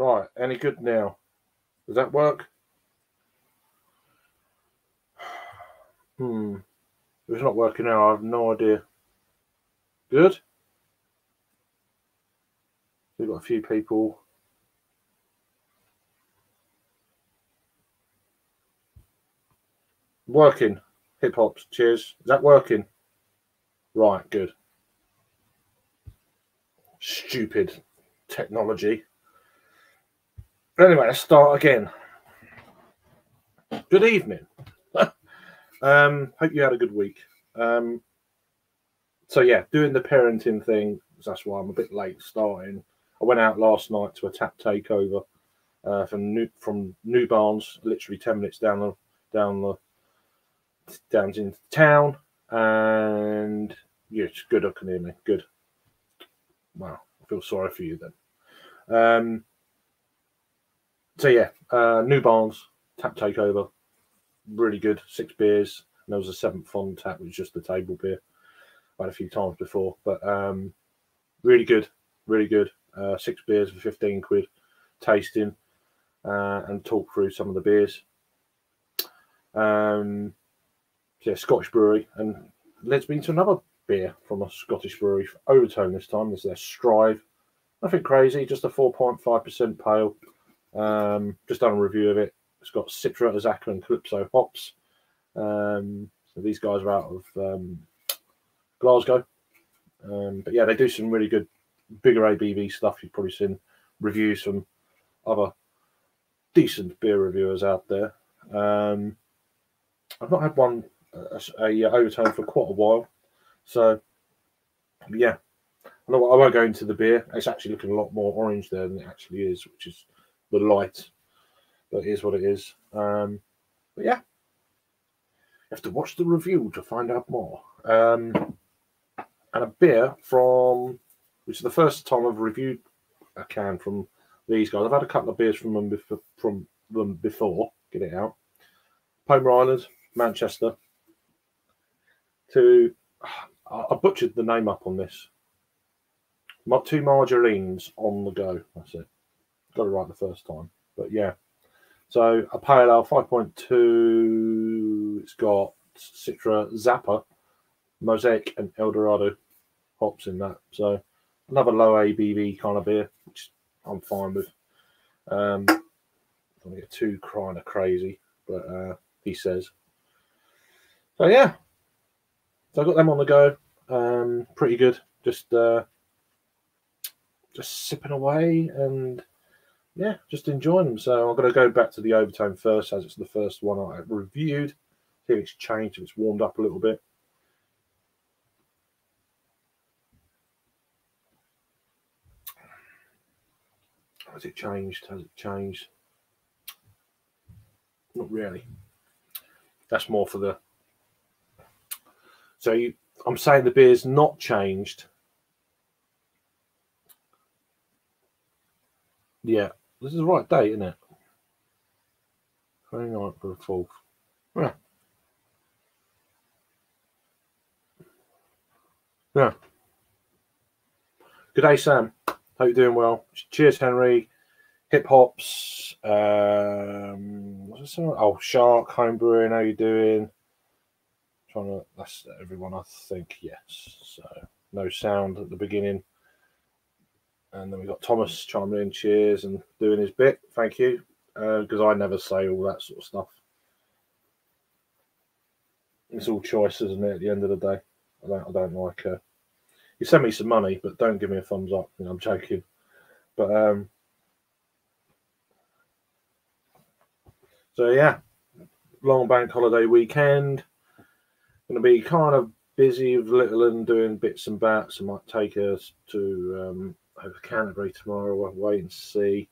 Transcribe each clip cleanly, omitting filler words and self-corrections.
Right, any good now? Does that work? If it's not working now, I have no idea. Good? We've got a few people. Working. Hip hops. Cheers. Is that working? Right, good. Stupid technology. Anyway, let's start again. Good evening. Hope you had a good week. So yeah, doing the parenting thing. That's why I'm a bit late starting. I went out last night to a tap takeover from New Barnes, literally 10 minutes down into town, and yeah, it's good. I can hear me. Good. Wow, I feel sorry for you then. So yeah, New Barnes tap takeover, really good. 6 beers. And there was a 7th on tap, which was just the table beer. I've had a few times before, but really good, really good. 6 beers for 15 quid, tasting and talk through some of the beers. Yeah, Scottish brewery, and leads me to another beer from a Scottish brewery, Overtone this time. This is their Strive. Nothing crazy, just a 4.5% pale. Just done a review of it. It's got Citra, Azacca, and Calypso hops. So these guys are out of Glasgow. But yeah, they do some really good, bigger ABV stuff. You've probably seen reviews from other decent beer reviewers out there. I've not had one a Overtone for quite a while, so yeah. I won't go into the beer. It's actually looking a lot more orange there than it actually is, which is the light. But it is what it is. But yeah, you have to watch the review to find out more. And a beer which is the first time I've reviewed a can from these guys. I've had a couple of beers from them before. Get it out. Palmer Island, Manchester. I butchered the name up on this. 2 margarines on the go. That's it. Got it right the first time. But yeah. So a pale ale, 5.2. It's got Citra, Zappa, Mosaic, and Eldorado hops in that. So another low ABV kind of beer, which I'm fine with. Don't want to get too kind of crazy, but he says. So yeah. So I got them on the go. Pretty good. Just sipping away and yeah, just enjoying them. So I'm going to go back to the Overtone first, as it's the first one I reviewed. See if it's changed, if it's warmed up a little bit. Has it changed? Has it changed? Not really. That's more for the... So I'm saying the beer's not changed. Yeah, this is the right date, isn't it? 29th of the 4th. Yeah. Yeah. Good day, Sam. Hope you're doing well. Cheers, Henry. Hip Hops. What's this? Oh, Shark Homebrewing. How you doing? That's everyone, I think. Yes. So no sound at the beginning. And then we got Thomas chiming in, cheers, and doing his bit. Thank you, because I never say all that sort of stuff. It's all choice, isn't it? At the end of the day, I don't like. You send me some money, but don't give me a thumbs up. I'm joking. But so yeah, long bank holiday weekend. Going to be kind of busy with Little and doing bits and bats. I might take us to over Canterbury tomorrow. We'll wait and see.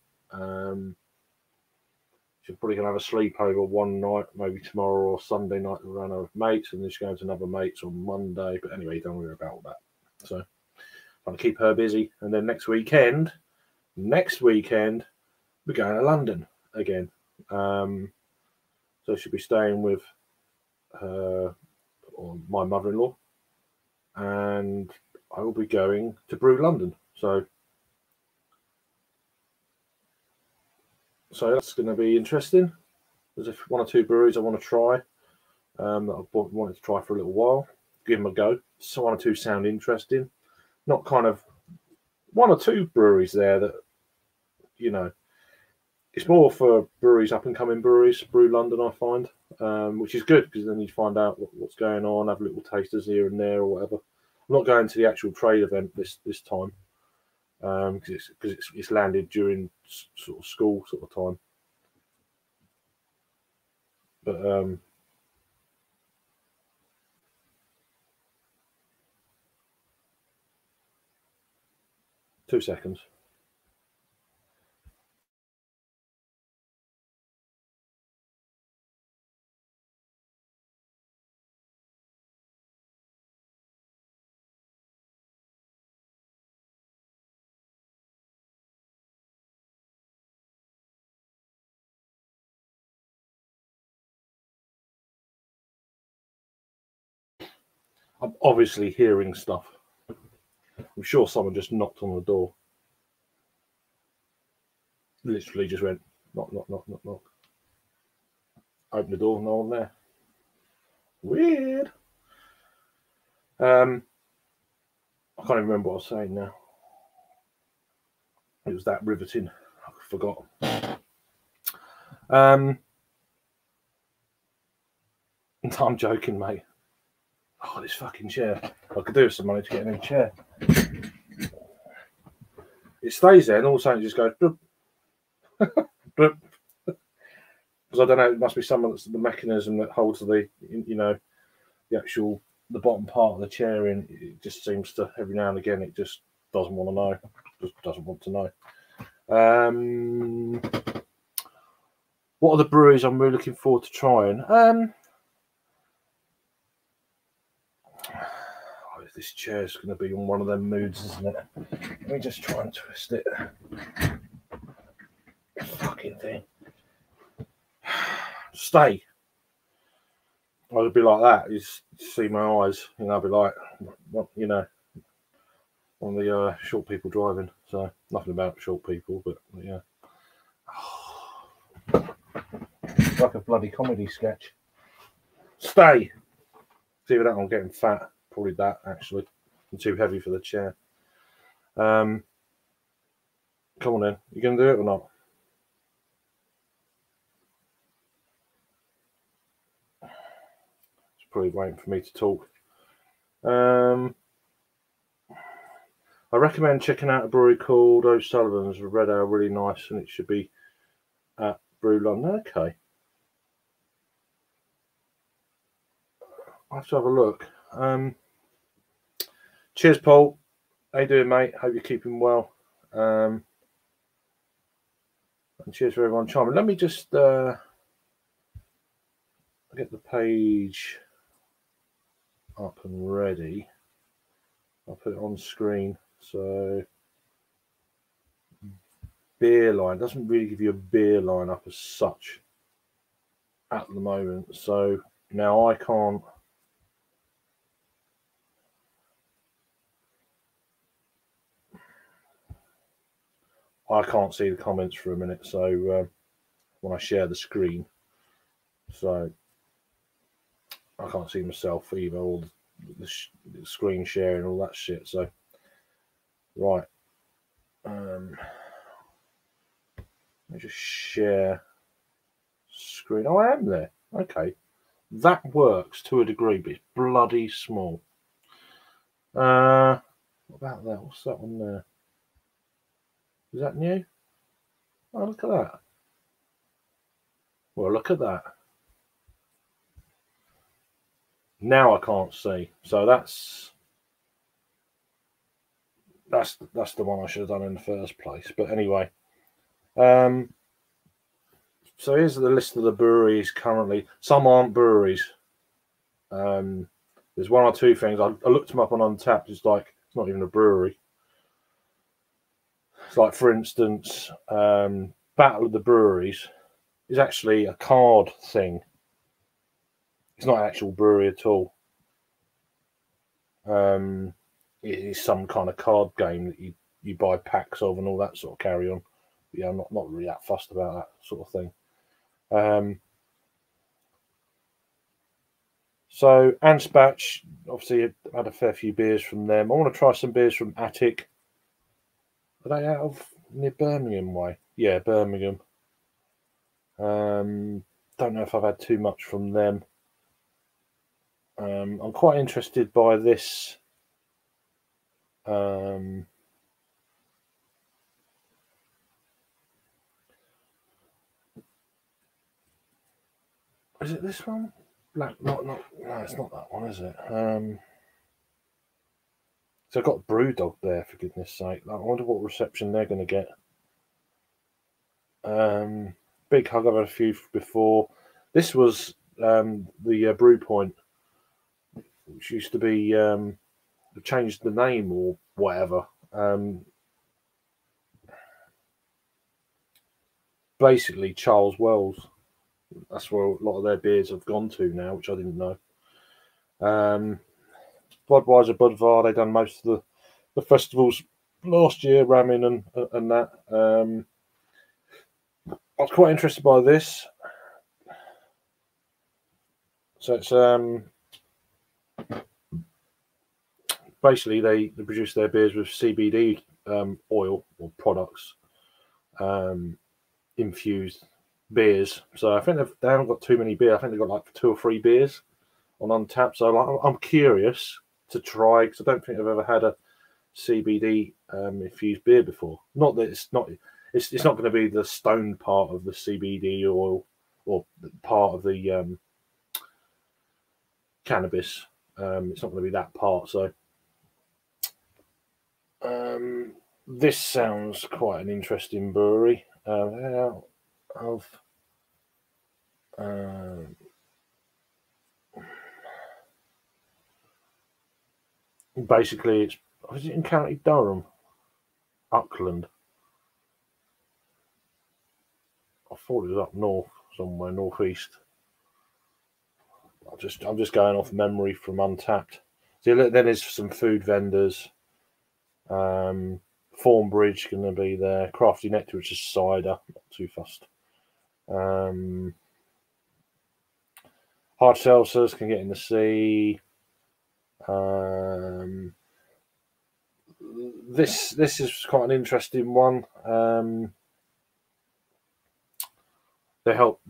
She's probably going to have a sleepover one night, maybe tomorrow or Sunday night with one of mates, and then she's going to another mate's on Monday. But anyway, don't worry about all that. So trying to keep her busy. And then next weekend, we're going to London again. So she'll be staying with my mother-in-law, and I will be going to Brew London. So So that's going to be interesting. There's one or two breweries I want to try. That I've wanted to try for a little while. Give them a go. So one or two sound interesting. Not kind of one or two breweries there that, you know, it's more for breweries, up and coming breweries, Brew London, I find, which is good because then you find out what's going on, have little tasters here and there or whatever. I'm not going to the actual trade event this time because it's landed during sort of school sort of time. But 2 seconds. I'm obviously hearing stuff. I'm sure someone just knocked on the door. Literally just went knock, knock, knock, knock, knock. Open the door, no one there. Weird. I can't even remember what I was saying now. It was that riveting. I forgot. I'm joking, mate. Oh, this fucking chair. I could do with some money to get a new chair. It stays there and all of a sudden it just goes bloop. Bloop. Because I don't know, it must be someone that's the mechanism that holds the, you know, the bottom part of the chair in. It just seems to, every now and again, it just doesn't want to know. Just doesn't want to know. What are the breweries I'm really looking forward to trying? This chair's going to be on one of them moods, isn't it? Let me just try and twist it. Fucking thing. Stay. I'd be like that. You see my eyes, you know, I'd be like, you know, on the short people driving. So nothing about short people, but yeah. It's like a bloody comedy sketch. Stay. See if that I'm getting fat. Probably that actually. I'm too heavy for the chair. Come on then. You gonna do it or not? It's probably waiting for me to talk. I recommend checking out a brewery called O'Sullivan's. Red Ale, really nice, and it should be at Brew London. Okay. I'll have to have a look. Cheers, Paul. How you doing, mate? Hope you're keeping well. And cheers for everyone chiming. Let me just get the page up and ready. I'll put it on screen. So beer line doesn't really give you a beer line up as such at the moment. So now I can't. I can't see the comments for a minute, so when I share the screen, so I can't see myself either, all the screen sharing, all that shit. So, right, let me just share screen. Oh, I am there. Okay, that works to a degree, but it's bloody small. What about that? What's that one there? Is that new? Oh, look at that. Well, look at that. Now I can't see. So that's the one I should have done in the first place. But anyway, so here's the list of the breweries currently. Some aren't breweries. There's one or two things. I looked them up on Untappd. It's like it's not even a brewery. It's like, for instance, Battle of the Breweries is actually a card thing. It's not an actual brewery at all. It is some kind of card game that you buy packs of and all that sort of carry on. yeah, I'm not really that fussed about that sort of thing. So Anspach, obviously, had a fair few beers from them. I want to try some beers from Attic. Are they out of near Birmingham way? Yeah, Birmingham. Don't know if I've had too much from them. I'm quite interested by this. Is it this one? Black, not. No, it's not that one, is it? So I've got Brewdog there, for goodness sake. I wonder what reception they're going to get. Big Hug, I've had a few before. This was the Brew Point, which used to be changed the name or whatever. Basically, Charles Wells. That's where a lot of their beers have gone to now, which I didn't know. Budweiser, Budvar, they done most of the festivals last year, Ramin and that. I was quite interested by this. So it's basically they produce their beers with CBD oil or products, infused beers. So I think they haven't got too many beers. I think they've got like 2 or 3 beers on Untappd. So I'm curious to try, because I don't think I've ever had a CBD infused beer before. Not that it's not going to be the stoned part of the CBD oil or part of the cannabis. It's not going to be that part. So this sounds quite an interesting brewery. Out of basically, is it in County Durham? Auckland. I thought it was up north, somewhere northeast. I'm just going off memory from Untappd. So then there's some food vendors. Thornbridge going to be there. Crafty Nectar, which is cider. Not too fussed. Hard seltzers can get in the sea. This is quite an interesting one. They help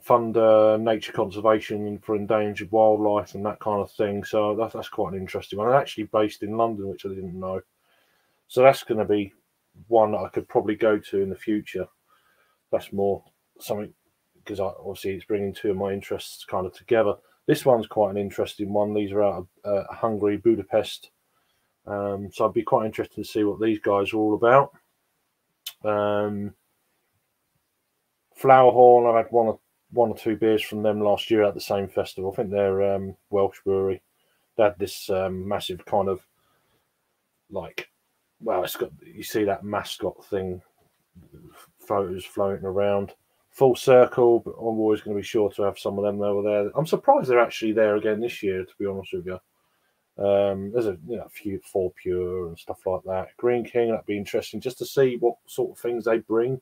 fund nature conservation for endangered wildlife and that kind of thing. So that's quite an interesting one. They're actually based in London, which I didn't know. So that's going to be one that I could probably go to in the future. That's more something, because obviously it's bringing 2 of my interests kind of together. This one's quite an interesting one. These are out of Hungary, Budapest. So I'd be quite interested to see what these guys are all about. Flowerhorn, I've had one or 2 beers from them last year at the same festival. I think they're Welsh brewery. They had this massive kind of like, well, it's got, you see that mascot thing, photos floating around. Full Circle, but I'm always going to be sure to have some of them over there. I'm surprised they're actually there again this year, to be honest with you. There's a few 4 Pure and stuff like that. Green King, that'd be interesting just to see what sort of things they bring.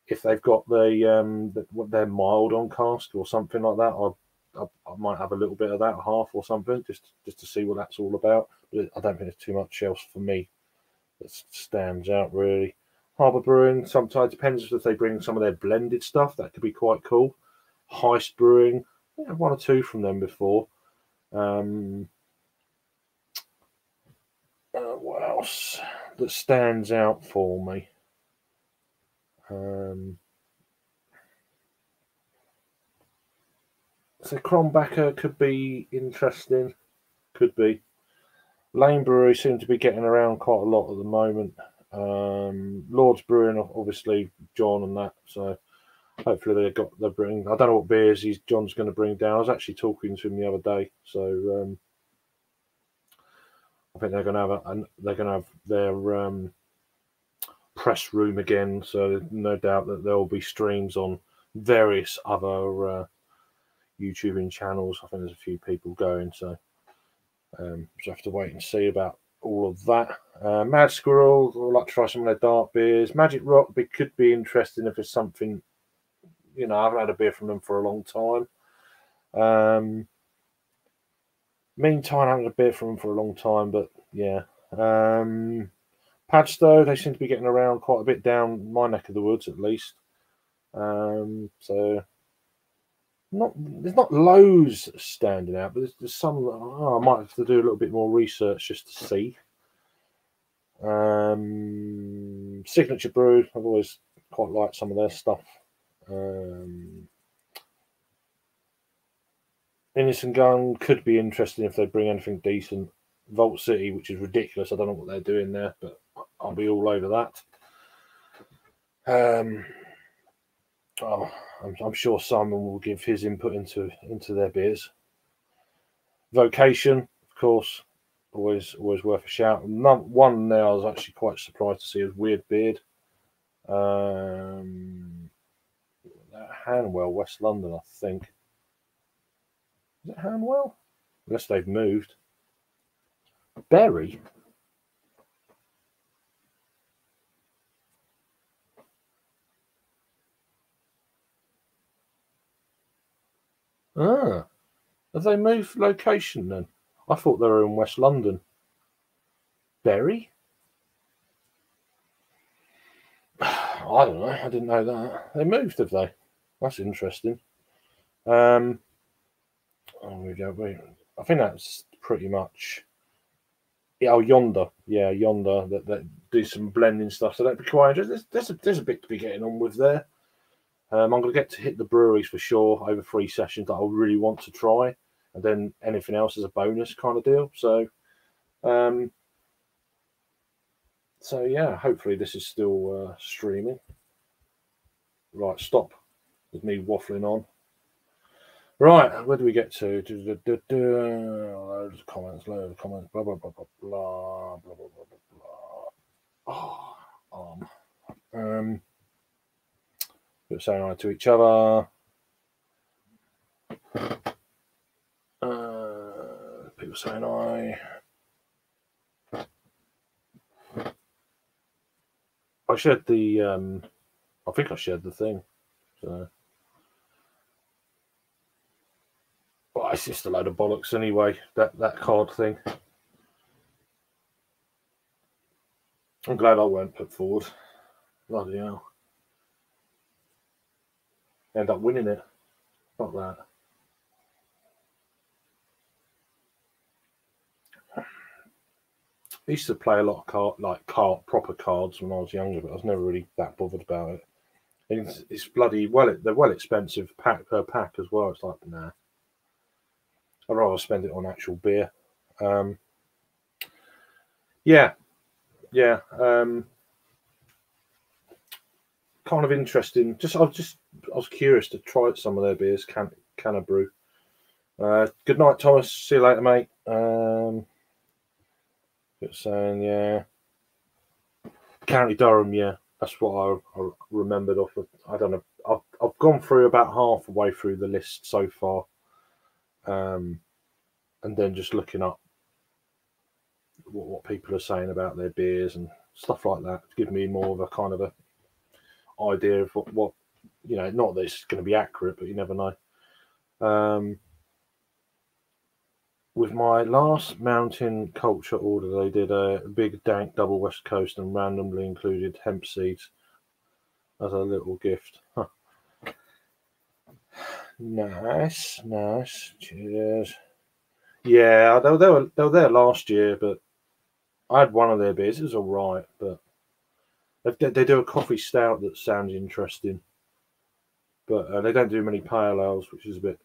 If they've got what they're mild on cask or something like that, I might have a little bit of that, half or something, just to see what that's all about. But I don't think there's too much else for me that stands out really. Harbour Brewing, sometimes depends if they bring some of their blended stuff. That could be quite cool. Heist Brewing, I had 1 or 2 from them before. What else that stands out for me? So Krombacher could be interesting. Could be. Lane Brewery seem to be getting around quite a lot at the moment. Lord's Brewing, obviously, John and that. So hopefully they're bringing. I don't know what beers John's going to bring down. I was actually talking to him the other day. So I think they're going to have their press room again. So no doubt that there will be streams on various other YouTubing channels. I think there's a few people going. So. So I have to wait and see about all of that. Mad Squirrel, I'd like to try some of their dark beers. Magic Rock could be interesting if it's something, I haven't had a beer from them for a long time. Meantime, I haven't had a beer from them for a long time, but yeah. Padstow, they seem to be getting around quite a bit down my neck of the woods, at least. So there's not loads standing out, but there's some. I might have to do a little bit more research just to see. Signature Brew, I've always quite liked some of their stuff. Innocent Gun could be interesting if they bring anything decent. Vault City, which is ridiculous. I don't know what they're doing there, but I'll be all over that. I'm sure Simon will give his input into their beers. Vocation, of course, always worth a shout. One there I was actually quite surprised to see is Weird Beard. Hanwell, West London, I think. Is it Hanwell? Unless they've moved. Berry? Ah. Have they moved location then? I thought they were in West London. Berry? I don't know. I didn't know that. They moved, have they? That's interesting. Oh, we go. I think that's pretty much. Yeah, Yonder. Yeah, Yonder. That do some blending stuff. So that'd be quite interesting. There's a bit to be getting on with there. I'm going to get to hit the breweries for sure over 3 sessions that I really want to try, and then anything else is a bonus kind of deal. So, yeah, hopefully this is still streaming. Right, stop with me waffling on. Right, where do we get to? Loads of comments, blah, blah, blah, blah, blah, blah, blah, blah, blah. Oh, people saying hi to each other. People saying hi. I shared the. I think I shared the thing. So. Well, it's just a load of bollocks anyway. That card thing. I'm glad I weren't put forward. Bloody hell. End up winning it. Not that. I used to play a lot of proper cards when I was younger, but I was never really that bothered about it. It's bloody they're well expensive pack per pack as well. It's like, nah. I'd rather spend it on actual beer. Yeah. Kind of interesting. I was curious to try some of their beers. Canna Brew. Good night, Thomas. See you later, mate. Saying, yeah. County Durham, yeah. That's what I remembered off of. I don't know. I've gone through about halfway through the list so far. And then just looking up what people are saying about their beers and stuff like that to give me more of a kind of a idea of what not that it's going to be accurate, but you never know. With my last Mountain Culture order, they did a big dank double West Coast and randomly included hemp seeds as a little gift. Huh. Nice. Cheers. Yeah, they were there last year, but I had one of their beers. It was all right, but they do a coffee stout that sounds interesting, but they don't do many pale ales, which is a bit,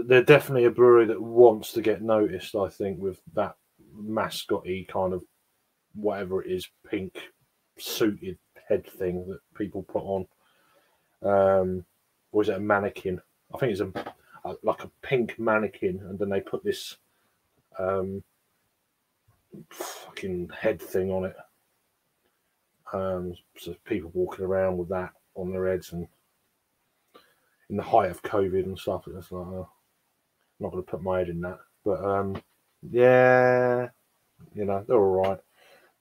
they're definitely a brewery that wants to get noticed, I think, with that mascot-y kind of whatever it is, pink suited head thing that people put on. Or is it a mannequin? I think it's like a pink mannequin, and then they put this fucking head thing on it. So people walking around with that on their heads, and in the height of COVID and stuff, it's like, I'm not going to put my head in that. But Yeah, you know, they're all right.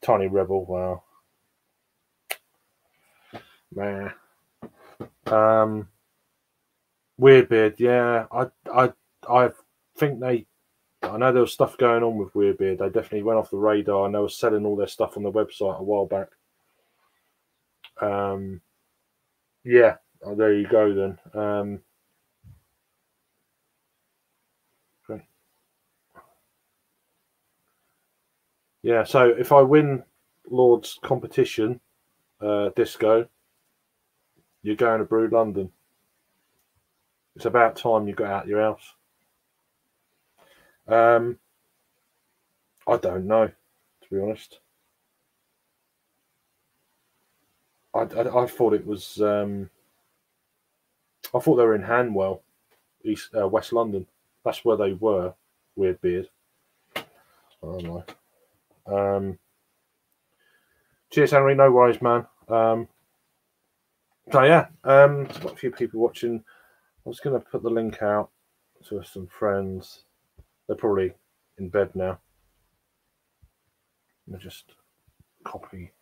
Tiny Rebel, well, man. Weirdbeard, yeah. I think they. I know there was stuff going on with Weirdbeard. They definitely went off the radar, and they were selling all their stuff on the website a while back. Yeah, oh, there you go then. Great. Yeah, so if I win Lord's competition, disco, you're going to Brew London. It's about time you got out of your house. I don't know, to be honest. I thought it was. I thought they were in Hanwell, West London. That's where they were. Weirdbeard. Oh my. Cheers, Henry. No worries, man. So yeah, there's got a few people watching. I was going to put the link out to some friends. They're probably in bed now. Let me just copy.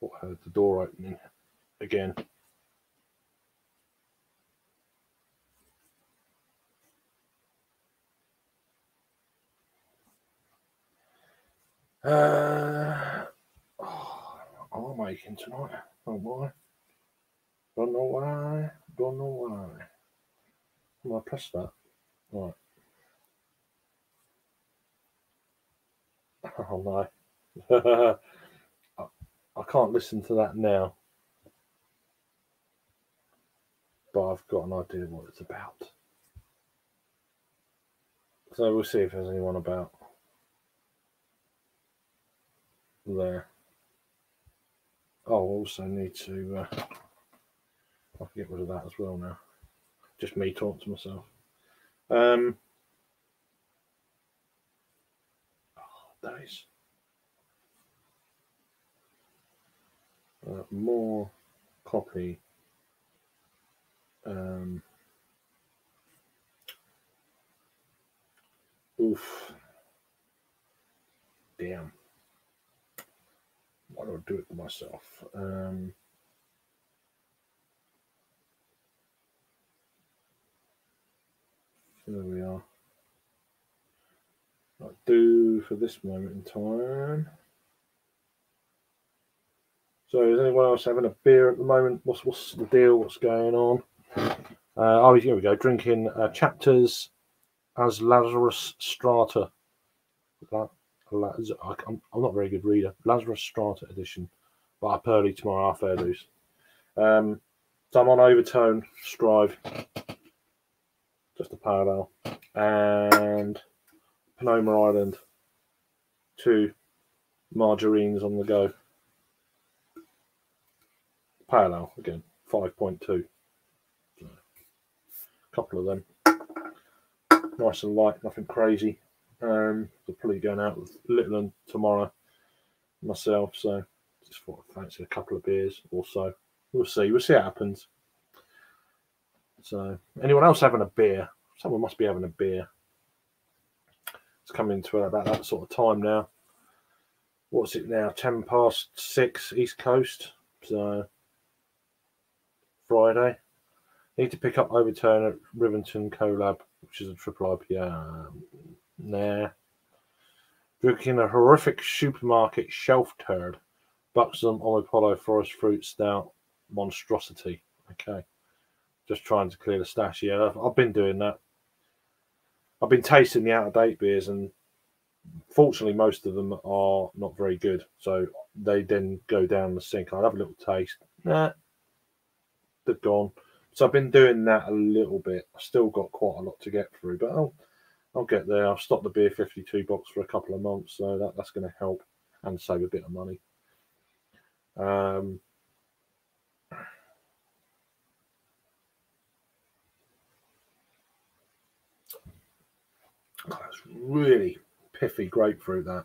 I heard the door opening again. I'm making tonight. Don't know why. Don't know why. Don't know why. Well, I press that. Right. Oh no. I can't listen to that now. But I've got an idea what it's about. So we'll see if there's anyone about there. Oh, I also need to. I can get rid of that as well now. Just me talking to myself. Days. More copy. Oof. Damn. Why do I do it to myself? There we are. I'll do for this moment in time. So, is anyone else having a beer at the moment? What's the deal? What's going on? Oh, here we go. Drinking Chapters as Lazarus Strata. I'm not a very good reader. Lazarus Strata edition. But up early tomorrow, our fair dues. So I'm on Overtone Strive. Just a parallel. And Panoma Island. 2 margarines on the go. Parallel again. 5.2. So, a couple of them. Nice and light, nothing crazy. I'll probably going out with Little tomorrow myself, so just thought I'd fancy a couple of beers or so. We'll see. We'll see what happens. So, anyone else having a beer? Someone must be having a beer. It's coming to about that sort of time now. What's it now? 6:10 East Coast. So, Friday. Need to pick up Overturn at Rivington Collab, which is a triple IPA. Nah. Drinking a horrific supermarket shelf turd. Buxom Apollo Forest Fruit Stout monstrosity. Okay. Just trying to clear the stash. Yeah, I've been doing that. I've been tasting the out-of-date beers, and fortunately most of them are not very good. So they then go down the sink. I'll have a little taste. Nah, they're gone. So I've been doing that a little bit. I've still got quite a lot to get through, but I'll get there. I've stocked the Beer 52 box for a couple of months, so that's going to help and save a bit of money. That's really piffy grapefruit, that.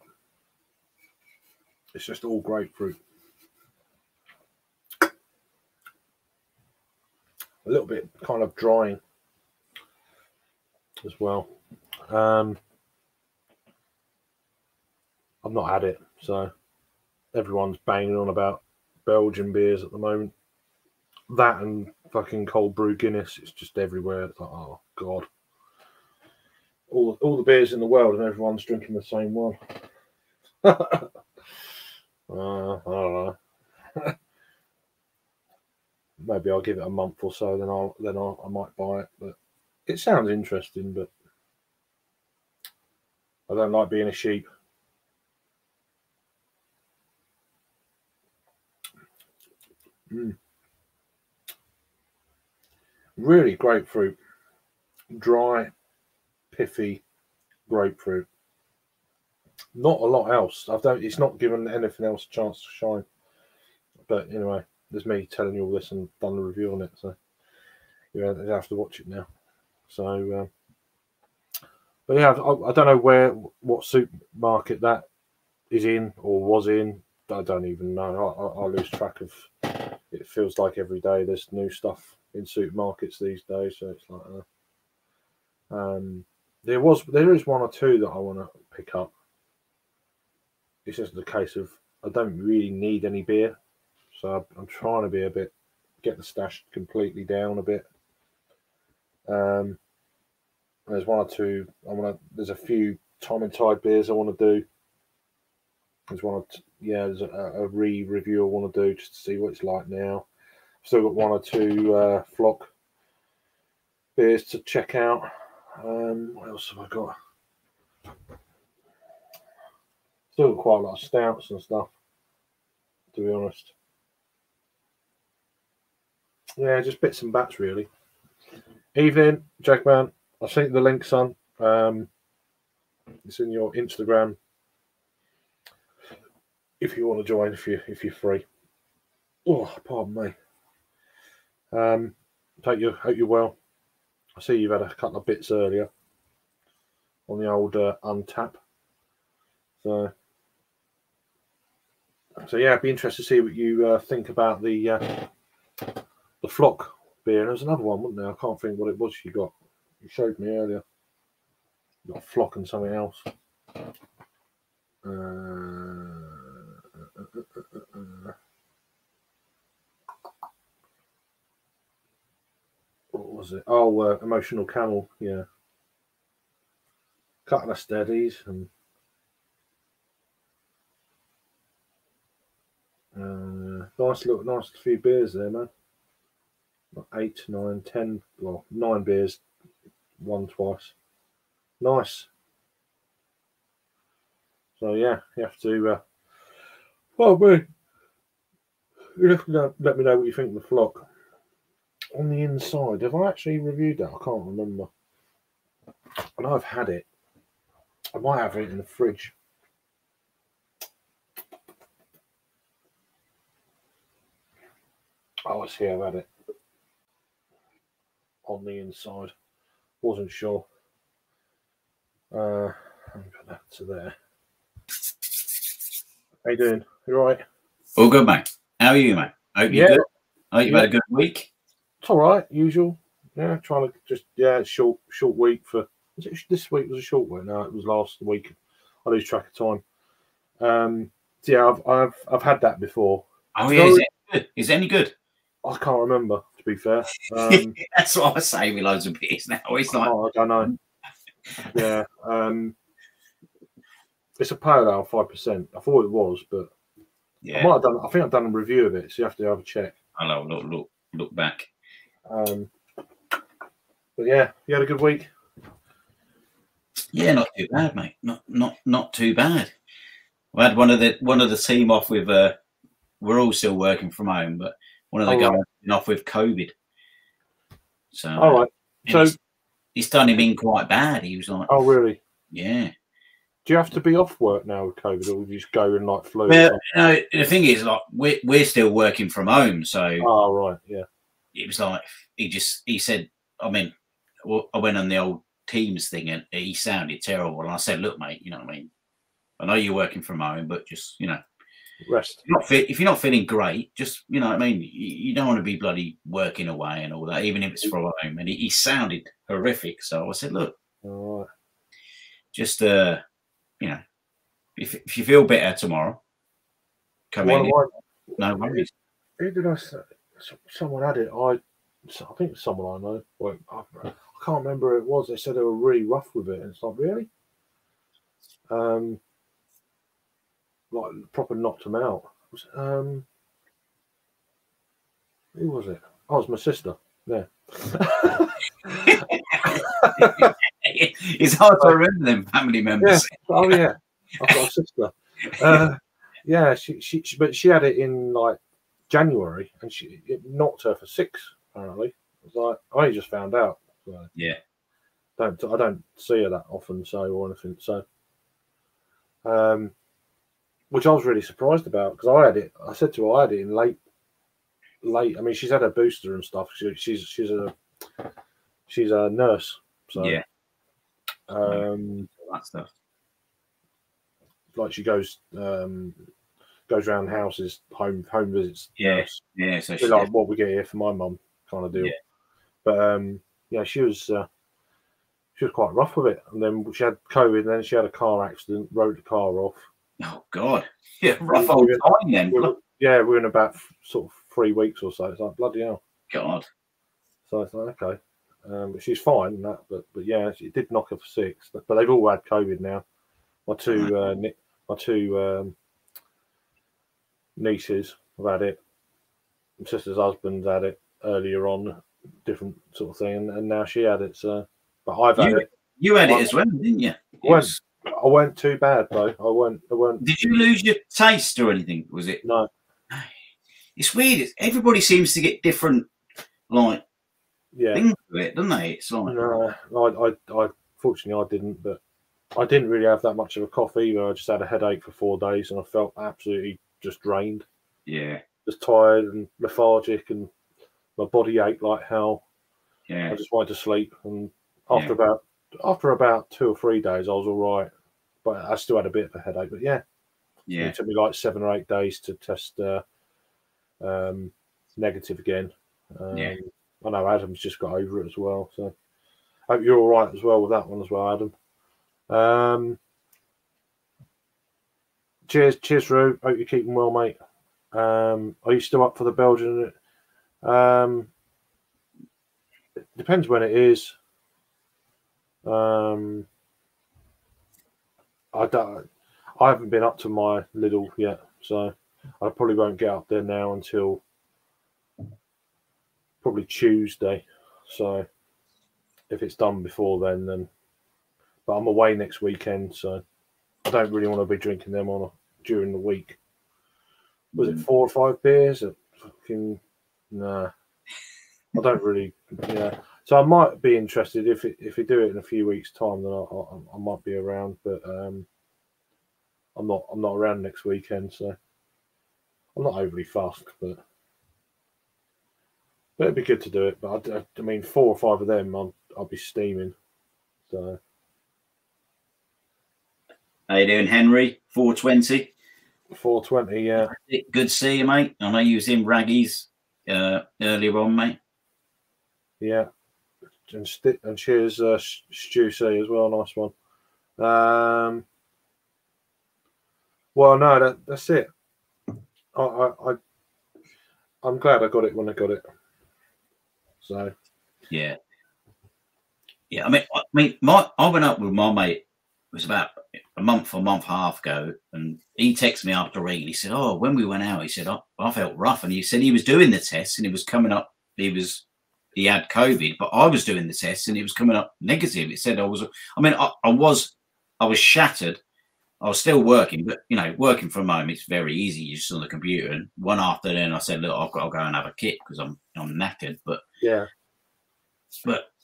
It's just all grapefruit. a little bit kind of drying as well. I've not had it, so everyone's banging on about Belgian beers at the moment. That and fucking cold brew Guinness, it's just everywhere. It's like, oh god, all the beers in the world, and everyone's drinking the same one. I don't know. Maybe I'll give it a month or so, then I might buy it. But it sounds interesting, but I don't like being a sheep. Really grapefruit, dry, pithy grapefruit. Not a lot else. It's not given anything else a chance to shine. But anyway, there's me telling you all this and done the review on it, so you have to watch it now. So, but yeah, I don't know what supermarket that is in or was in. I don't even know. I lose track of. It feels like every day there's new stuff in supermarkets these days, so it's like there is one or two that I want to pick up. It's just a case of I don't really need any beer, so I'm trying to be get the stash completely down a bit. There's one or two there's a few Time and Tide beers I want to do. There's a review I want to do just to see what it's like now. I've still got one or two Flock beers to check out. What else have I got? Still got quite a lot of stouts and stuff, to be honest. Yeah, just bits and bats really. Evening, Jackman. I sent you the link, son. It's in your Instagram. If you want to join, if you're free. Oh, pardon me. Hope you're well. I see you've had a couple of bits earlier on the old Untap. So yeah, I'd be interested to see what you think about the Flock beer. There was another one, wasn't there? I can't think what it was you got. You showed me earlier. You got Flock and something else. What was it? Oh, Emotional Camel. Yeah. Couple of steadies and nice few beers there, man. 8, 9, 10, well, 9 beers, one twice. Nice. So yeah, you have to. You have to let me know what you think of the Flock. On the inside, have I actually reviewed that? I can't remember. I know I've had it. I might have it in the fridge. Oh, I see. I've had it on the inside. Wasn't sure. I'll put that to there. How you doing? You all right? All good, mate. How are you, mate? Hope you're good. I hope you've had a good week. It's all right, usual. Yeah, trying to just short week for. This week was a short week. No, it was last week. I lose track of time. So yeah, I've had that before. Oh yeah, is it good? Is it any good? I can't remember, to be fair. That's what I say with loads of beers now. It's like I don't know. Yeah, it's a pale ale, 5%. I thought it was, but yeah, I think I've done a review of it, so you have to have a check. I'll look back. But yeah, you had a good week. Yeah, not too bad, mate. Not too bad. We had one of the team off with. We're all still working from home, but one of the guys went off with COVID. So all right, so it's done him in quite bad. He was like, oh really? Yeah. Do you have to be off work now with COVID, or you just go and like flu? Well, no, the thing is, like we're still working from home, so. Oh right, yeah. It was like he said. I mean, I went on the old Teams thing, and he sounded terrible. And I said, "Look, mate, you know what I mean. I know you're working from home, but just Rest. If you're not feeling great, just, you know what I mean? You don't want to be bloody working away and all that, even if it's from home. And he sounded horrific. So I said, look, All right. just, you know, if you feel better tomorrow, come in. No worries. Who did I say? Someone had it. I think someone I know. Well, I can't remember who it was. They said they were really rough with it, and it's like, really? Like proper knocked them out. Who was it? Oh, it was my sister. Yeah. It's hard to remember them family members. Yeah. Oh yeah, I've got a sister. Yeah, but she had it in like January, and it knocked her for 6. Apparently, it was like I only just found out. So Yeah. I don't see her that often, or anything. So, which I was really surprised about because I had it. I said to her, I had it in late. I mean, she's had a booster and stuff. She's a nurse. So yeah. That stuff. Like she goes around houses, home visits. Yeah, yeah. So she's like what we get here for my mum, kind of deal. Yeah. But yeah, she was quite rough with it, and then she had COVID, and then she had a car accident, wrote the car off. Oh God, yeah, rough old time then. Yeah, we're in about sort of 3 weeks or so. It's like bloody hell. God. So I thought, okay, but she's fine and that. But yeah, it did knock her for 6. But they've all had COVID now. My two nieces have had it. My sister's husband's had it earlier on, different sort of thing, and now she had it. So, but I've had it. You had it as well, didn't you? I weren't too bad though. I weren't. Did you lose your taste or anything? Was it? No. It's weird. Everybody seems to get different, like, things to it, don't they? It's like no. I fortunately I didn't, but I didn't really have that much of a cough either. I just had a headache for 4 days, and I felt absolutely just drained. Yeah. Just tired and lethargic, and my body ached like hell. Yeah. I just wanted to sleep, and after about 2 or 3 days, I was all right, but I still had a bit of a headache. But yeah, it took me like 7 or 8 days to test negative again. I know Adam's just got over it as well, so I hope you're all right as well with that one as well, Adam. Cheers, Roo. Hope you're keeping well, mate. Are you still up for the Belgian? It depends when it is. I haven't been up to my Lidl yet, so I probably won't get up there now until probably Tuesday. So if it's done before then. But I'm away next weekend, so I don't really want to be drinking them during the week. Was it 4 or 5 beers? Fucking nah. I don't really. Yeah. So I might be interested if we do it in a few weeks' time. Then I might be around, but I'm not around next weekend, so I'm not overly fussed. But it'd be good to do it. But I mean, 4 or 5 of them, I'll be steaming. So. How you doing, Henry? 420. 420, yeah. Good to see you, mate. I know you was in Raggies earlier on, mate. Yeah. And cheers, Stu C as well. Nice one. Well, no, that's it. I'm glad I got it when I got it. So. Yeah. I mean, I went up with my mate. It was about a month and a half ago, and he texted me after a week, and he said, "Oh, when we went out, he said I felt rough," and he said he was doing the test, and it was coming up. He had COVID, but I was doing the test, and it was coming up negative. It said I was shattered. I was still working, but working from home, it's very easy. You're just on the computer. And one afternoon, I said, "Look, I've got to go and have a kit because I'm knackered." But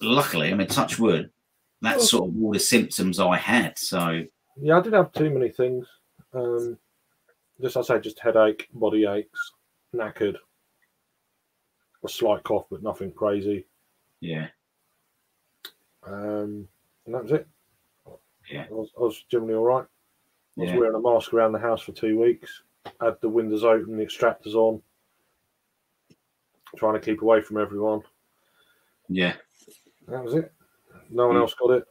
luckily, I mean, touch wood. That's sort of all the symptoms I had. So yeah, I didn't have too many things. Just headache, body aches, knackered, a slight cough, but nothing crazy. Yeah. And that was it. Yeah. I was generally all right. I was wearing a mask around the house for 2 weeks. had the windows open, the extractors on, trying to keep away from everyone. Yeah. That was it. No one else got it,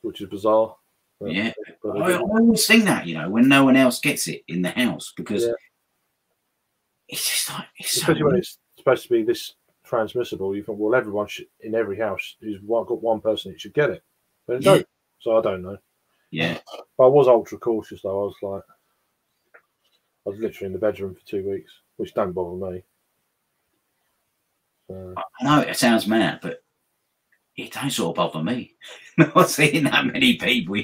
which is bizarre. But, yeah. but I always think that, when no one else gets it in the house, because it's just like, especially when it's supposed to be this transmissible, you think, well, everyone should, in every house who's got one person that should get it. But it don't. So I don't know. Yeah. But I was ultra cautious though. I was literally in the bedroom for 2 weeks, which don't bother me. I know it sounds mad, but it don't sort of bother me. Not seeing that many people,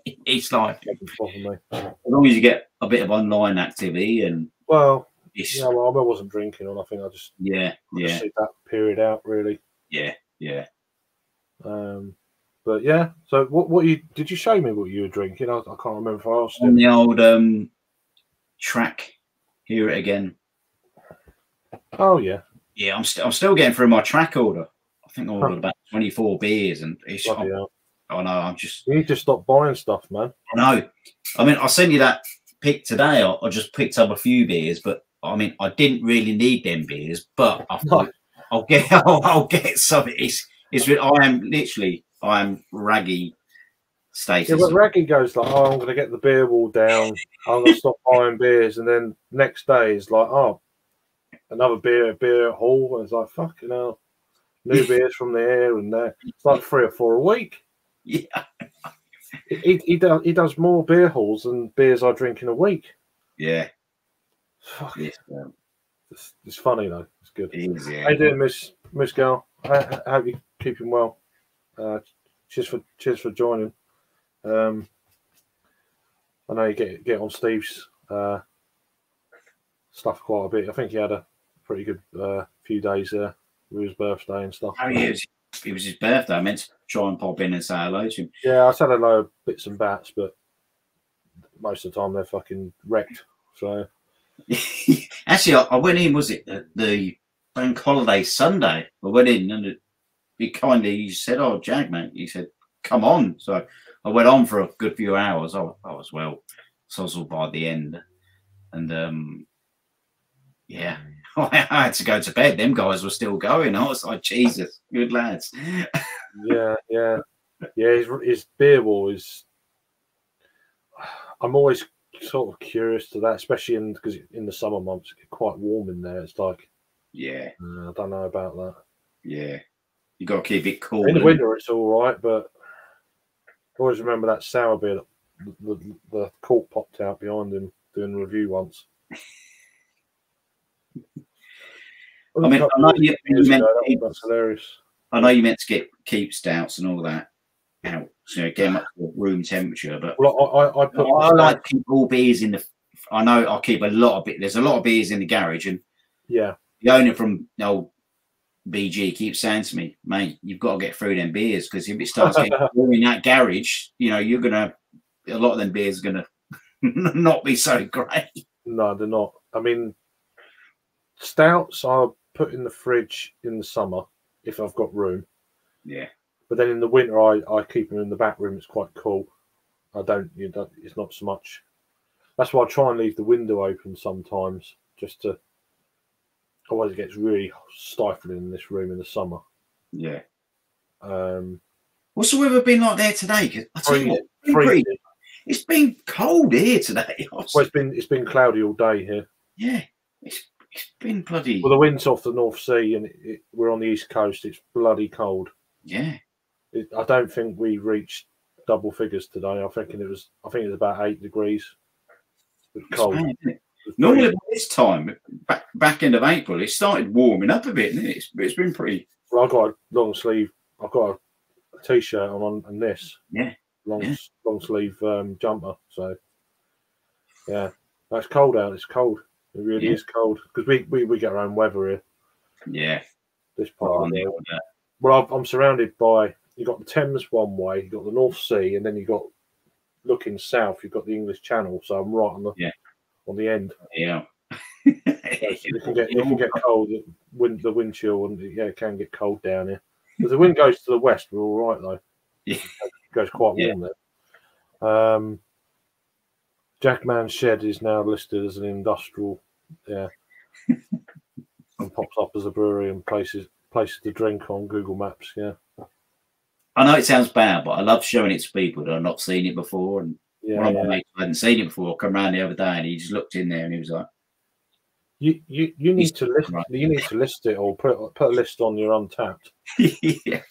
it's like, it doesn't bother me. As long as you get a bit of online activity and I wasn't drinking or nothing. I just sit that period out really. Yeah. But yeah. So what did you show me what you were drinking? I can't remember if I asked on the old track. Hear it again. Oh yeah. Yeah, I'm still getting through my track order. I think I ordered about 24 beers, and it's. I know. I'm just. You need to stop buying stuff, man. I know. I mean, I sent you that pic today. I just picked up a few beers, but I mean, I didn't really need them beers. But I thought I'll get some. I am raggy status. Yeah, but Raggy goes like, I'm going to get the beer wall down. I'm going to stop buying beers, and then next day is like, another beer at Hall, and it's like, fucking hell, new beers from there and there. It's like 3 or 4 a week. Yeah, he does more beer halls than beers I drink in a week. Yeah, fuck. It's funny though. It's good. It is, yeah. How you doing, Miss Girl? I hope you keeping well. Cheers for joining. I know you get on Steve's stuff quite a bit. I think he had a pretty good few days there with his birthday and stuff. Oh, yeah, it was his birthday. I meant to try and pop in and say hello to him. Yeah, I said hello of bits and bats, but most of the time they're fucking wrecked. So actually, I went in. Was it the bank holiday Sunday? I went in and he kindly said, "Oh, Jack, mate," he said, "Come on." So I went on for a good few hours. I was well sozzled by the end, and yeah, I had to go to bed. Them guys were still going. I was like, Jesus, good lads. yeah. His beer wall is. I'm always sort of curious to that, especially because in the summer months it gets quite warm in there. It's like, I don't know about that. Yeah, you got to keep it cool. In the winter, it's all right, but I always remember that sour beer that the cork popped out behind him doing a review once. I mean, I know that's hilarious. I know you meant to keep stouts and all that out, so get them up to room temperature. But I like to keep all beers in the. I know I keep a lot of it. There's a lot of beers in the garage, and the owner from old BG keeps saying to me, "Mate, you've got to get through them beers because if it starts getting warm in that garage, you're gonna. A lot of them beers are gonna not be so great." No, they're not. I mean, stouts I'll put in the fridge in the summer if I've got room. Yeah. But then in the winter, I keep them in the back room. It's quite cool. It's not so much. That's why I try and leave the window open sometimes, just to. Otherwise, it gets really stifling in this room in the summer. Yeah. What's the weather been like there today? Because I tell you what, it's been cold here today. Well, it's been cloudy all day here. Yeah, it's been bloody. Well, the wind's off the North Sea, and we're on the East Coast. It's bloody cold. Yeah. I don't think we reached double figures today. I think it was about 8 degrees. It was cold. Normally at this time, back end of April, it started warming up a bit, and it's been pretty. Well, I've got a long sleeve. I've got a t-shirt on and this. Yeah. Long sleeve jumper. So yeah, it's cold out. It's cold. It really is cold because we get our own weather here. Yeah. This part of the world. Well, I'm surrounded by. You've got the Thames one way, you've got the North Sea, and then you've got looking south. You've got the English Channel. So I'm right on the end. Yeah. It can get cold. The wind chill, and it can get cold down here. If the wind goes to the west, we're all right though. Yeah. It goes quite warm there. Jackman Shed is now listed as an industrial, yeah, and pops up as a brewery and places to drink on Google Maps. Yeah, I know it sounds bad, but I love showing it to people that have not seen it before. And one of my mates who hadn't seen it before come round the other day, and he just looked in there and he was like, You need to list. Right. You need to list it or put a list on your Untapped, yeah.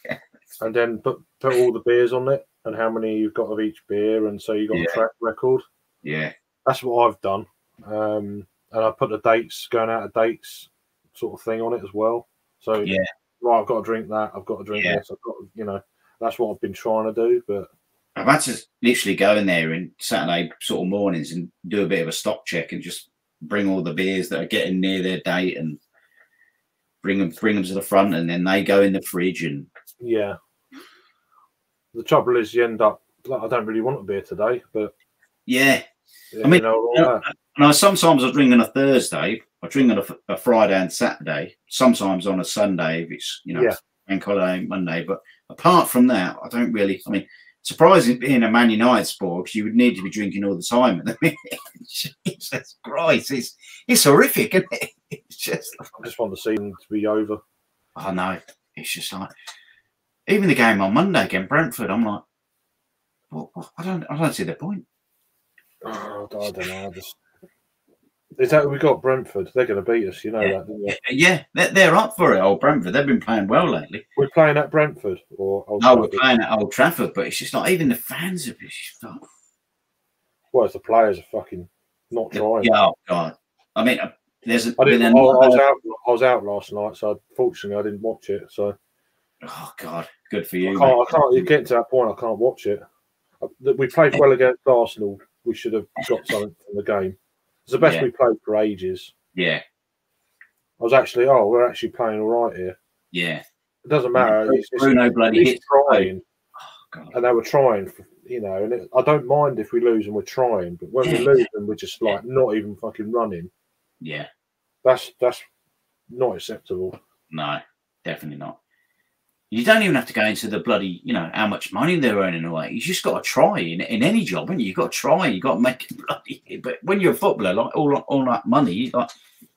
And then put all the beers on it and how many you've got of each beer, and so you got a track record. Yeah, that's what I've done. And I put the dates, going out of dates, sort of thing on it as well. So right, I've got to drink that. I've got to drink this. I've got, that's what I've been trying to do. But I've had to literally go in there in Saturday sort of mornings and do a bit of a stock check and just bring all the beers that are getting near their date and bring them to the front, and then they go in the fridge. And the trouble is you end up like, I don't really want a beer today, but I mean, sometimes I drink on a Thursday, I drink on a Friday and Saturday, sometimes on a Sunday if it's bank holiday Monday. But apart from that, I don't really. I mean, surprising being a Man United sport, because you would need to be drinking all the time at the minute. Jesus Christ, it's horrific, isn't it? It's just. I just want the season to be over. I know. It's just like even the game on Monday against Brentford. I'm like, I don't see the point. Oh, I don't know. Is that we got Brentford? They're going to beat us, that, don't you? Yeah, they're up for it. Old Brentford. They've been playing well lately. We're playing at Brentford, or Old Trafford? We're playing at Old Trafford, but it's just not even the fans of it. Well, the players are fucking not trying. Yeah, oh God. I mean, I was out last night, so fortunately I didn't watch it. So, oh God, good for you. I can't. You get to that point, I can't watch it. We played well against Arsenal. We should have got something from the game. It's the best we played for ages. Yeah. I was actually, we're actually playing all right here. Yeah. It doesn't matter. Bruno bloody hit trying. Oh, and they were trying, and I don't mind if we lose and we're trying, but when we lose and we're just like not even fucking running. Yeah. That's not acceptable. No, definitely not. You don't even have to go into the bloody, how much money they're earning away. You just got to try in any job, haven't you? You've got to try. You've got to make it bloody. But when you're a footballer, like all that money, like.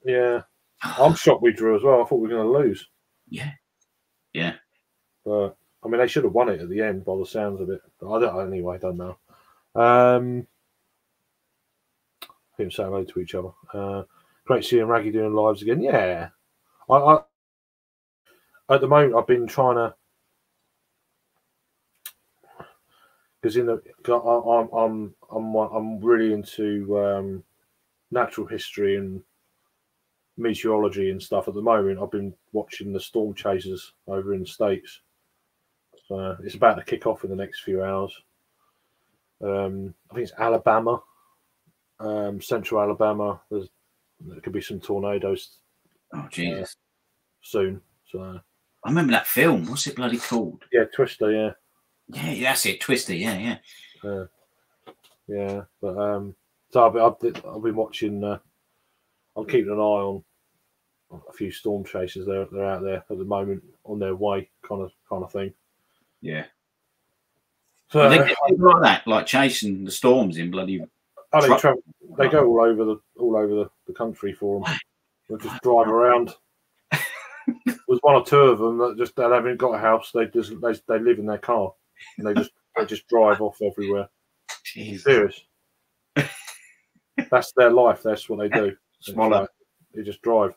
Yeah. I'm shocked we drew as well. I thought we were going to lose. Yeah. Yeah. But, I mean, they should have won it at the end by the sounds of it. But I don't know. People say hello to each other. Great seeing Raggy doing lives again. Yeah. I at the moment, I've been trying to, because I'm really into natural history and meteorology and stuff. At the moment, I've been watching the storm chasers over in the States. So it's about to kick off in the next few hours. I think it's Alabama, central Alabama. There could be some tornadoes. Oh Jesus! Soon. So. I remember that film. What's it bloody called? Yeah, Twister. Yeah. Yeah, that's it. Twister. Yeah. Yeah, but so I've been watching. I'm keeping an eye on a few storm chasers. They're out there at the moment on their way, kind of thing. Yeah. So they get people like that, like chasing the storms in bloody. They go all over the country for them. They just drive around. There's one or two of them that they haven't got a house. They live in their car and they just drive off everywhere. Jeez. Serious. That's their life. That's what they do. Smaller. They just drive.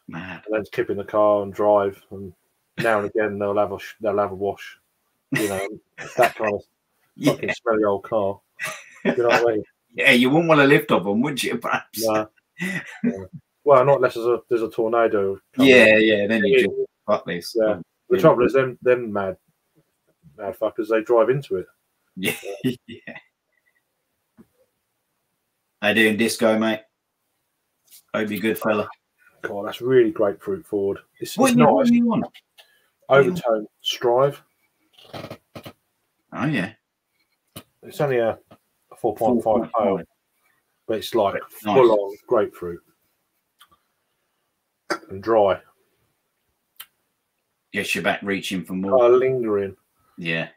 Mad. And then skip in the car and drive, and now and again they'll have a wash. That kind of fucking smelly old car. You know what I mean? Yeah, you wouldn't want to lift off them, would you? Perhaps. No. Well, not unless there's a tornado. Yeah. Then you just fuck this. Yeah. The trouble is, them mad fuckers. They drive into it. Yeah. How you doing, Disco, mate? Hope you're good, fella. God, that's really grapefruit forward. It's nice. What do you want? Overtone Strive. Oh yeah. It's only a 4.5 pale, but it's like full on grapefruit and dry. Yes, you're back reaching for more. Lingering. Yeah.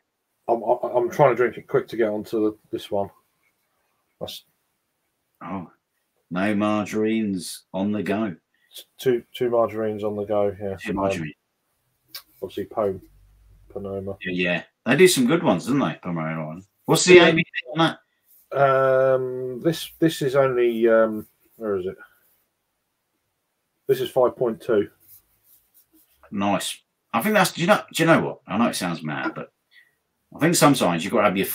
I'm trying to drink it quick to get onto this one. Oh, no margarines on the go. Two margarines on the go. Yeah. Two margarine. Obviously, Pomona. Yeah, they do some good ones, don't they? Pomona. What's the ABV on that? This is only where is it? This is 5.2. Nice. I think that's. Do you know what? I know it sounds mad, but I think sometimes you've got to have your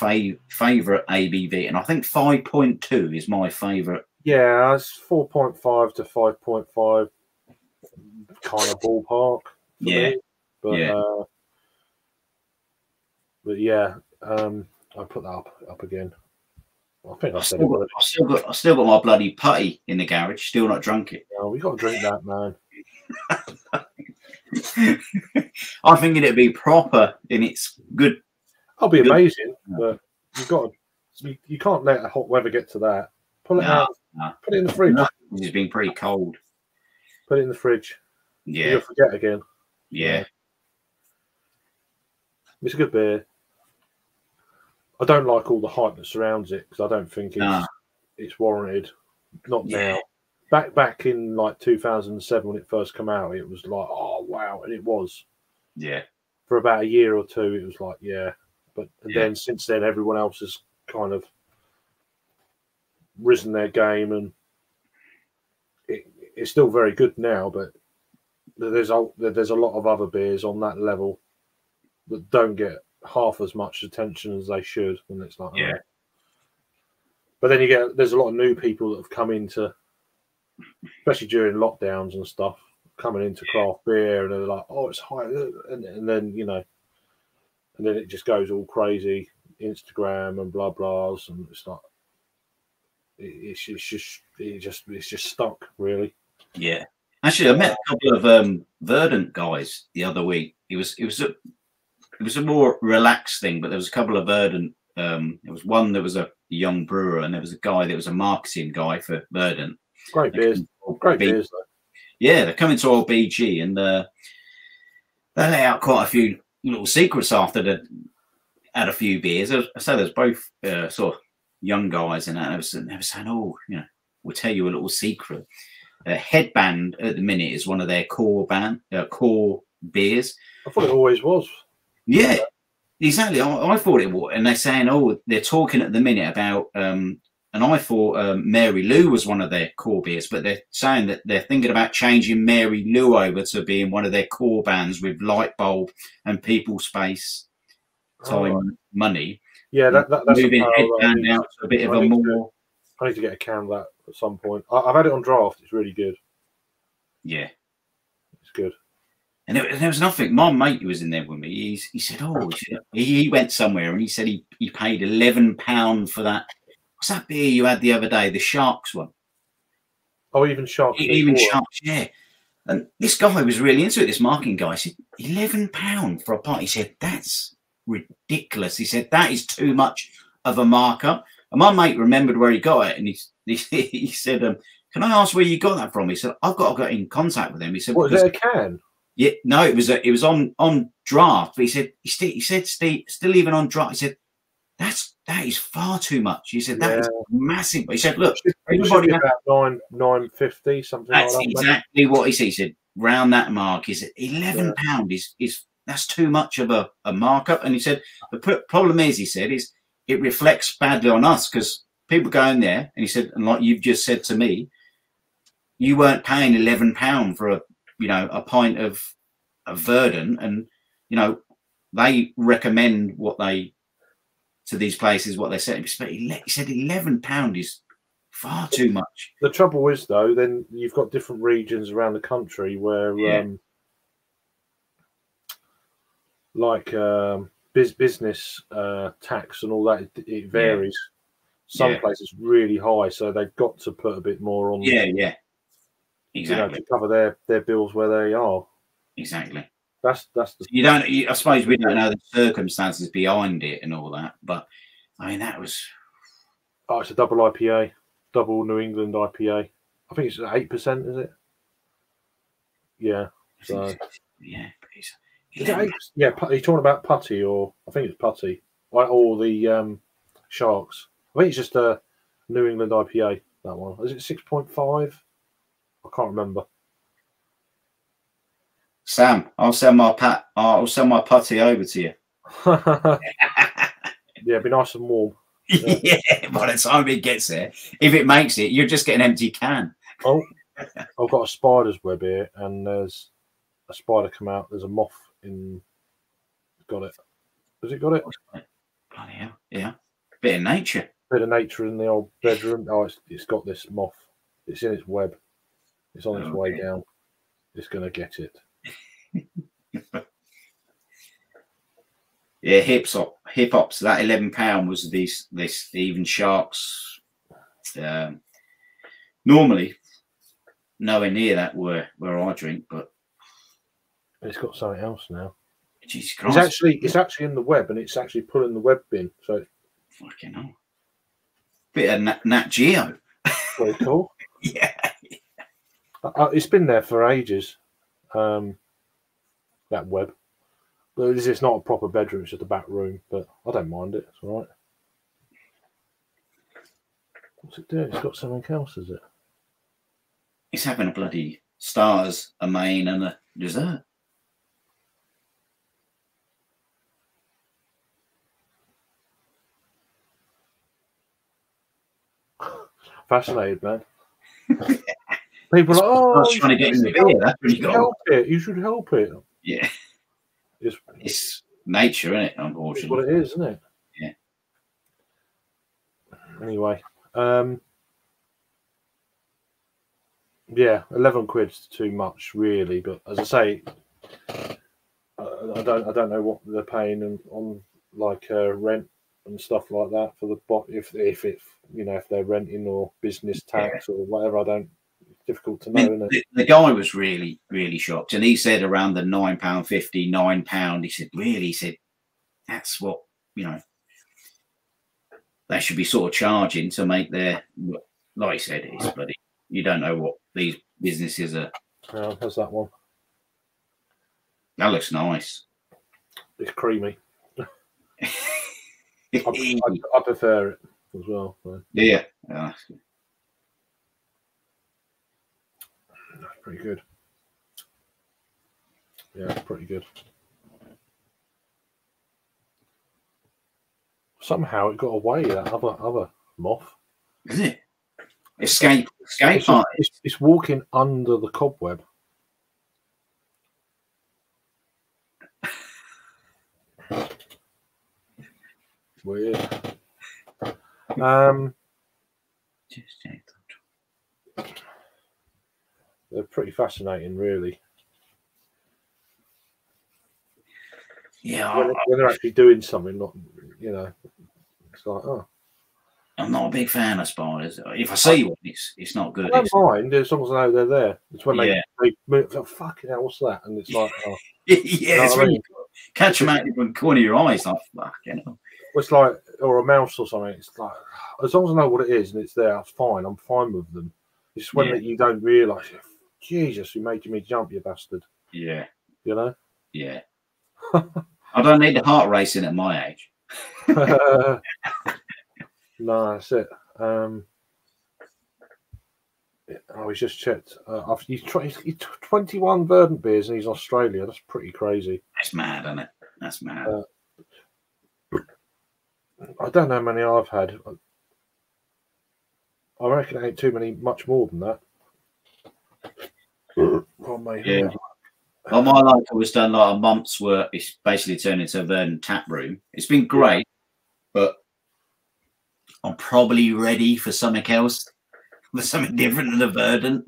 favorite ABV, and I think 5.2 is my favorite. Yeah, it's 4.5 to 5.5 kind of ballpark. Yeah. Me. But yeah, I put that up again. I think I've still got my bloody putty in the garage. Still not drunk it. No, we got to drink that, man. I'm thinking it'd be proper in its good. That'll be amazing, but you can't let the hot weather get to that. Pull it out. No. Put it in the fridge. It's been pretty cold. Put it in the fridge. Yeah. You'll forget again. Yeah. It's a good beer. I don't like all the hype that surrounds it because I don't think it's warranted. Not now. Back in like 2007 when it first came out, it was like, oh wow, and it was. Yeah. For about a year or two, it was like, yeah. But then since then, everyone else has kind of risen their game, and it's still very good now. But there's a lot of other beers on that level that don't get half as much attention as they should, and it's like, yeah. Oh. But then there's a lot of new people that have come into, especially during lockdowns and stuff, coming into craft beer, and they're like, oh, it's high, and then and then it just goes all crazy, Instagram and blah blahs, and it's like it's just stuck really. Yeah, actually, I met a couple of Verdant guys the other week. It was a more relaxed thing, but there was a couple of Verdant. There was one that was a young brewer, and there was a guy that was a marketing guy for Verdant. Great beers, great beers though. Yeah, they're coming to old BG, and they let out quite a few little secrets after they had a few beers. So there's both sort of young guys, and they were saying, "Oh, we'll tell you a little secret. Headband at the minute is one of their core beers." I thought it always was. Yeah, exactly. I thought it was, and they're saying, "Oh, they're talking at the minute about." And I thought Mary Lou was one of their core beers, but they're saying that they're thinking about changing Mary Lou over to being one of their core bands with Light Bulb and People Space, Time, Money. Yeah, that's moving Headband out to a bit of a more. I need to get a can of that at some point. I've had it on draft. It's really good. Yeah, it's good. And there was nothing. My mate who was in there with me, he said, "Oh, he went somewhere and he said he paid £11 for that." What's that beer you had the other day? The Sharks one. Oh, even Sharks. Even Sharks, yeah. And this guy was really into it, this marketing guy. He said, £11 for a pint. He said, that's ridiculous. He said, that is too much of a markup. And my mate remembered where he got it. And he said, can I ask where you got that from? He said, I've got to get in contact with him. He said, what, is it a can? Yeah, no, it was on draft. But he said, still even on draft. He said, that is far too much. He said that is massive. He said, look, everybody about $9.50 something like that. That's exactly what he said. He said round that mark. He said £11 is that's too much of a markup. And he said the problem is, he said, is it reflects badly on us because people go in there, and he said, and like you've just said to me, you weren't paying £11 for a pint of Verdant, and they recommend to these places what they said. But he said £11 is far too much. The trouble is, though, then you've got different regions around the country where, business tax and all that, it varies. Some places really high, so they've got to put a bit more on. Yeah, exactly. To cover their bills where they are. Exactly. That's the. I suppose we don't know the circumstances behind it and all that, but I mean that was. Oh, it's a double IPA, double New England IPA. I think it's 8%, is it? Yeah. So. Yeah. Is it 8? Yeah. Are you talking about Putty, or I think it's Putty, or the Sharks? I think it's just a New England IPA. That one. Is it 6.5? I can't remember. Sam, I'll send my putty over to you. Yeah, it'd be nice and warm. Yeah. By the time it gets there, if it makes it, you'll just get an empty can. Oh, I've got a spider's web here, and there's a spider come out. There's a moth in. Got it. Has it got it? Bloody hell. Yeah. Bit of nature. Bit of nature in the old bedroom. Oh, it's got this moth. It's in its web. It's on its way down. It's going to get it. Yeah, hip hops. That £11 was this even sharks. Normally, nowhere near that where I drink, but it's got something else now. Jesus Christ. It's actually in the web, and it's actually pulling the web bin. So fucking hell. Bit of Nat Geo. Very cool. Yeah. It's been there for ages. That web. But it's not a proper bedroom, it's just a back room, but I don't mind it. It's all right. What's it doing? It's got something else, is it? It's having a bloody starters, a main, and a dessert. Fascinated, man. People are like, I was trying to get in the beer. That's pretty cool. Help it. You should help it. Yeah. It's nature, isn't it? Unfortunately. It's what it is, isn't it? Yeah. Anyway, yeah, 11 quid's too much, really. But as I say, I don't know what they're paying on like rent and stuff like that for the bot. If they're renting or business tax or whatever, I don't. Difficult to know, isn't it? The guy was really, really shocked, and he said around the £9.50, £9. He said, really? He said, that's what they should be sort of charging to make their. Like he said, it's bloody. You don't know what these businesses are. How's that one? That looks nice. It's creamy. I prefer it as well. So. Yeah. That's good. That's pretty good. Yeah, it's pretty good. Somehow it got away, that other moth. Is it? Escape artist. It's walking under the cobweb. Weird. They're pretty fascinating, really. Yeah, when they're actually doing something, not it's like, oh. I'm not a big fan of spiders. If I see one, it's not good. I don't mind as long as I know they're there. It's when they move. Oh, fucking hell, what's that? And it's like, oh. Yeah, it's when you catch them out of the corner of your eyes, like fucking hell. It's like, or a mouse or something. It's like, as long as I know what it is and it's there, it's fine. I'm fine with them. It's when you don't realise. Jesus, you making me jump, you bastard. Yeah. You know? Yeah. I don't need the heart racing at my age. No, that's it. He's just checked. He's 21 Verdant beers and he's Australia. That's pretty crazy. That's mad, isn't it? That's mad. I don't know how many I've had. I reckon it ain't too many, much more than that. Oh, mate. Yeah. Well, my life was done like a month's work. It's basically turned into a Verdant tap room. It's been great, but I'm probably ready for something else, for something different than a Verdant.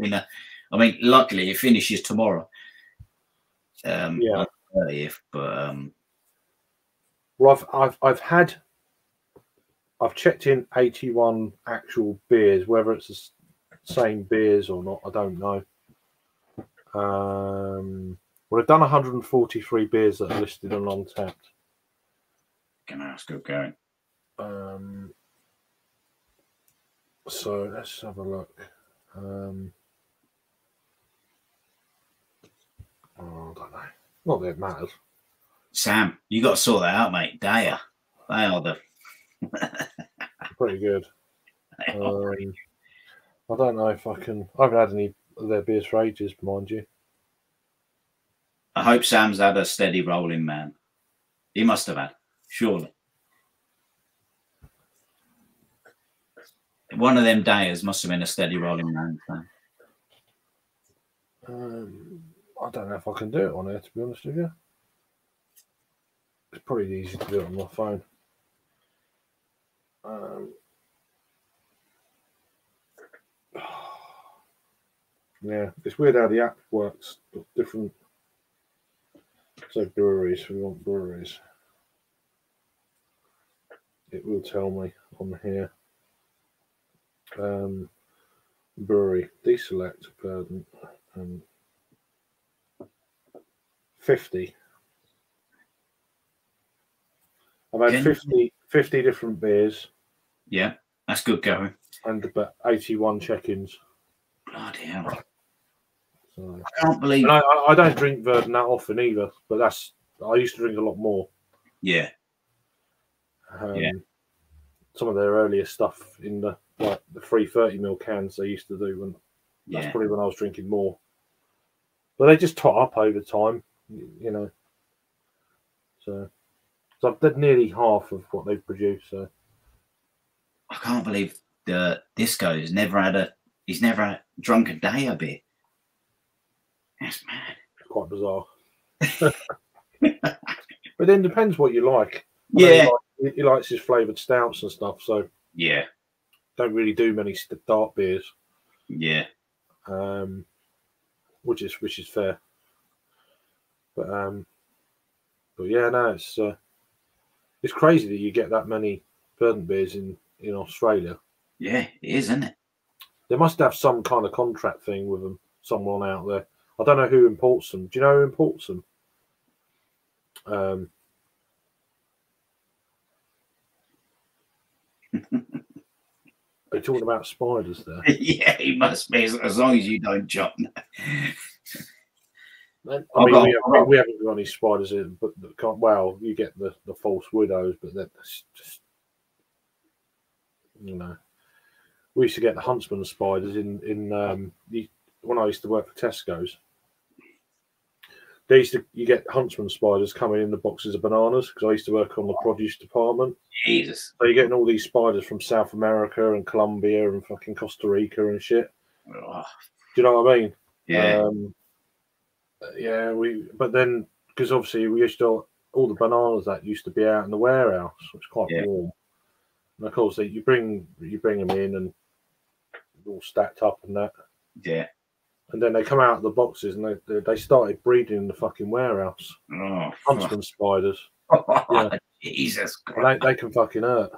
I mean, luckily it finishes tomorrow. Yeah. 30th, but well, I've checked in 81 actual beers, whether it's the same beers or not, I don't know. Well, I've done 143 beers that are listed on Untapped. Can I ask going? So let's have a look. I don't know. Not that it matters. Sam, you got to sort that out, mate. They are the pretty good. I don't know if I can. I haven't had any of their beers for ages, mind you. I hope Sam's had a steady rolling, man. He must have had, surely. One of them days must have been a steady rolling man. I don't know if I can do it on here, to be honest with you. It's probably easy to do it on my phone. Yeah, it's weird how the app works. Different. So breweries, we want breweries. It will tell me on here. Brewery, deselect, Verdant, 50. I've had 50 different beers. Yeah, that's good going. And about 81 check-ins. Bloody hell. So, I can't believe. And I don't drink Verdant that often either, but I used to drink a lot more. Yeah. Some of their earlier stuff in the 330ml cans they used to do, and that's probably when I was drinking more. But they just tot up over time, you know. So I've done nearly half of what they've produced. So I can't believe Disco has never had he's never had drunk a day a bit. That's mad. It's quite bizarre. But then depends what you like. He likes his flavoured stouts and stuff, so yeah, don't really do many dark beers. Yeah, which is fair. But yeah, no, it's crazy that you get that many Verdant beers in Australia. Yeah, it is, isn't it? They must have some kind of contract thing with them, someone out there. I don't know who imports them. Do you know who imports them? Are you talking about spiders there? Yeah, he must be, as long as you don't jump. I mean, we haven't got any spiders in, but you get the false widows, but that's just, we used to get the huntsman spiders in when I used to work for Tesco's. You get huntsman spiders coming in the boxes of bananas, because I used to work on the produce department. Jesus. So you're getting all these spiders from South America and Colombia and fucking Costa Rica and shit. Oh. Do you know what I mean? Yeah. But then, because obviously we used to, all the bananas that used to be out in the warehouse, which is quite warm. And of course, you bring them in and all stacked up and that. Yeah. And then they come out of the boxes and they started breeding in the fucking warehouse. Oh, huntsman spiders. Yeah. Jesus Christ. And they can fucking hurt.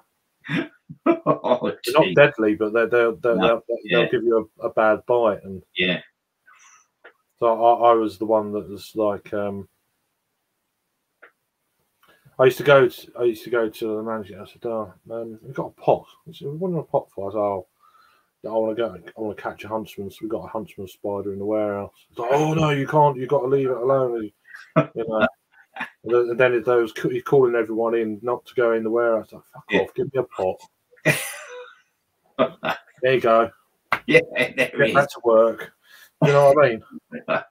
They're not deadly, but they'll give you a bad bite. And yeah. So I was the one that was like, I used to go to the manager. I said, "Oh man, we've got a pot." He said, "What do a pot for?" I said, "Oh, I want to catch a huntsman. So we got a huntsman spider in the warehouse." He's like, "Oh no, you can't. You've got to leave it alone." And then he's calling everyone in not to go in the warehouse. Like, fuck off, give me a pot. There you go. Yeah, get back to work. You know what I mean? But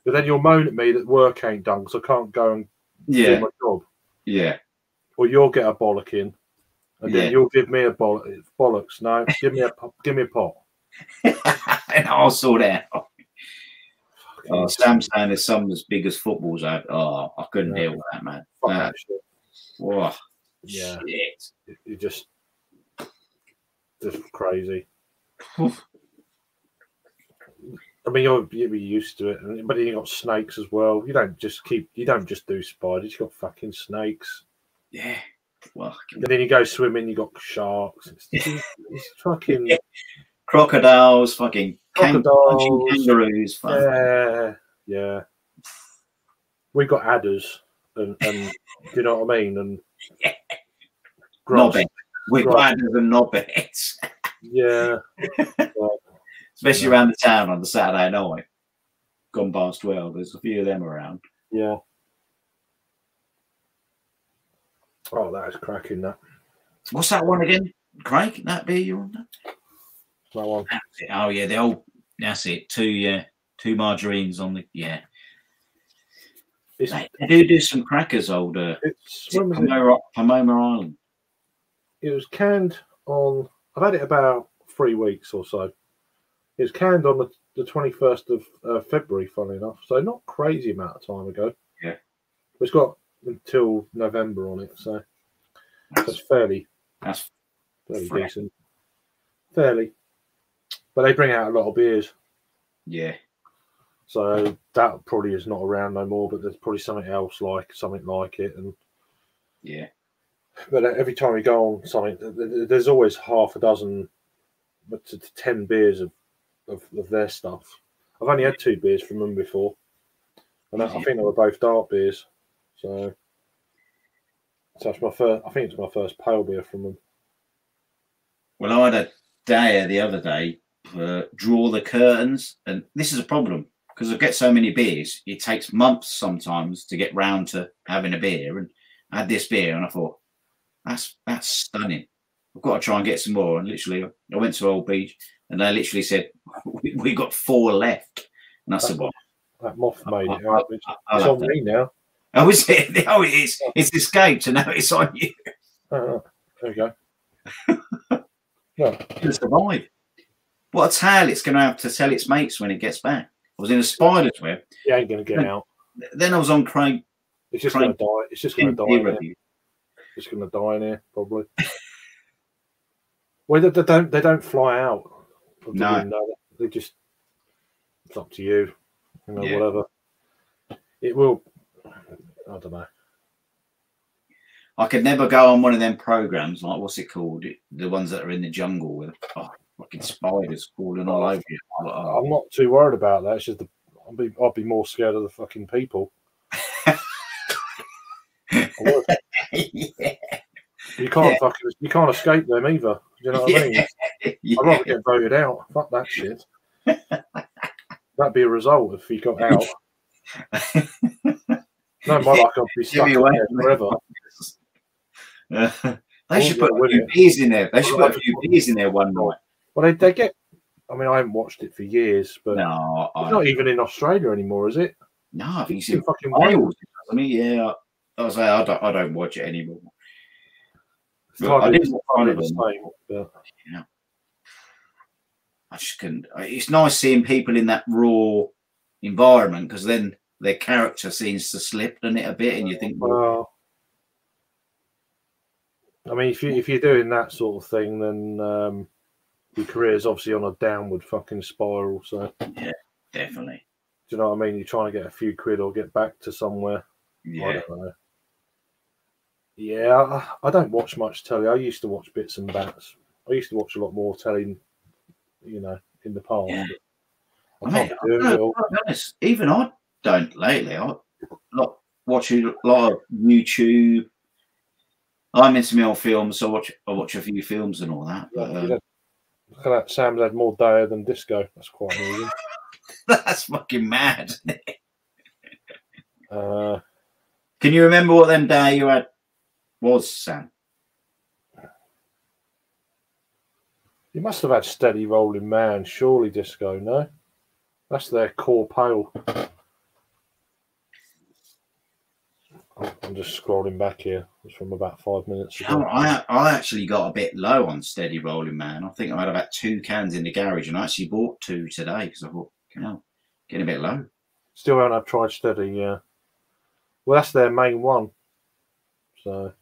then you'll moan at me that work ain't done because I can't go and do my job. Yeah. Or you'll get a bollocking, and then you'll give me a bollocks. No, give me a pot. And I'll sort it out. Oh, Sam's saying there's some as big as footballs. I couldn't deal with that, man. That shit. Whoa. Yeah. Shit. You're just crazy. I mean, you'll be used to it, but then you got snakes as well. You don't just do spiders. You got fucking snakes. Yeah. Well, and then you go swimming. You got sharks. It's fucking crocodiles. Fucking kangaroos. Yeah. We got adders, and you know what I mean, and knobheads. We got adders and knobheads. Yeah. Especially around the town on the Saturday night. Gone past 12. There's a few of them around. Yeah. Oh, that is cracking, that. What's that one again, Craig? That beer you're on? That one. Oh yeah, the old. That's it. Two margarines on the They do some crackers, older. Pomona Island. It was canned on. I've had it about 3 weeks or so. It was canned on the 21st of February, funnily enough. So not crazy amount of time ago. Yeah. It's got until November on it, so it's fairly decent. Fairly. But they bring out a lot of beers. Yeah. So that probably is not around no more, but there's probably something else something like it. And yeah. But every time we go on something, there's always half a dozen to 10 beers of their stuff. I've only had 2 beers from them before, and I think they were both dark beers. So it's my first. I think it's my first pale beer from them. Well, I had a day the other day. Draw the curtains, and this is a problem because I get so many beers. It takes months sometimes to get round to having a beer, and I had this beer, and I thought that's stunning. I've got to try and get some more. And literally, I went to Old Beach, and they literally said we got 4 left, and I said, "Well, that moth made it out. It's on me now." Oh, is it? Oh, it is. It's escaped, and now it's on you. There you go. No. To survive. What a tale it's going to have to tell its mates when it gets back. I was in a spider's web. He ain't going to get out. Then I was on Craig. It's just going to die. It's just going to die in here. It's going to die in here, probably. Well, they don't fly out. No. They just, it's up to you. Whatever. It will, I don't know. I could never go on one of them programs, like, what's it called? The ones that are in the jungle with fucking spiders crawling all over you. I'm not too worried about that. It's just I'd be more scared of the fucking people. Yeah. You can't escape them either. Do you know what I mean? Yeah. I'd rather get voted out. Fuck that shit. That'd be a result if he got out. No, my luck, I'd be stuck in there forever. They should put a few beers in there. They should put a few beers in there one night. Well, they get. I mean, I haven't watched it for years, but no, it's not even in Australia anymore, is it? No, I think it's in fucking Wales. I mean, yeah, I don't watch it anymore. I didn't watch it the same, but yeah, I just couldn't. It's nice seeing people in that raw environment because then their character seems to slip in it a bit, and you think, well, I mean, if you're doing that sort of thing, then your career is obviously on a downward fucking spiral. So yeah, definitely. Do you know what I mean? You're trying to get a few quid or get back to somewhere. Yeah. I don't know. Yeah, I don't watch much telly. I used to watch bits and bats. I used to watch a lot more telly, in the past. Yeah. I can't do it all. Even I don't lately. I watch a lot of YouTube. I'm into my old films, so I watch a few films and all that. But, look at that. Sam's had more Daya than disco. That's quite amusing. That's fucking mad, isn't it? Can you remember what them day you had was, Sam? You must have had Steady Rolling Man, surely disco, no? That's their core pale. I'm just scrolling back here. It's from about 5 minutes ago. I actually got a bit low on Steady Rolling Man. I think I had about 2 cans in the garage, and I actually bought 2 today because I thought, getting a bit low. Still haven't tried Steady, yeah. Well, that's their main one. So,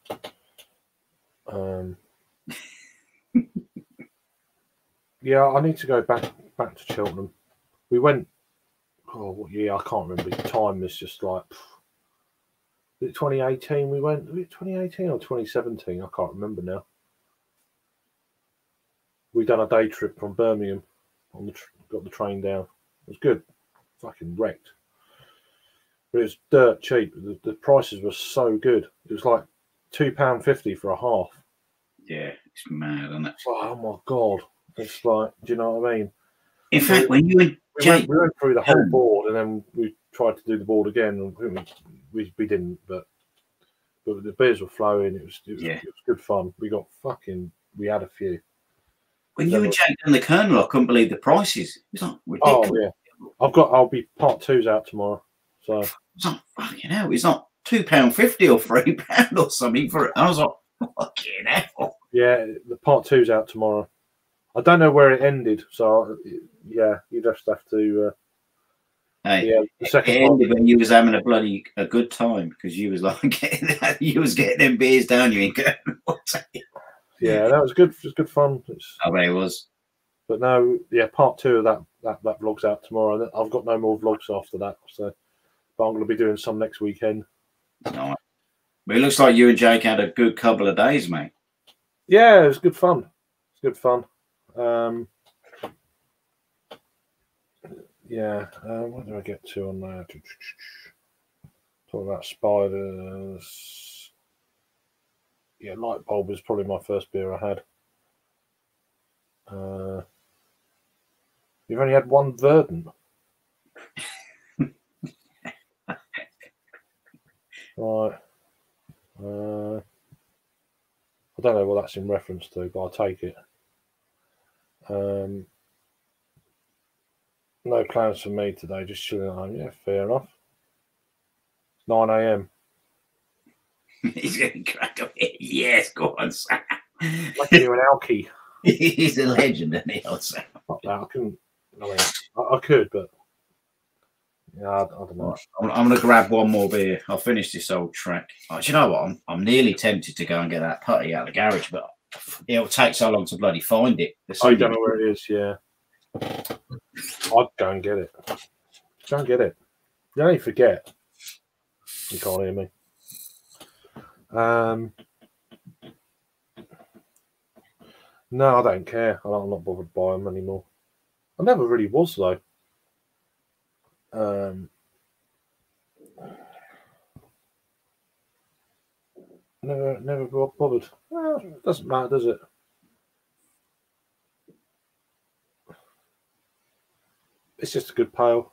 yeah, I need to go back to Cheltenham. We went. Oh, what year? I can't remember. The time is just like. Was it 2018? We went. Was it 2018 or 2017? I can't remember now. We done a day trip from Birmingham. Got the train down. It was good. Fucking wrecked. But it was dirt cheap. The prices were so good. It was like £2.50 for a half. Yeah, it's mad, isn't it? Oh my god! It's like, do you know what I mean? In fact, when you and we went through the whole board, and then we tried to do the board again, and we didn't. But the beers were flowing. It was good fun. We had a few. When you and Jake done the Colonel, I couldn't believe the prices. It was like ridiculous. Oh yeah, I'll be part 2s out tomorrow. So it's like fucking hell. It's not £2.50 or £3 or something for it. I was like, fucking hell. Yeah, the part 2's out tomorrow. I don't know where it ended, so yeah, you just have to. Hey, yeah, the second it ended when you was having a good time because you was like getting them beers down you in Colonel. Yeah, that was good. It was good fun. I bet it was. But no, yeah, part 2 of that vlog's out tomorrow. I've got no more vlogs after that, so but I'm going to be doing some next weekend. Nice. But it looks like you and Jake had a good couple of days, mate. Yeah, it was good fun. It's good fun. Yeah, what do I get to on there? Talk about spiders. Yeah, Light Bulb is probably my first beer I had. You've only had one Verdant. Right. I don't know what that's in reference to, but I'll take it. No plans for me today, just chilling at home. Yeah, fair enough. 9 a.m. He's going to crack up. Yes, go on, Sam. Like you an alky. He's a legend, isn't he, Sam? Not that. I couldn't. I mean, I could, but yeah, I don't know. I'm going to grab one more beer. I'll finish this old track. Oh, do you know what? I'm nearly tempted to go and get that putty out of the garage, but it'll take so long to bloody find it. Oh, you don't know where it is, yeah. I'd go and get it. Go and get it. You only forget. You can't hear me. No, I don't care. I'm not bothered by them anymore. I never really was, though. Never bothered. Well, doesn't matter, does it? It's just a good pail.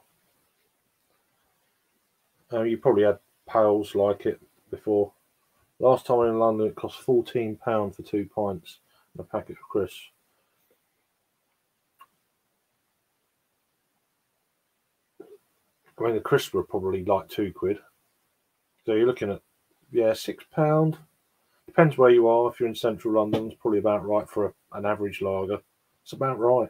You probably had pails like it before. Last time in London, it cost £14 for 2 pints and a packet of crisps. I mean, the crisps were probably like £2. So you're looking at, yeah, £6. Depends where you are. If you're in central London, it's probably about right for an average lager. It's about right.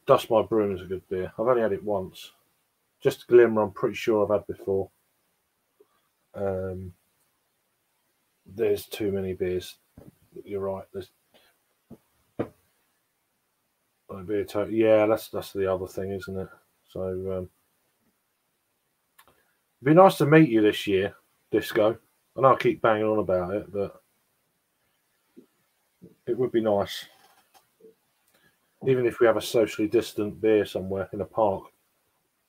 Dust My Broom is a good beer. I've only had it once. Just a Glimmer, I'm pretty sure I've had before. There's too many beers. You're right. There's beer total. Yeah, that's the other thing, isn't it? So it'd be nice to meet you this year, Disco. I know I keep banging on about it, but it would be nice. Even if we have a socially distant beer somewhere in a park,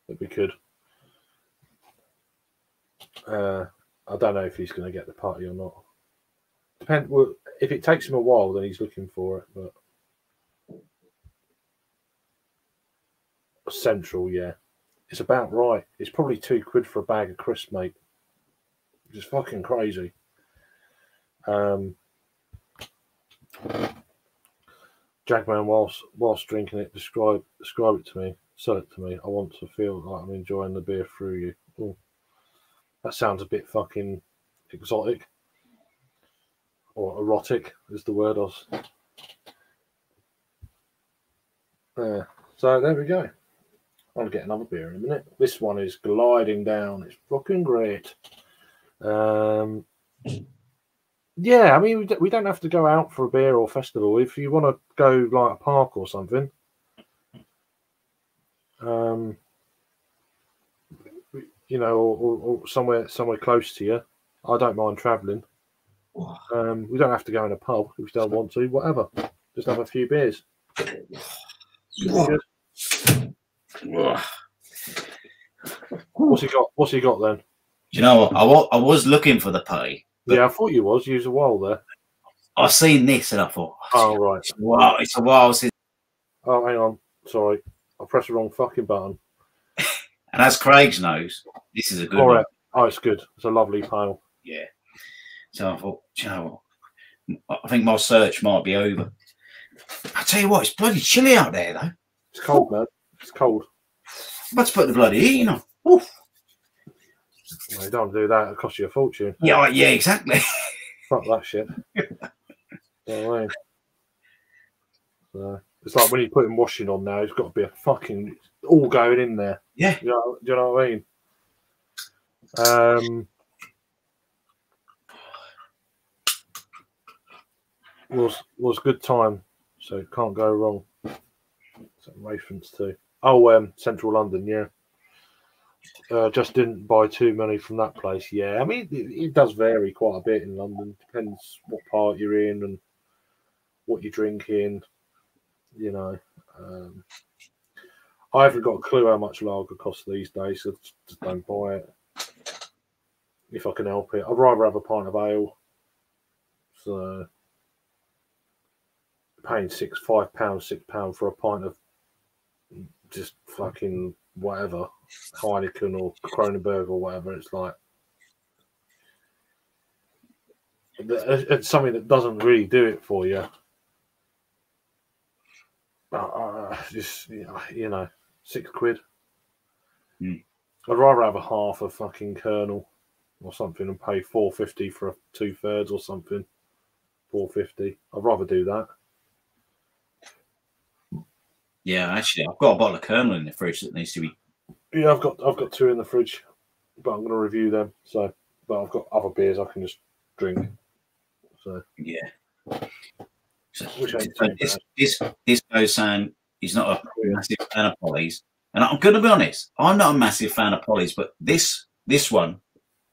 that we could. I don't know if he's going to get the party or not. Well, if it takes him a while, then he's looking for it. But Central, yeah, it's about right. It's probably £2 for a bag of crisps, mate. Which is fucking crazy. Jagman, whilst drinking it, describe it to me. Sell it to me. I want to feel like I'm enjoying the beer through you. Ooh. That sounds a bit fucking exotic. Or erotic is the word I was. So there we go. I'll get another beer in a minute. This one is gliding down. It's fucking great. Yeah, I mean, we don't have to go out for a beer or festival. If you want to go like a park or something, you know, or somewhere close to you, I don't mind travelling. We don't have to go in a pub if we don't want to. Whatever, just have a few beers. What's he got then? Do you know what? I was looking for the putty. Yeah, I thought you was. You was a while there. I seen this and I thought, oh right, wow, it's a while since. Oh, hang on, sorry, I pressed the wrong fucking button. And as Craig knows, this is a good one. Right. Oh, it's good. It's a lovely pale. Yeah. So I thought, you know what? I think my search might be over. I tell you what, it's bloody chilly out there, though. It's cold, man. It's cold. I'm about to put the bloody heating on. Oof. Well, you don't do that. It costs you a fortune. Yeah, yeah, exactly. Fuck that shit. You know what I mean? So, it's like when you put washing on now, it's got to be a fucking all going in there. Yeah. Do you know what I mean? Was good time, so can't go wrong. So reference to Central London, yeah. Just didn't buy too many from that place. Yeah, I mean it does vary quite a bit in London. Depends what part you're in and what you're drinking. You know, I haven't got a clue how much lager costs these days, so just don't buy it if I can help it. I'd rather have a pint of ale. So paying £6 for a pint of just fucking whatever, Heineken or Kronenberg or whatever, it's like it's something that doesn't really do it for you. Just you know, £6. Mm. I'd rather have a half a fucking kernel or something and pay £4.50 for a 2/3 or something. £4.50. I'd rather do that. Yeah, actually, I've got a bottle of Kernel in the fridge that needs to be. Yeah, I've got two in the fridge, but I'm going to review them. So, but I've got other beers I can just drink. So Yeah. So, which ain't so this goes saying he's not a massive fan of Polly's, and I'm going to be honest, I'm not a massive fan of Polly's, but this one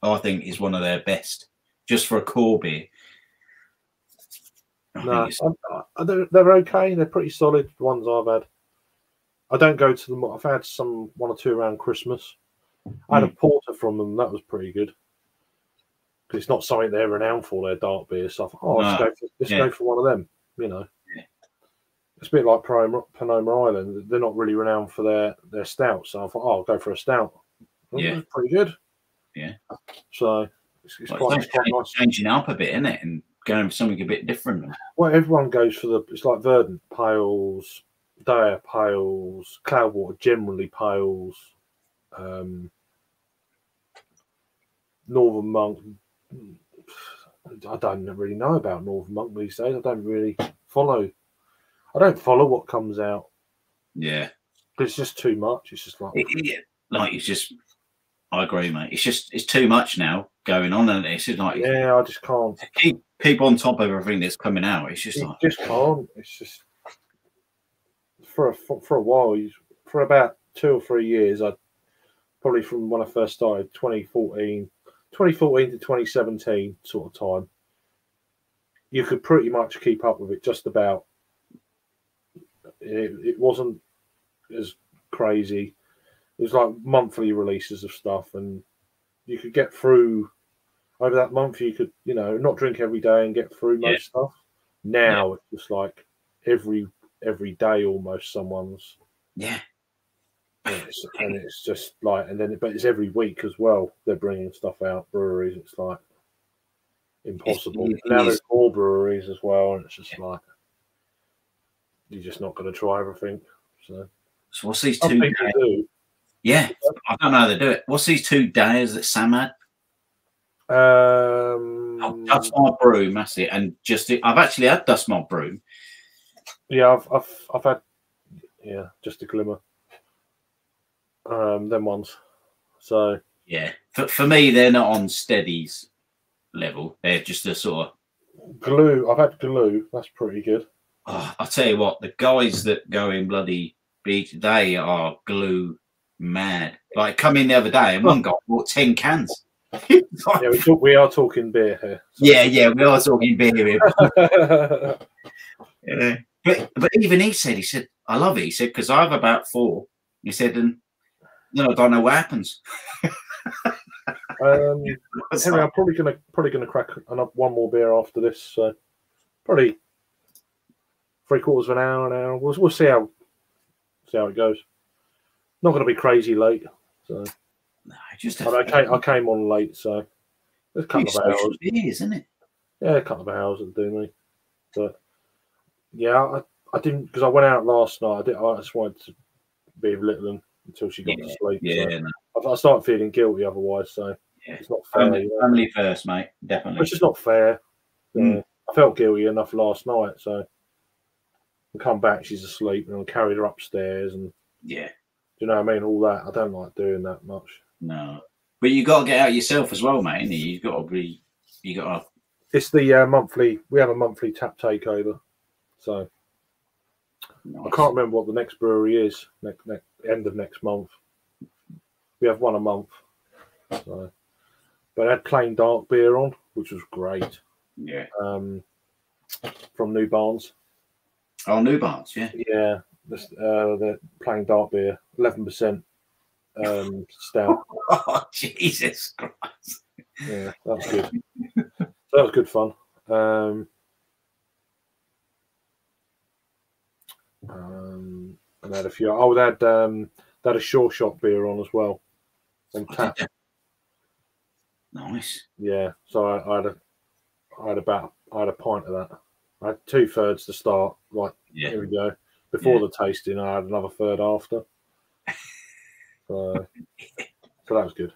I think is one of their best, just for a core beer. No, they're okay. They're pretty solid. The ones I've had. I don't go to them. I've had one or two around Christmas. I had a porter from them. That was pretty good. Because it's not something they're renowned for, their dark beer. So I thought, let's go for one of them. You know, it's a bit like Panoma Island. They're not really renowned for their stout. So I thought, I'll go for a stout. Yeah, it's pretty good. Yeah. So it's quite nice. Changing up a bit, isn't it? And going for something a bit different. Well, everyone goes for it's like Verdant Pales, Daya Pales, Cloudwater generally Pales, Northern Monk. I don't really know about Northern Monk these days. I don't really follow. I don't follow what comes out. Yeah, it's just too much. It's just like it's just. I agree, mate. It's too much now going on, and it's just like I just can't keep on top of everything that's coming out. It's just just can't. It's just for a while, for about 2 or 3 years. I probably from when I first started, 2014 to 2017 sort of time. You could pretty much keep up with it just about. It wasn't as crazy. It was like monthly releases of stuff, and you could get through over that month. You could, not drink every day and get through most stuff. Now it's just like every day almost someone's. Yeah. And it's just like, but it's every week as well. They're bringing stuff out, breweries. It's like impossible. Now there's more breweries as well, and it's just like you're just not going to try everything. So what's these two? Yeah, I don't know how they do it. What's these 2 days that Sam had? Dust Mob Brew, that's it. And I've actually had Dust Mob Brew. Yeah, I've had just a glimmer. Them ones. So yeah, for me, they're not on Steady's level. They're just a sort of Glue. I've had Glue. That's pretty good. Oh, I'll tell you what, the guys that go in bloody beach, they are glue mad. Like, come in the other day and one guy bought 10 cans. We are talking beer here. So. Yeah, we are talking beer here. Yeah. But even he said, I love it. He said, because I have about 4. He said, and I don't know what happens. Henry, I'm probably gonna crack one more beer after this. So probably 3/4 of an hour. We'll see how it goes. Not going to be crazy late. So no, I came on late, so There's a couple of hours. Beers, isn't it? Yeah, a couple of hours that do me. But yeah, I didn't, because I went out last night. I just wanted to be with Little until she got to sleep. Yeah, so no. I started feeling guilty otherwise. So it's not fair. Family first, mate. Definitely. Which is not fair. I felt guilty enough last night, so I come back, she's asleep, and I carried her upstairs, and do you know what I mean? All that. I don't like doing that much. No, but you got to get out yourself as well, mate. You've got to be. You got to. It's the monthly. We have a monthly tap takeover, so nice. I can't remember what the next brewery is. Next end of next month. We have one a month. So, but I had plain dark beer on, which was great. Yeah. From New Barns. Oh, New Barns, yeah. Yeah, the plain dark beer, 11% stout. Oh, Jesus Christ! Yeah, that's good. That was good fun. And I had a few. Oh, they had a Sure Shot beer on as well, on tap. Nice. Yeah, so I had a pint of that. I had 2/3 to start. Right, here we go. Before the tasting, I had another third after. So that was good.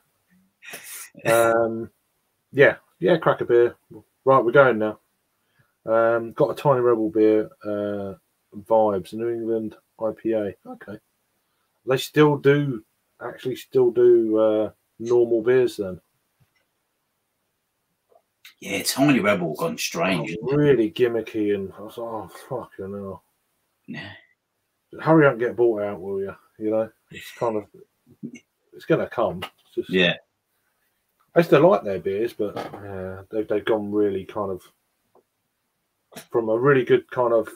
Yeah, cracker beer. Right, we're going now. Got a Tiny Rebel beer, Vibes, New England IPA. Okay. They still do normal beers then. Yeah, Tiny Rebel gone strange. Really gimmicky, and I was like, oh, fucking hell. Yeah. Hurry up and get bought out, will you? You know, it's kind of, it's going to come. It's just, I still like their beers, but they've gone really kind of from a really good kind of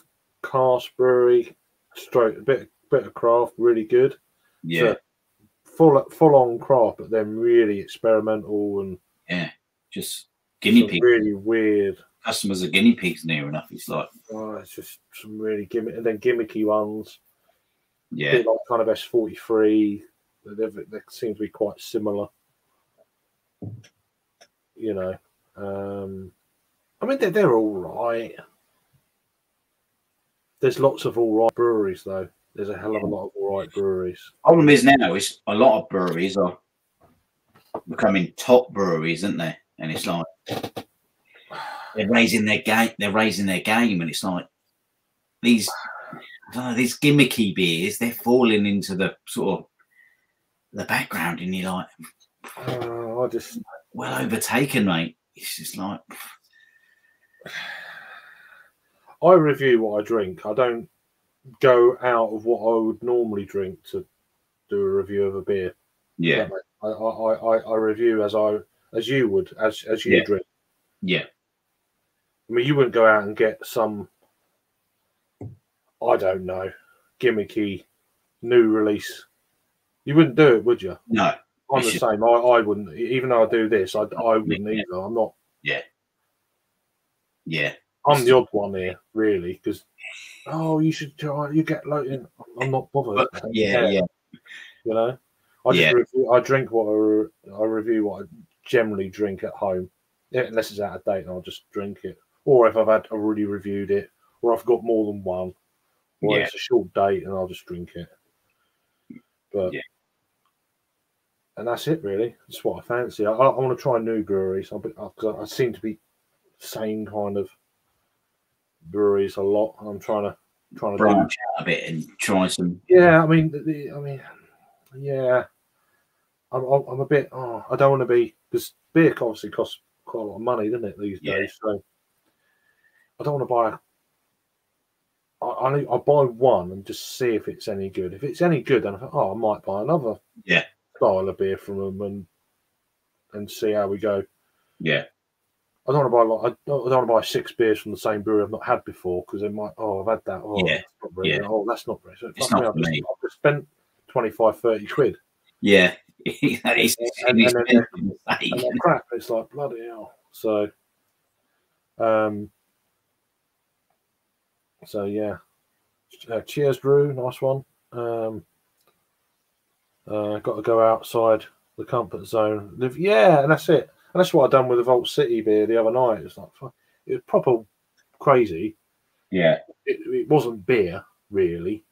cask brewery, straight a bit of craft, really good. Yeah. Full on craft, but then really experimental and just guinea pigs. Really weird. Customers are guinea pigs near enough. It's like it's just some really gimmicky ones. Yeah, a bit like kind of S43. They seem to be quite similar. You know, I mean they're all right. There's lots of all right breweries though. There's a hell of a lot of all right breweries. Problem is now is a lot of breweries are becoming top breweries, aren't they? And it's like they're raising their game. They're raising their game, and it's like these gimmicky beers. They're falling into the sort of the background, and you're like, I just well overtaken, mate. It's just like I review what I drink. I don't go out of what I would normally drink to do a review of a beer. Yeah, I review as you would as you drink. Yeah. I mean, you wouldn't go out and get some, I don't know, gimmicky new release. You wouldn't do it, would you? No. I'm the same. I wouldn't. Even though I do this, I wouldn't either. I'm not. Yeah. Yeah. I'm the odd one here, really, because you should try. You get loaded. I'm not bothered. Yeah. You know, I drink what I review what I generally drink at home. Yeah, unless it's out of date, and I'll just drink it. Or if I've already reviewed it, or I've got more than one, or it's a short date, and I'll just drink it. But and that's it, really. That's what I fancy. I want to try new breweries. I seem to be same kind of breweries a lot. I'm trying to branch out a bit and try some. Yeah, I'm a bit. I don't want to be, because beer obviously costs quite a lot of money, doesn't it, these days? So I don't want to buy. I buy one and just see if it's any good. If it's any good, then I think, I might buy another style of beer from them and see how we go. Yeah. I don't want to buy 6 beers from the same brewery I've not had before, because they might. I've had that. That's not very. So it's not for me. I've just spent 25, 30 quid. Yeah. and they're crap. It's like bloody hell. So, cheers, Drew. Nice one. Got to go outside the comfort zone. And that's it. And that's what I done with the Vault City beer the other night. It's like it was proper crazy. Yeah. It wasn't beer really.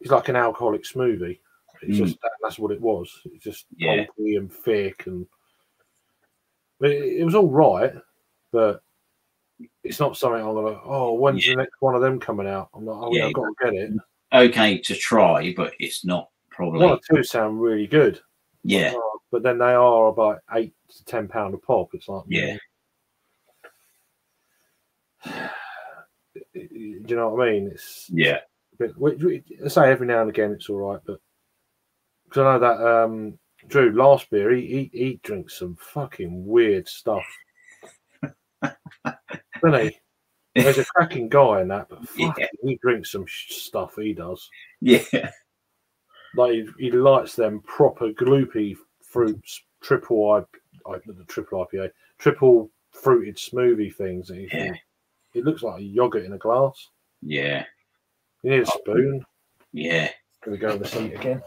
It's like an alcoholic smoothie. It's just that's what it was. It's just pulpy and thick, and it was all right, but it's not something I'm gonna. Oh, when's the next one of them coming out? I'm like, oh yeah, I've got to get it. Okay to try, but it's not probably. One or two sound really good. Yeah, but then they are about £8 to £10 a pop. It's like do you know what I mean? It's I say every now and again it's all right, but because I know that Drew last beer he drinks some fucking weird stuff, doesn't he? There's a cracking guy in that, but he drinks some stuff. He does. Yeah, like he likes them proper gloopy fruits, triple IPA, triple fruited smoothie things. It looks like a yogurt in a glass. Yeah. You need a spoon. Yeah. Can we go in the seat again?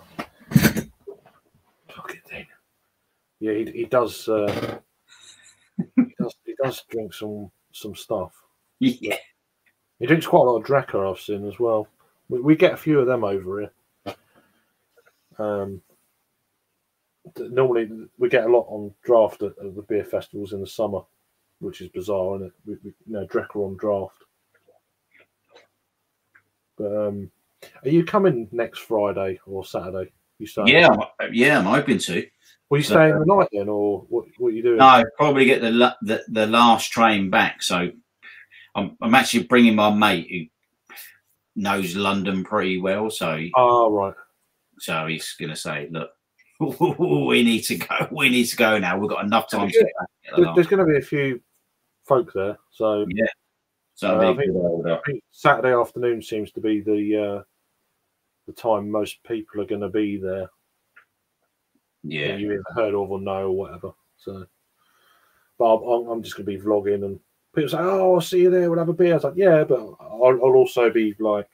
Fucking thing. Yeah, he does. He does drink some stuff. Yeah. He drinks quite a lot of Drecker, I've seen as well. We get a few of them over here. Normally we get a lot on draft at the beer festivals in the summer, which is bizarre, isn't it? We Drecker on draft. But are you coming next Friday or Saturday? You staying? Yeah, I'm hoping to. Will you stay in the night then, or what are you doing? No, probably get the last train back. So I'm actually bringing my mate who knows London pretty well. So right. So he's going to say, look, we need to go. We need to go now. We've got enough time to get back. There's going to be a few folk there, so yeah. So I think Saturday afternoon seems to be the time most people are going to be there. Yeah, you either heard of or know or whatever. So, but I'm just going to be vlogging, and people say, "Oh, I'll see you there. We'll have a beer." I was like, "Yeah," but I'll also be like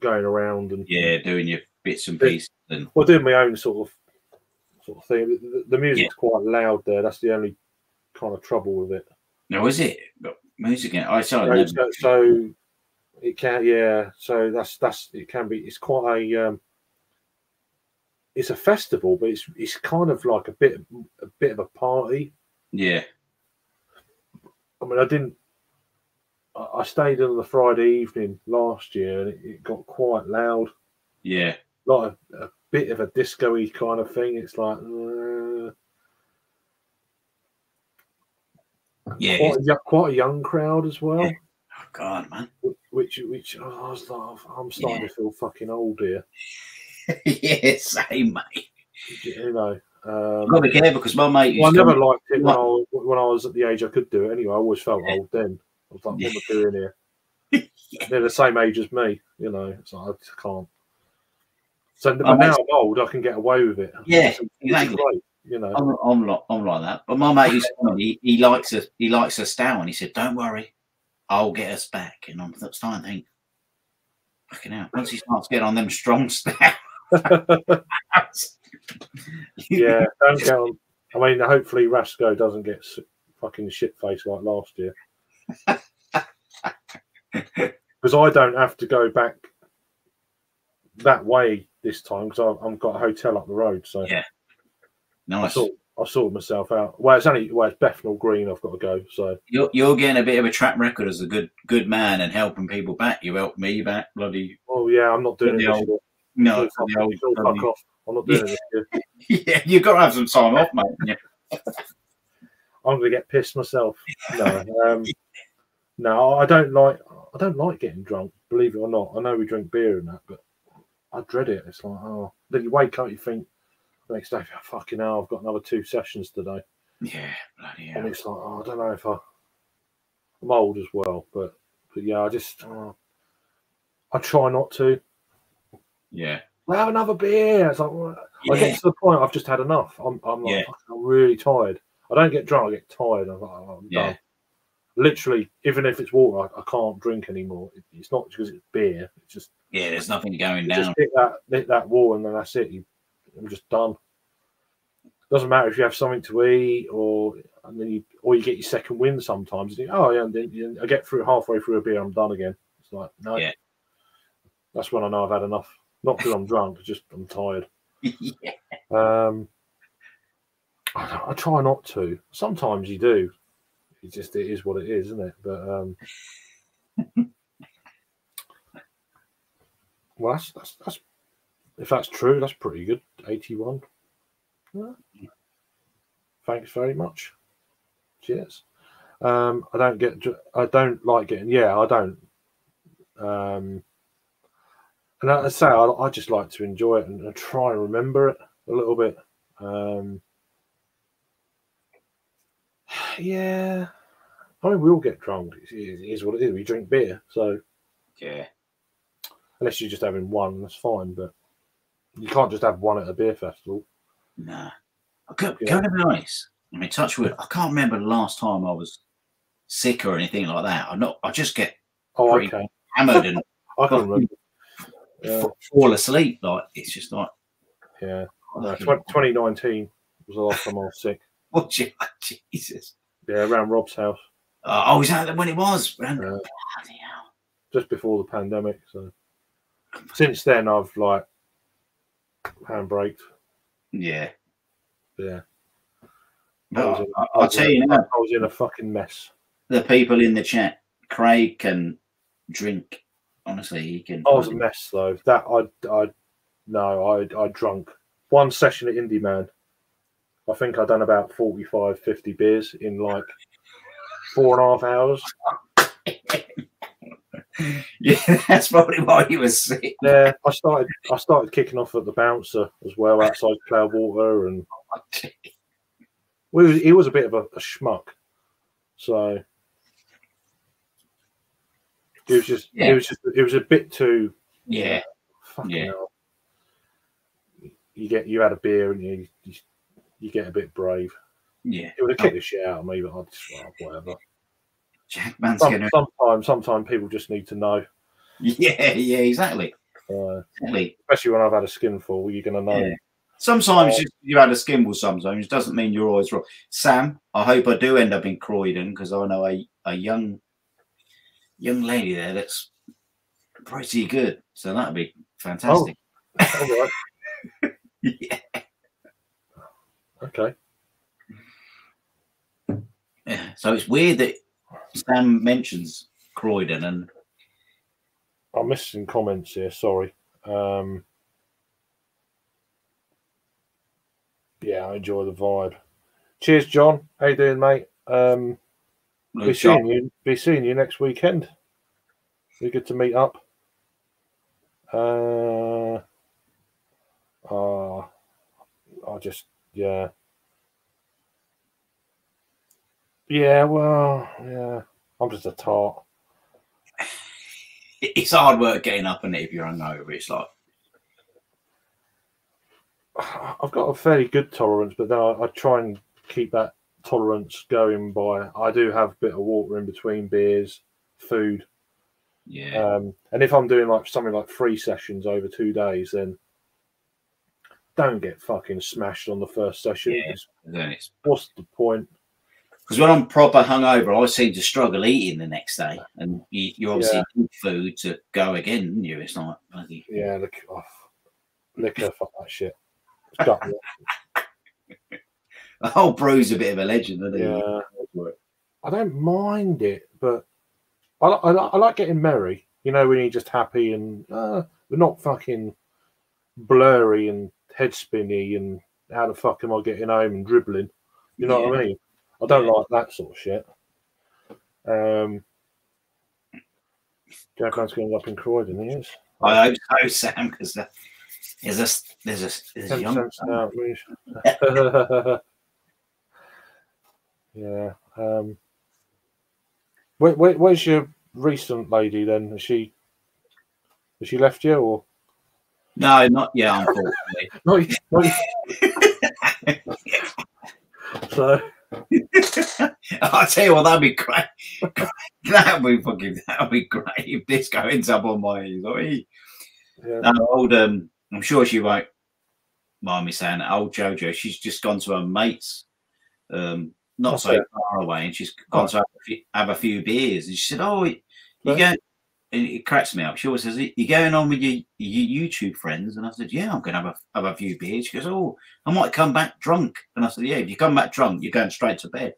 going around and doing your bits and pieces, and doing my own sort of thing. The music's quite loud there. That's the only kind of trouble with it. No, is it? But music, so it can, so that's it can be. It's quite a it's a festival, but it's kind of like a bit of a party. Yeah. I mean, I stayed on the Friday evening last year, and it got quite loud. Yeah. Like a bit of a disco-y kind of thing. It's like quite a young crowd as well. Yeah. Oh God, man. Which I was like, I'm starting to feel fucking old here. Yeah, same, mate. You know, I've got to be careful because my mate. I never liked it when I was at the age I could do it. Anyway, I always felt old then. I was like, what am I doing here? They're the same age as me. You know, it's like I just can't. So but now I'm old, I can get away with it. Yeah, exactly. Great, you know, I'm like that. But my mate, he likes a stout, and he said, "Don't worry, I'll get us back." And I'm starting to think, fucking hell. Once he starts getting on them strong stouts. Yeah, don't get on. I mean, hopefully Rasco doesn't get fucking shit faced like last year, because I don't have to go back that way this time because I've got a hotel up the road. So yeah, nice. I sorted myself out. Well, it's Bethnal Green. I've got to go. So you're getting a bit of a track record as a good man and helping people back. You helped me back, bloody. Oh yeah, I'm not doing it this year. No, fuck off. I'm not doing it this year. Yeah, you've got to have some time off, mate. Yeah. I'm gonna get pissed myself. No, no, I don't like getting drunk. Believe it or not, I know we drink beer and that, but I dread it. It's like, oh, then you wake up, you think the next day, oh, fucking hell, I've got another 2 sessions today. Yeah, bloody hell. And it's like, oh, I don't know if I'm old as well, but yeah, I try not to. Yeah. We'll have another beer. It's like, I get to the point I've just had enough. I'm like, I'm really tired. I don't get drunk, I get tired. I'm like, oh, I'm done. Literally, even if it's water, I can't drink anymore. It's not because it's beer. It's just there's nothing going down. Just hit that wall, and then that's it. I'm just done. Doesn't matter if you have something to eat or you get your second wind sometimes. You think, oh yeah, and then I get through halfway through a beer, I'm done again. It's like no, Yeah. That's when I know I've had enough. Not because I'm drunk, just I'm tired. Yeah. I try not to. Sometimes you do. It is what it is, isn't it? But well, that's if that's true, that's pretty good. 81. Yeah. Thanks very much. Cheers. I don't like getting. Yeah, I don't. And I say I just like to enjoy it and try and remember it a little bit. Yeah, I mean we all get drunk. It is what it is. We drink beer, so Yeah. Unless you're just having one, that's fine. But you can't just have one at a beer festival. Nah. Going to be honest, I mean, touch wood, I can't remember the last time I was sick or anything like that. I just get okay. hammered and I can remember. Fall asleep. Like it's just like 2019 was the last time I was sick. Oh Jesus! Yeah, around Rob's house. Oh, is that when it was? Just before the pandemic. So since then, I've like handbraked. Yeah. Yeah. I'll tell you now. I was in a fucking mess. The people in the chat, Craig can drink. Honestly, he can. I was a mess though. That I drunk. One session at Indie Man, I think I'd done about 45, 50 beers in like 4.5 hours. Yeah, that's probably why he was sick. Yeah, I started kicking off at the bouncer as well outside Cloudwater, and he was a bit of a schmuck, so it was a bit too fucking hell. You had a beer and you get a bit brave. Yeah, it would have kicked the shit out of me, but I just whatever. Sometimes people just need to know. Yeah, exactly. Especially when I've had a skinful, you're going to know. Yeah. Sometimes you had a skinful. Sometimes it doesn't mean you're always wrong. Sam, I hope I do end up in Croydon because I know a young lady there that's pretty good. So that'd be fantastic. Oh, all right. Yeah. Okay. Yeah. So it's weird that Sam mentions Croydon, and I'm missing comments here. Sorry. Yeah, I enjoy the vibe. Cheers, John. How you doing, mate? Be seeing you next weekend. Be good to meet up. I'm just a tart. It's hard work getting up and if you're hungover. It's like I've got a fairly good tolerance, but then I try and keep that tolerance going by I do have a bit of water in between beers, food. Yeah. And if I'm doing like something like 3 sessions over 2 days, then don't get fucking smashed on the first session. Yeah, what's the point? Because when I'm proper hungover, I seem to struggle eating the next day, and you obviously need food to go again, don't you? It's like bloody liquor, fuck that shit. The whole brew's a bit of a legend, isn't it? Yeah. I don't mind it, but I like getting merry. You know, when you're just happy and we're not fucking blurry and head spinny and how the fuck am I getting home and dribbling? You know what I mean? I don't like that sort of shit. Jack Man's going up in Croydon, he is. I hope so, Sam, because there's a young yeah. Where's your recent lady then? Has she left you or? No, not yet, unfortunately. not yet. So I'll tell you what, that'd be great. That'd be great if this goes up on my ears. I'm sure she won't mind me saying, old Jojo, she's just gone to her mates, not That's so it. far away, and she's gone to have a few beers. And she said, "Oh, you Right. go." And it cracks me up. She always says, "You going on with your YouTube friends?" And I said, "Yeah, I'm going to have a few beers." She goes, "Oh, I might come back drunk." And I said, "Yeah, if you come back drunk, you're going straight to bed."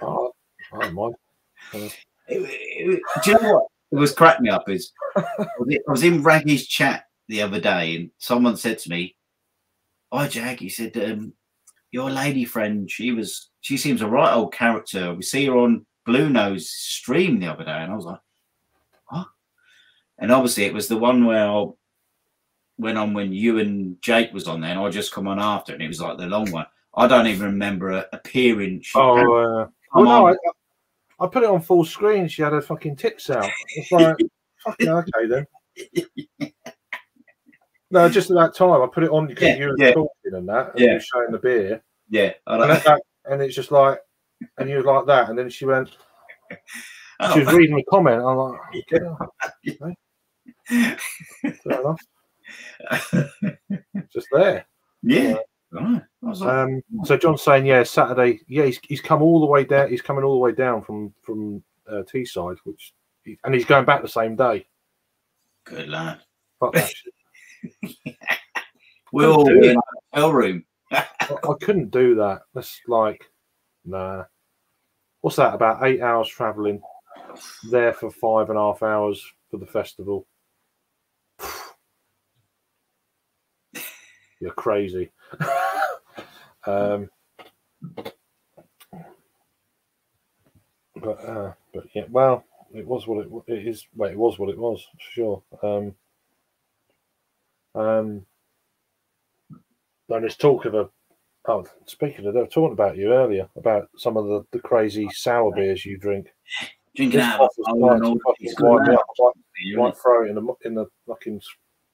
Oh, I don't mind. Do you know what? It was cracking me up. I was in Raggy's chat the other day, and someone said to me, "Hi, Jack." He said, "Your lady friend, she seems a right old character. We see her on Blue Nose stream the other day." And I was like, "What?" And obviously, it was the one where I went on when you and Jake was on there, and I just come on after, and it was like the long one. I don't even remember appearing. Well, no, I put it on full screen. She had her fucking tits out. It's like, fucking okay then. No, just at that time, I put it on because you were talking and that, and you were showing the beer. Yeah, and it's just like, and you were like that, and then she went. She was reading the comment. I'm like, okay. Fair enough. Just there. Yeah. So John's saying, yeah, Saturday. Yeah, he's come all the way down. He's coming all the way down from Teesside, and he's going back the same day. Good lad. Fuck that shit. We're all in a hotel room. I couldn't do that. That's like, nah. What's that? About 8 hours traveling there for 5.5 hours for the festival. You're crazy. But yeah, well, it was what it is. Wait, it was what it was, for sure. And there's talk of speaking of, they were talking about you earlier about some of the crazy sour beers you drink. Drinking out of might throw it in the fucking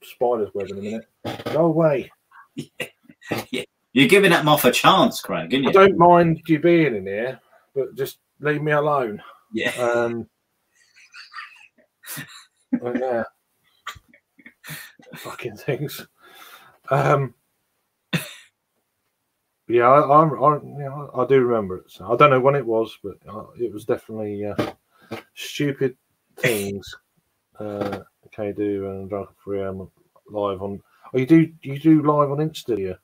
spider's web in a minute. No way. Yeah. You're giving that moth a chance, Craig, aren't you? I don't mind you being in here, but just leave me alone. Yeah. Yeah. Fucking things. Yeah, I do remember it. So I don't know when it was, but it was definitely stupid things. Okay, do and Drunk at 3 AM live on. Oh, you do live on Insta, do you?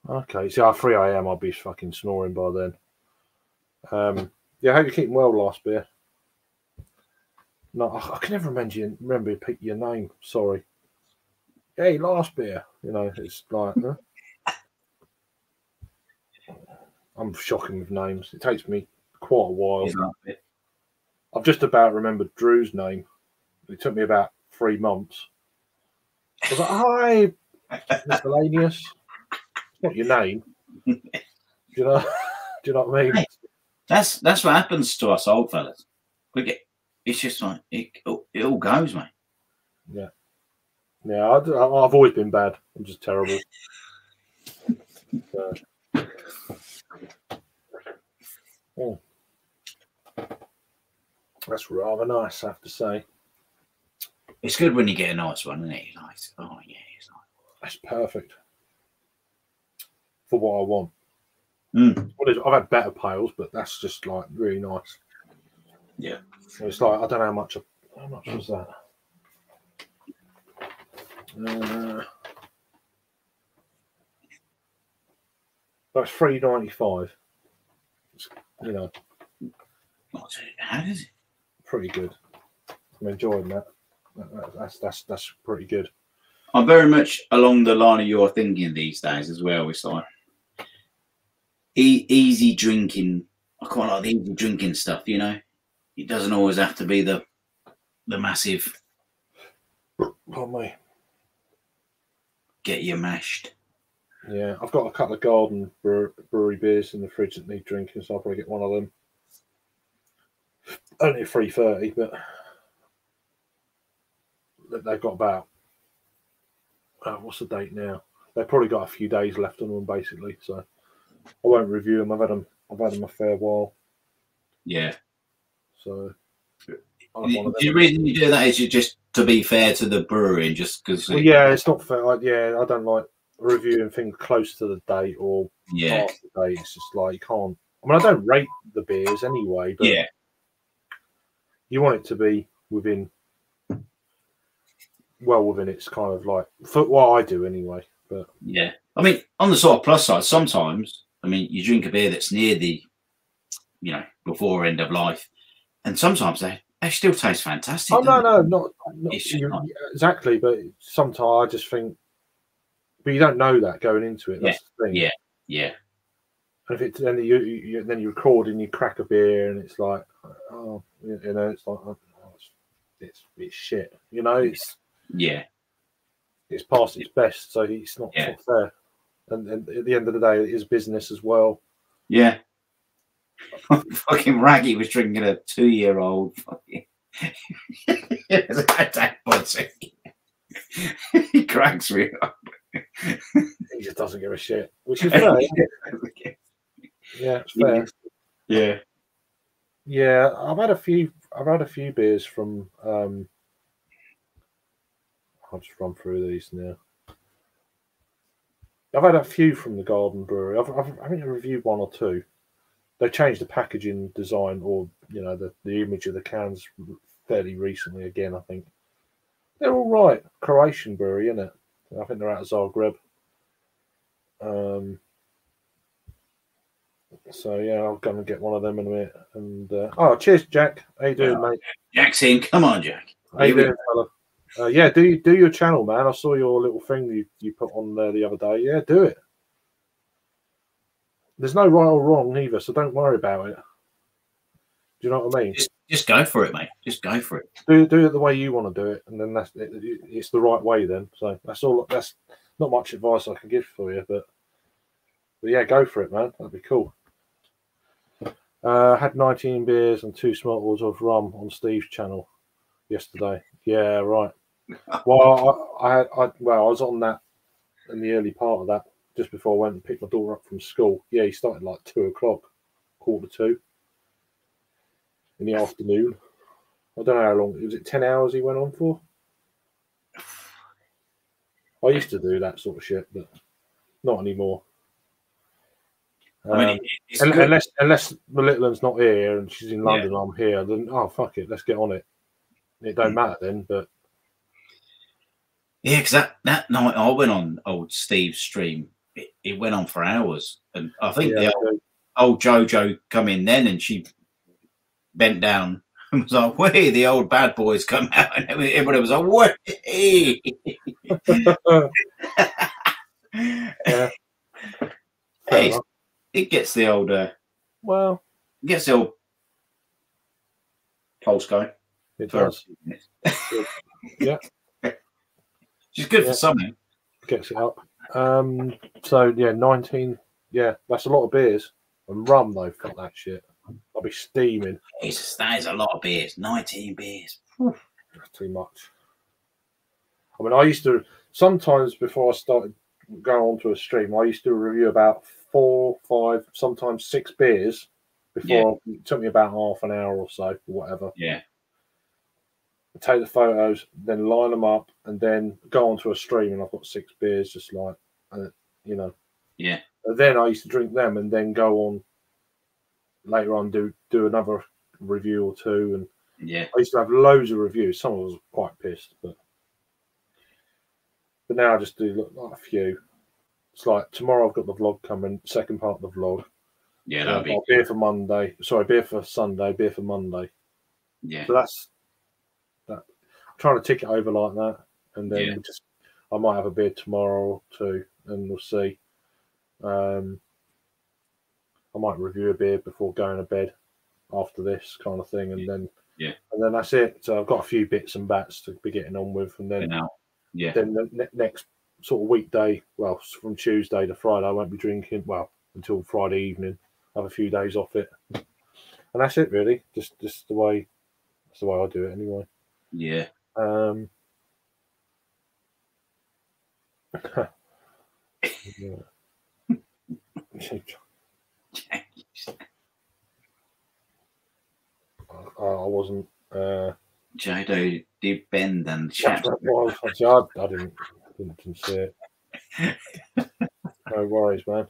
Okay, so 3 AM, I'll be fucking snoring by then. Yeah, I hope you're keeping well, Last Beer. No, I can never remember your name. Sorry. Hey, Last Beer. You know, it's like. I'm shocking with names. It takes me quite a while. I've just about remembered Drew's name. It took me about 3 months. I was like, "Hi, miscellaneous." It's not your name. Do you know what I mean? Hey, that's what happens to us old fellas. It's just like it all goes, mate. Yeah. Yeah, I've always been bad. I'm just terrible. Oh. That's rather nice, I have to say. It's good when you get a nice one, isn't it? Nice. Oh yeah, it's nice. That's perfect for what I want. I've had better pails, but that's just like really nice. Yeah. It's like I don't know how much was that? That's $3.95. You know. How is it? Pretty good. I'm enjoying that. That's pretty good. I'm very much along the line of your thinking these days as well. It's like easy drinking. I quite like the easy drinking stuff, you know. It doesn't always have to be the massive. Pardon me. Get you mashed. Yeah, I've got a couple of Garden brewery beers in the fridge that need drinking, so I'll probably get one of them. Only $3.30, but they've got about what's the date now? They've probably got a few days left on them, basically. So I won't review them. I've had them a fair while. Yeah. So the reason you do that is you're just to be fair to the brewery, just because. Well, yeah, it's not fair. I don't like reviewing things close to the date or past the date. It's just like you can't. I mean, I don't rate the beers anyway, but you want it to be within its kind of like for what I do anyway. But yeah, I mean, on the sort of plus side, sometimes I mean, you drink a beer that's near the, before end of life, and sometimes they still taste fantastic. Oh no, not exactly. But sometimes I just think, but you don't know that going into it. That's the thing. Yeah. And if then you record and you crack a beer and it's like, it's like, it's shit. It's past its best, so it's not fair. And at the end of the day, it is business as well. Yeah. Fucking Raggy was drinking a 2-year-old. He cracks me up. He just doesn't give a shit, which is fair. Yeah, it's fair. Yeah. Yeah, I've had a few beers from. I'll just run through these now. I've had a few from the Garden Brewery. I think I reviewed one or two. They changed the packaging design or the image of the cans fairly recently again. I think they're all right. Croatian brewery, isn't it? I think they're out of Zagreb. So yeah, I'll go and get one of them in a minute. And cheers, Jack. How you doing, mate? Jack's in. Come on, Jack. How you doing, fella? Do your channel, man. I saw your little thing you put on there the other day. Yeah, do it. There's no right or wrong either, so don't worry about it. Do you know what I mean? Just go for it, mate. Just go for it. Do it the way you want to do it, and then it's the right way then. So that's all. That's not much advice I can give for you, but yeah, go for it, man. That'd be cool. Had 19 beers and 2 smartles of rum on Steve's channel yesterday. Yeah, right. Well, I was on that in the early part of that, just before I went and picked my daughter up from school. Yeah, he started like 2:00, 1:45 in the afternoon. I don't know how long. Was it 10 hours he went on for? I used to do that sort of shit, but not anymore. I mean, unless the little one's not here and she's in London, I'm here. Then fuck it, let's get on it. It don't matter then, but yeah, because that night I went on old Steve's stream. It went on for hours, and I think the old Jojo come in then, and she bent down and was like, "Way, the old bad boys come out," and everybody was like, "Way." Yeah. Hey, it gets the old pulse going. It does. Yeah. She's good for something. Gets it up. 19. Yeah, that's a lot of beers. And rum though, fuck that shit. I'll be steaming. That is a lot of beers. 19 beers. That's too much. I mean, I used to sometimes before I started going onto a stream, I used to review about 4, 5, sometimes 6 beers before it took me about half an hour or so, or whatever. Yeah. Take the photos, then line them up, and then go onto a stream, and I've got 6 beers, just like, Yeah. And then I used to drink them, and then go on later on do another review or two, and I used to have loads of reviews. Some of us were quite pissed, but now I just do like a few. It's like tomorrow I've got the vlog coming, second part of the vlog. Yeah, that'll be beer for Monday. Sorry, beer for Sunday, beer for Monday. Yeah. So that's that. I'm trying to tick it over like that, and then I might have a beer tomorrow or two, and we'll see. I might review a beer before going to bed after this kind of thing, and then that's it. So I've got a few bits and bats to be getting on with, and then then the next sort of weekday, well, from Tuesday to Friday, I won't be drinking until Friday evening. Have a few days off it, and that's it really. Just the way that's the way I do it anyway. Yeah. I wasn't. Jodo did bend and That's chat. what it was. Obviously, I didn't see it. No worries, man.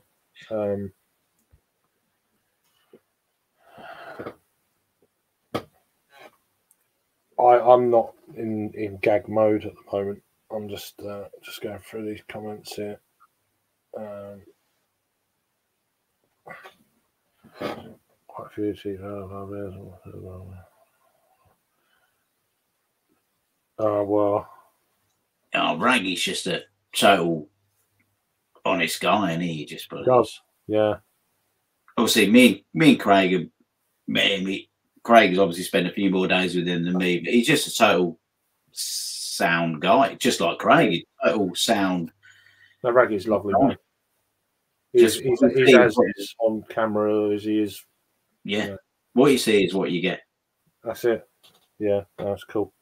I'm not in gag mode at the moment. I'm just going through these comments here. Quite a few well. Oh, Raggy's just a total honest guy, and he just does, yeah. Obviously, me and Craig Craig has obviously spent a few more days with him than me, but he's just a total sound guy, just like Craig. He's total sound. No, Raggy's lovely, man. He's as on camera as he is. Yeah. What you see is what you get. That's it. Yeah, that's cool.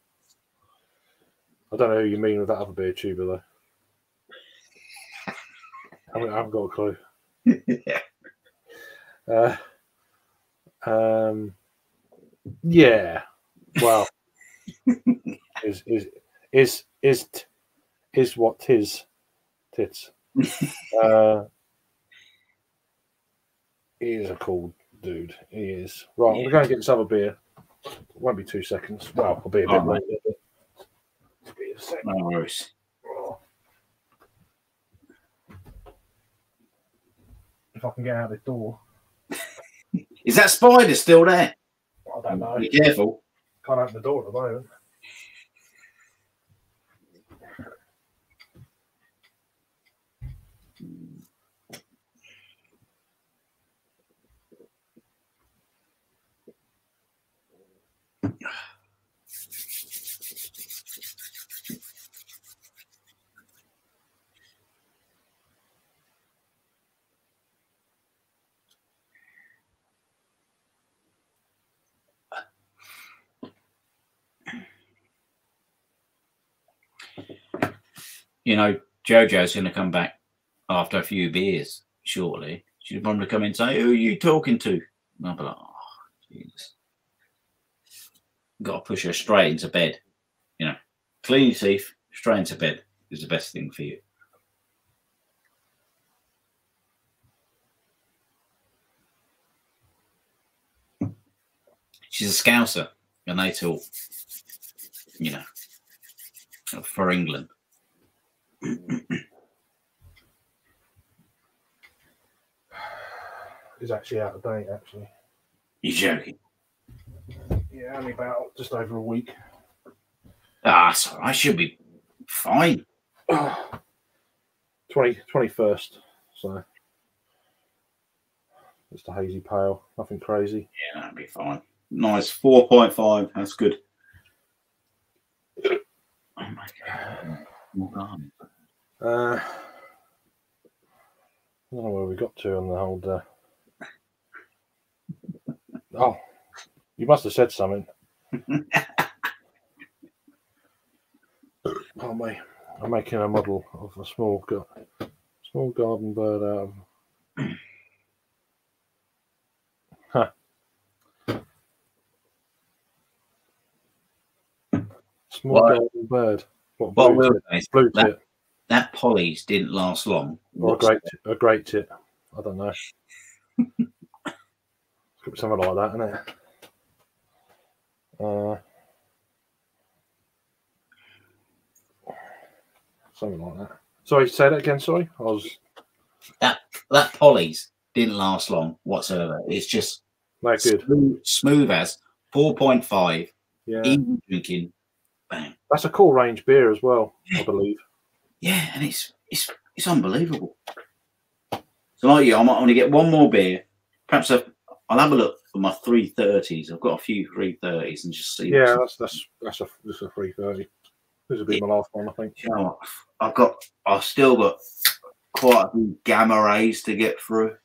I don't know who you mean with that other beer tuber, though. I haven't got a clue. Yeah. Well, is what tis tits. He is a cool dude. He is. Right, we're going to get this other beer. It won't be 2 seconds. Well, I'll be a bit later. No worries. If I can get out the door. Is that spider still there? I don't know. Be careful. Can't open the door at the moment. You know, JoJo's going to come back after a few beers shortly. She'll probably come in and say, "Who are you talking to?" And I'll be like, "Oh, Jesus." Got to push her straight into bed. You know, clean your teeth, straight into bed is the best thing for you. She's a Scouser, and they talk, you know, for England. It's actually out of date, actually. You're joking? Yeah, only about just over a week. Ah, so I should be fine. 21st, so just a hazy pale, nothing crazy. Yeah, that'd be fine. Nice 4.5. That's good. Oh my God. More garden. I don't know where we got to on the whole. Oh, you must have said something. Oh my! I'm making a model of a small garden bird out of. Huh. Small garden bird. What will blue tit. That Polly's didn't last long. Or a great tit. I don't know. Could be something like that, isn't it? Something like that. Sorry, say that again. Sorry, I was. That Polly's didn't last long whatsoever. It's just no good. Smooth as 4.5. Yeah. Even drinking. Bang. That's a cool range beer as well, I believe. Yeah, and it's unbelievable. So like you, I might want to get one more beer. Perhaps I'll have a look for my 330s. I've got a few 330s and just see. Yeah, that's a 330. This will be my last one, I think. You know what? I've still got quite a few gamma rays to get through.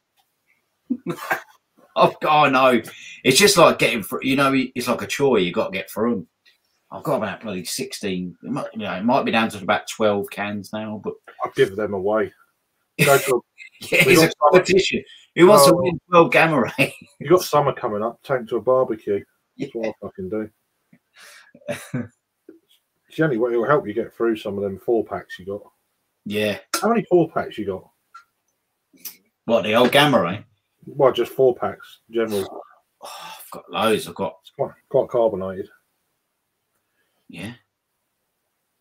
I know. It's just like getting through. You know, it's like a chore. You got to get through them. I've got about bloody 16. It might be down to about 12 cans now, but I'll give them away. Go to it's a competition. Who wants to win 12 gamma ray? You got summer coming up. Take them to a barbecue. That's what I fucking do. It's the only way it'll help you get through some of them 4-packs you got. Yeah. How many 4-packs you got? What, the old Gamma Ray? Well, just 4-packs, general. Oh, I've got loads. I've got. It's quite carbonated. Yeah.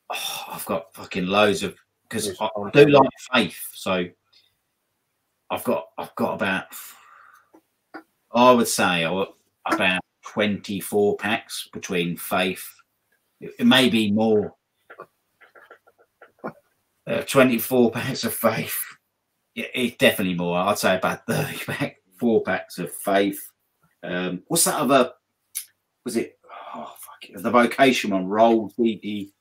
Oh, I've got fucking loads of, because I It's do like Faith, so I've got about, I would say about 24 packs between Faith. It may be more. 24 packs of Faith. It's definitely more. I'd say about 4 packs of Faith. What's that other? Was it? Oh, fuck it. The Vocation one, rolled DD.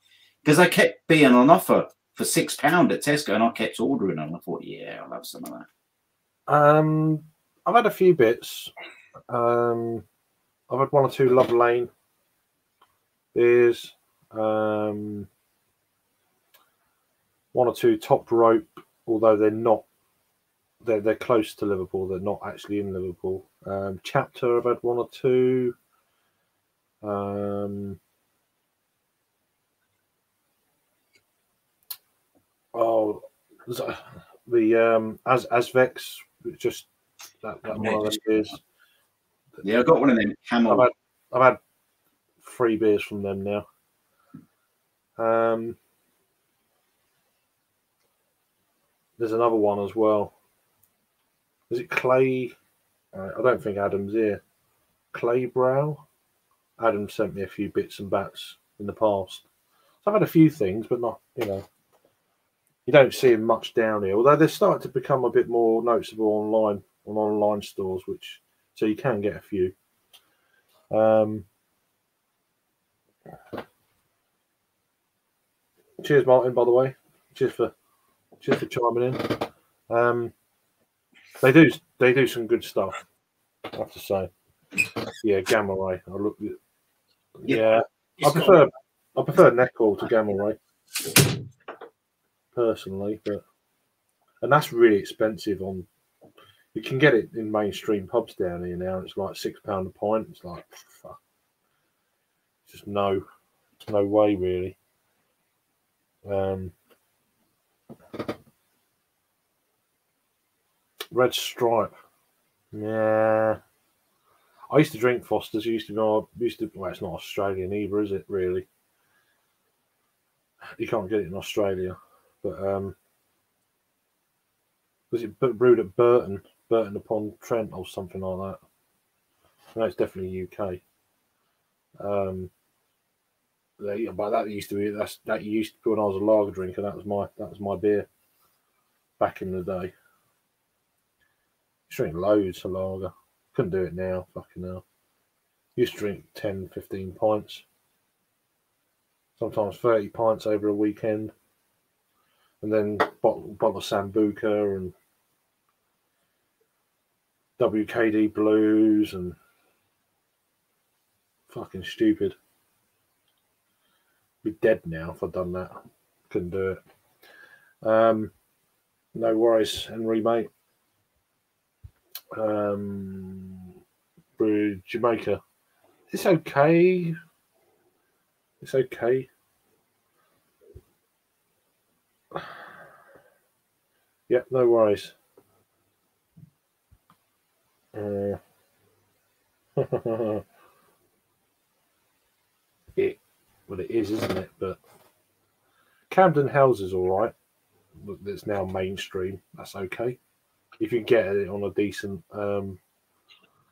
Because they kept being on offer for £6 at Tesco, and I kept ordering them. I thought, yeah, I'll have some of that. I've had a few bits. I've had 1 or 2 Love Lane beers. 1 or 2 Top Rope, although they're not. They're close to Liverpool. They're not actually in Liverpool. Chapter, I've had 1 or 2. The Asvex, just that one of them beers. Yeah, I got one of them. Camel. I've had 3 beers from them now. There's another one as well. Is it Clay? I don't think Adam's here. Clay Brow. Adam sent me a few bits and bats in the past. So I've had a few things, but not, you don't see them much down here. Although they're starting to become a bit more noticeable online, on online stores, so you can get a few. Cheers, Martin, by the way. Cheers for chiming in. They do some good stuff, I have to say. Yeah, Gamma Ray. Yeah, I prefer Neckel to Gamma Ray personally, and that's really expensive. You can get it in mainstream pubs down here now. It's like £6 a pint. It's like, fuck. Just no way really. Red Stripe. Yeah. I used to drink Foster's. Well, it's not Australian either, is it, really? You can't get it in Australia. But was it brewed at Burton upon Trent or something like that? No, it's definitely UK. But that used to be when I was a lager drinker. That was my beer back in the day. Drink loads of lager. Couldn't do it now. Fucking hell. Used to drink 10, 15 pints. Sometimes 30 pints over a weekend. And then bottle of Sambuca and WKD Blues and fucking stupid. Be dead now if I'd done that. Couldn't do it. No worries, Henry, mate. Jamaica. It's okay. It's okay. Yeah, no worries. It is, isn't it? But Camden House is all right. It's now mainstream. That's okay. If you get it on a decent,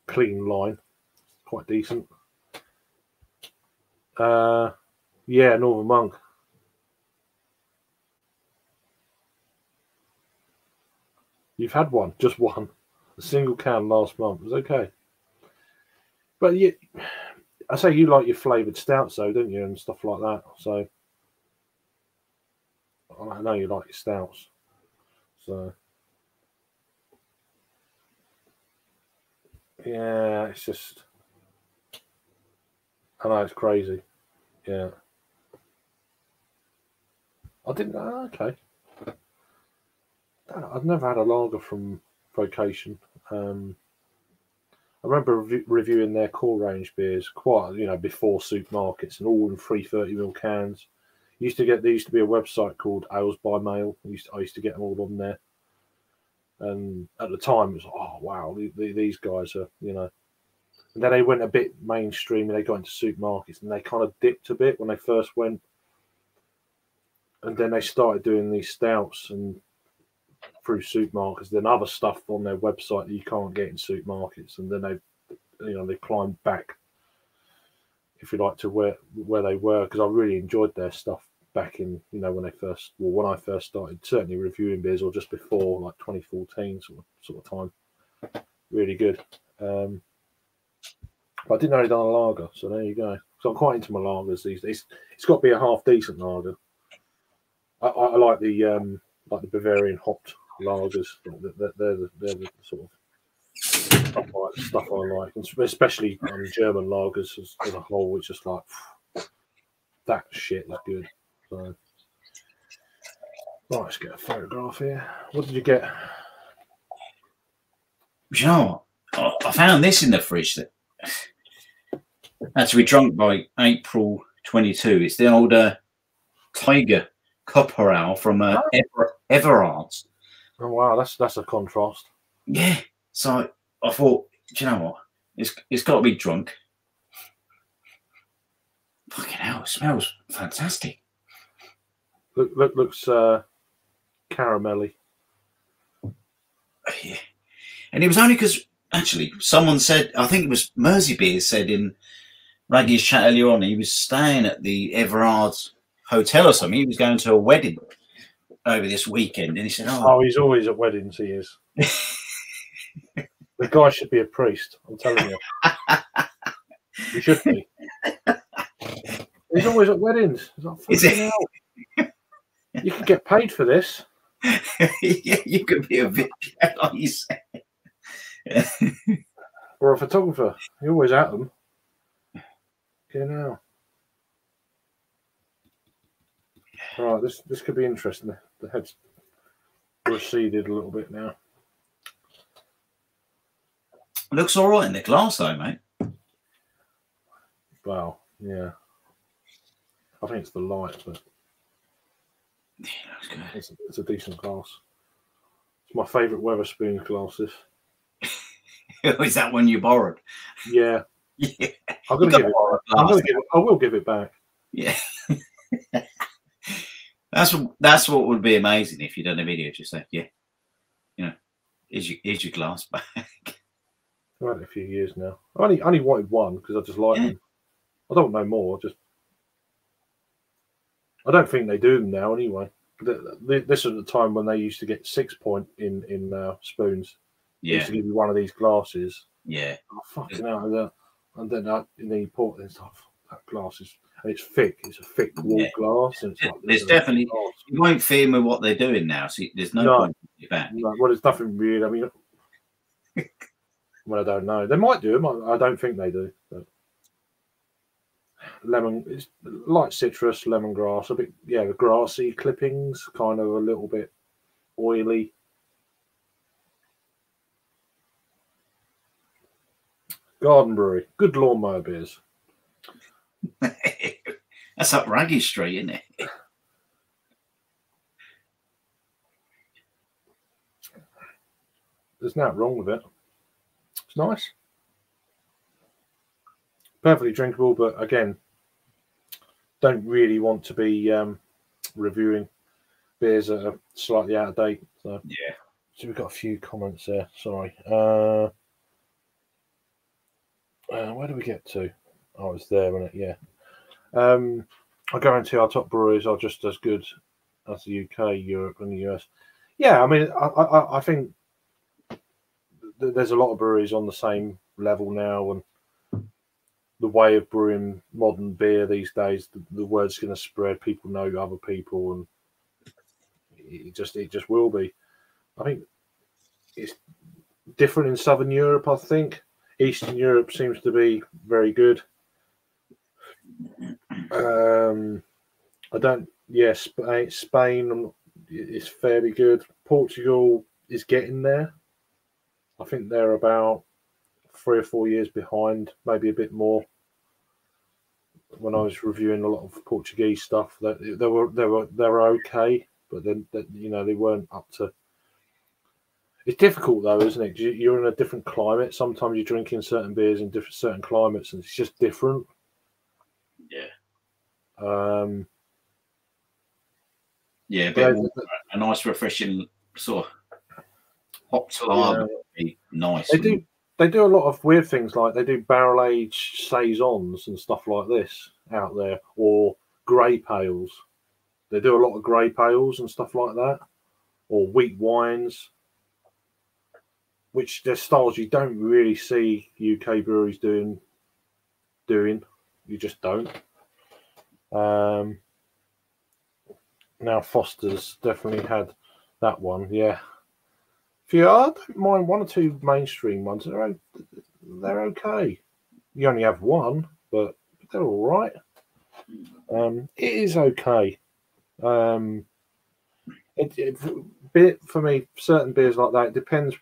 clean line, quite decent. Yeah, Northern Monk. You've had one, just one. A single can last month. It was okay. But I say you like your flavoured stouts, though, don't you, and stuff like that. So I know you like your stouts. So yeah, it's just, I know it's crazy. Yeah, I didn't. Okay, I've never had a lager from Vocation. I've remember reviewing their core range beers quite, before supermarkets, and all in 330ml cans. There used to be a website called Ales by Mail. I used to get them all on there. And at the time, it was like, oh, wow, these guys are, And then they went a bit mainstream, and they got into supermarkets, and they kind of dipped a bit when they first went. And then they started doing these stouts and through supermarkets, then other stuff on their website that you can't get in supermarkets. And then they climbed back, if you like, to where they were, because I really enjoyed their stuff back in, when I first started, certainly reviewing beers, or just before, like 2014 sort of time. Really good. But I didn't know he'd done a lager, so there you go. So I'm quite into my lagers these days. It's got to be a half decent lager. I like the Bavarian hopped lagers. They're the sort of stuff I like, and especially German lagers as a whole. It's just like that shit is good. So, right, let's get a photograph here. What did you get? You know what? I found this in the fridge that had to be drunk by April 22. It's the old Tiger Copper Ale from Everard's. Oh wow, that's a contrast. Yeah. So I thought, do you know what? It's got to be drunk. Fucking hell, it smells fantastic. Looks caramelly. Yeah. And it was only because actually someone said, I think it was Mersey Beers said in Raggy's chat earlier on, he was staying at the Everard's hotel or something. He was going to a wedding over this weekend, and he said, "Oh, he's always at weddings. He is. The guy should be a priest. I'm telling you, he should be. He's always at weddings. Is it? You could get paid for this. Yeah, you could be a video, like you said, or a photographer. You're always at them. Now. Right, this could be interesting. The head's receded a little bit now. Looks all right in the glass, though, mate. Well, yeah. I think it's the light, but yeah, looks good. It's a decent glass. It's my favourite Wetherspoon glasses. Is that one you borrowed? Yeah. Yeah. I will give it back. Yeah. That's what would be amazing if you done a video. Just say, yeah, here's your glass back. I've had it a few years now. I only wanted one because I just like them. I don't know more. I don't think they do them now anyway. This was the time when they used to get 6 point in spoons. Yeah. They used to give you one of these glasses. Yeah. Oh, fucking hell. And then you pour it and stuff. That glass is, and it's thick. It's a thick wall glass. And there's definitely, you won't fear with what they're doing now. So there's no point in your back. No, well, there's nothing weird. I mean, well, I don't know. They might do them. I don't think they do. But lemon, it's light citrus, lemongrass, a bit, the grassy clippings, kind of a little bit oily. Garden Brewery, good lawnmower beers. That's up Raggy Street, isn't it? There's nothing wrong with it. It's nice. Perfectly drinkable, but again, don't really want to be reviewing beers that are slightly out of date. So yeah. So we've got a few comments there. Sorry. Where do we get to? Oh, it's there, isn't it? Yeah. I guarantee our top breweries are just as good as the UK, Europe, and the US. Yeah, I mean, I think there's a lot of breweries on the same level now, and the way of brewing modern beer these days, the word's going to spread. People know other people, and it just will be. I think it's different in Southern Europe. I think Eastern Europe seems to be very good. Spain is fairly good. Portugal is getting there. I think they're about 3 or 4 years behind, maybe a bit more. When I was reviewing a lot of Portuguese stuff, that they were okay, but then they weren't up to. It's difficult though, isn't it? 'Cause you're in a different climate. Sometimes you're drinking certain beers in certain climates, and it's just different. Yeah. Yeah, but a nice, refreshing sort of hopped lager would be nice. They do a lot of weird things, like they do barrel aged saisons and stuff like this out there, or grape ales. They do a lot of grape ales and stuff like that, or wheat wines, which they're styles you don't really see UK breweries doing. You just don't. Now Foster's definitely had that one, yeah. I don't mind 1 or 2 mainstream ones. They're okay. You only have one, but they're all right. It is okay. Bit for me, certain beers like that. It depends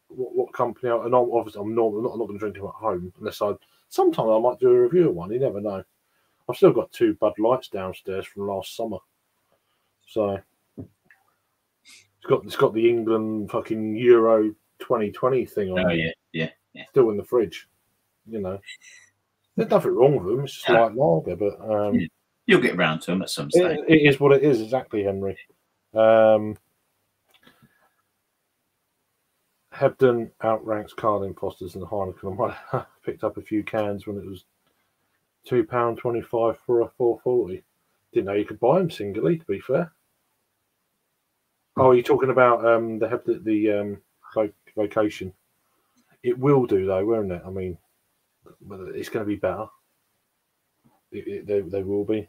what company. And obviously, I'm not going to drink them at home unless sometimes I might do a review of one. You never know. I've still got 2 Bud Lights downstairs from last summer, so it's got the England fucking Euro 2020 thing on. Oh yeah. Still in the fridge. There's nothing wrong with them. It's just like lager, but you'll get round to them at some stage. It is what it is, exactly, Henry. Hebden outranks Carling, Foster's, and Heineken. I picked up a few cans when it was £2.25 for a 440. Didn't know you could buy them singly, to be fair. Oh, you're talking about the vocation. It will do though, won't it? I mean, it's going to be better. They will be.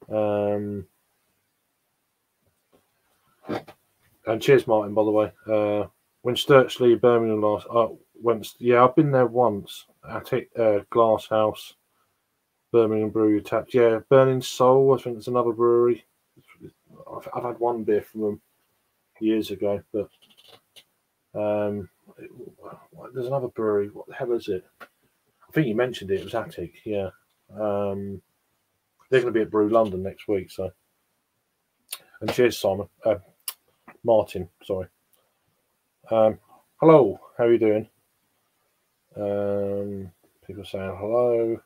And cheers, Martin, by the way. When Sturchley, Birmingham last, I've been there once. Attic Glass House, Birmingham Brewery Tapped. Yeah, Burning Soul, I think it's another brewery. I've had one beer from them years ago, but there's another brewery. What the hell is it? I think you mentioned it. It was Attic. Yeah, they're going to be at Brew London next week. So, and cheers, Simon. Martin, sorry. Hello, how are you doing? People saying hello.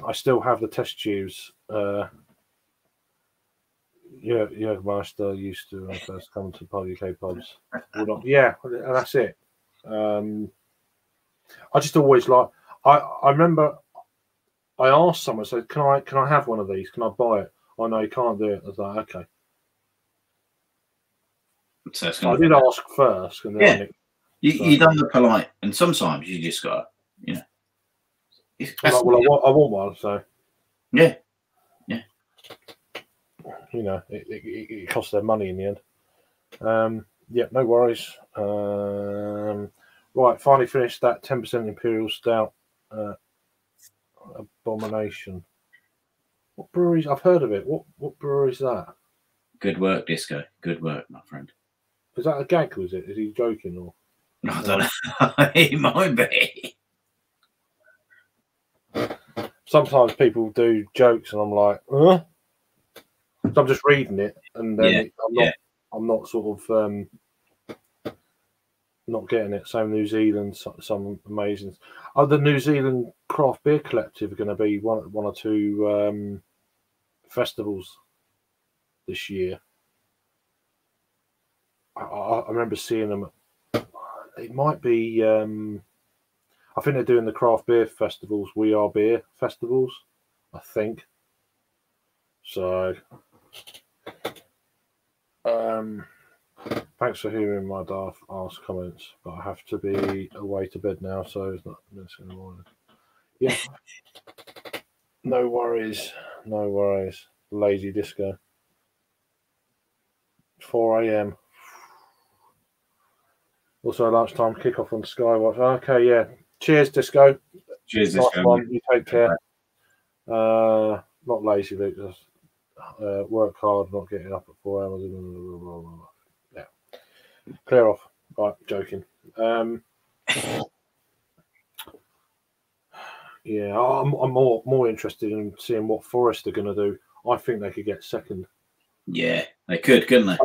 I still have the test tubes. Yeah, Master used to when I first come to Pub UK pubs. Yeah, and that's it. I just always like. I remember I asked someone, so can I have one of these? Can I buy it? Oh no, you can't do it. I was like, okay. So I did ask first, and then you done the polite, and sometimes you just got, I want one, so yeah. It costs their money in the end. Yeah, no worries. Right, finally finished that 10% Imperial Stout. Abomination. What breweries? I've heard of it. What brewery is that? Good work, Disco. Good work, my friend. Is that a gag? Was it? Is he joking or? I don't know. It might be. Sometimes people do jokes, and I'm like, huh? So I'm just reading it, and then I'm not sort of not getting it. Same New Zealand, some amazing. Oh, the New Zealand Craft Beer Collective are going to be one or two festivals this year. I remember seeing them. It might be. I think they're doing the craft beer festivals. We Are Beer festivals, I think. So, thanks for hearing my daft ass comments, but I have to be away to bed now, so it's not missing the morning. Yeah. No worries. Lazy Disco. 4 a.m. Also, lunchtime kickoff on Skywatch. Okay, yeah. Cheers, Disco. Cheers, nice Disco. One. You take care. Not lazy, Luke. Just work hard, not getting up at 4 hours. Yeah. Clear off. Right, joking. Yeah, I'm more interested in seeing what Forest are going to do. I think they could get second. Yeah, they could, couldn't they?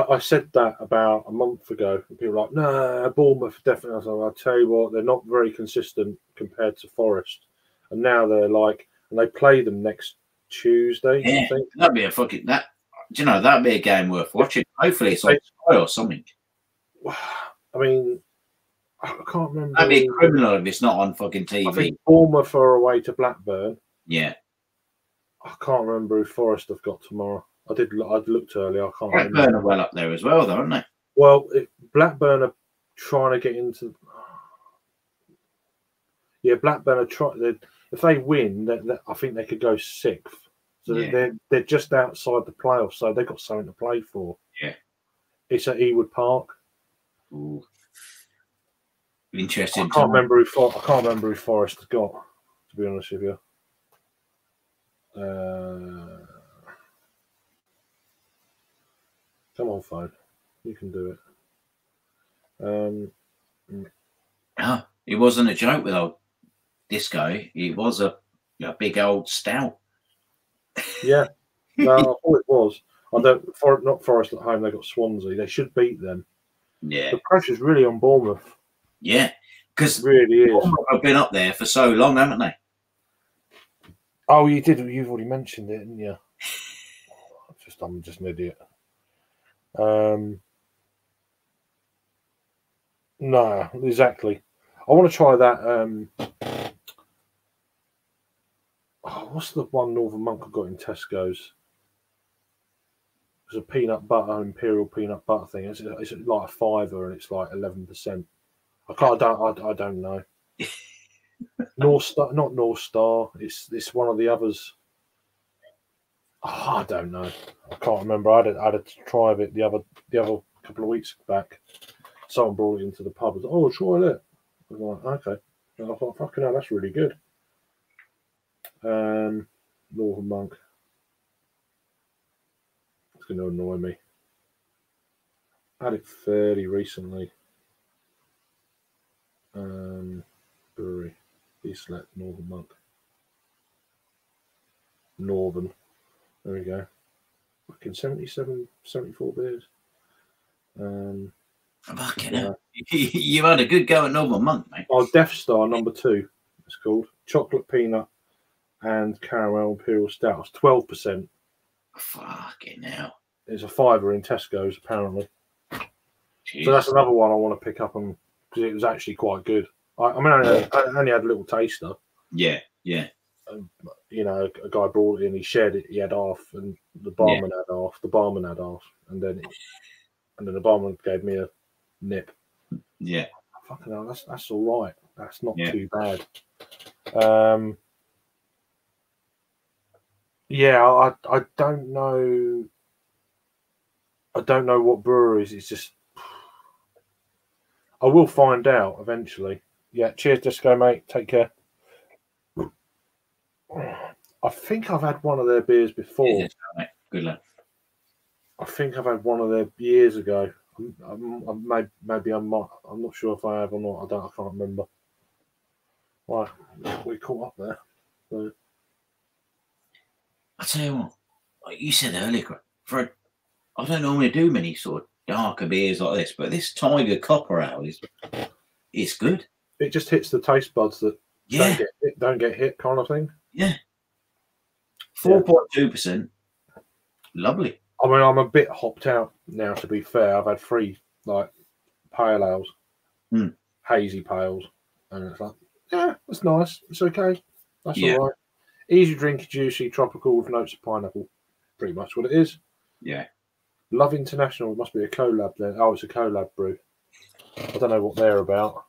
I said that about a month ago. And people were like, no, Bournemouth definitely. I was like, I'll tell you what, they're not very consistent compared to Forest. And now they're like, and they play them next Tuesday, Yeah, I think. that'd be a fucking that. Do you know that'd be a game worth watching? Hopefully, it's on Sky or something. I mean, I can't remember. That'd be criminal if it's not on fucking TV. I think Bournemouth are away to Blackburn. Yeah, I can't remember who Forest have got tomorrow. I'd looked earlier. I can't Blackburn remember. are well up there as well, though, aren't they? Well, Blackburn are trying to get into. Yeah, Blackburn are trying. If they win, I think they could go sixth. So they're just outside the playoffs, so they've got something to play for. Yeah, it's at Ewood Park. Ooh. Interesting. I can't remember who Forest has got. To be honest with you. Come on, phone. You can do it. It wasn't a joke with old Disco. He was a big old stout. Yeah. No, I thought it was. Not Forest at home. They got Swansea. They should beat them. Yeah. The pressure's really on Bournemouth. Yeah, because really is. Bournemouth have been up there for so long, haven't they? Oh, you did. You've already mentioned it, didn't you? I'm just an idiot. No, exactly. I want to try that. What's the one Northern Monk I got in Tesco's? It's a peanut butter, imperial peanut butter thing. It's like a £5 and it's like 11%. I don't know. North Star, not North Star. It's one of the others. I don't know. I can't remember. I had a try of it the other couple of weeks back. Someone brought it into the pub. I was like, oh, try it. I was like, okay. And I thought, fucking hell, that's really good. Northern Monk. It's going to annoy me. I had it fairly recently. Brewery. Eastlet, Northern Monk. Northern. There we go. Fucking 77, 74 beers. Fucking hell. You had a good go at Northern Monk, mate. Oh, Death Star number 2. It's called chocolate peanut and caramel imperial stout. It's 12%. Fucking hell. It's a £5 in Tesco's apparently. Jeez. So that's another one I want to pick up because it was actually quite good. I only had a little taster. Yeah, yeah. You know, a guy brought it in. He shared it. He had half, and the barman had half. The barman had half, and then the barman gave me a nip. Yeah. Fucking hell, that's all right. That's not too bad. Yeah, I don't know. I don't know what breweries. It's just I will find out eventually. Yeah, cheers, Disco, mate. Take care. I think I've had one of their beers before. Yeah, good luck. I think I've had one of their years ago. Maybe I'm not sure if I have or not. I can't remember. Right, we caught up there. So. I tell you what, like you said earlier, I don't normally do many sort of darker beers like this, but this Tiger Copper Ale is good. It just hits the taste buds that don't get hit, kind of thing. Yeah. 4.2%. Lovely. I mean, I'm a bit hopped out now, to be fair. I've had 3 like pale ales, hazy pales, and it's like, yeah, that's nice. It's okay. That's all right. Easy drinky, juicy, tropical with notes of pineapple. Pretty much what it is. Yeah. Love International. It must be a collab then. Oh, it's a collab brew. I don't know what they're about,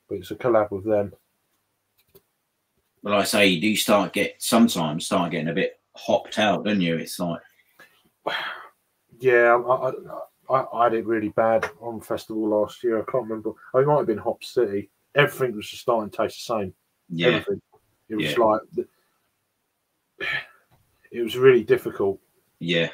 but it's a collab with them. Well, like I say, you do sometimes start getting a bit hopped out, don't you? It's like, yeah, I had it really bad on festival last year. I can't remember. It might have been Hop City. Everything was just starting to taste the same. Yeah. Everything. It was like it was really difficult. Yeah.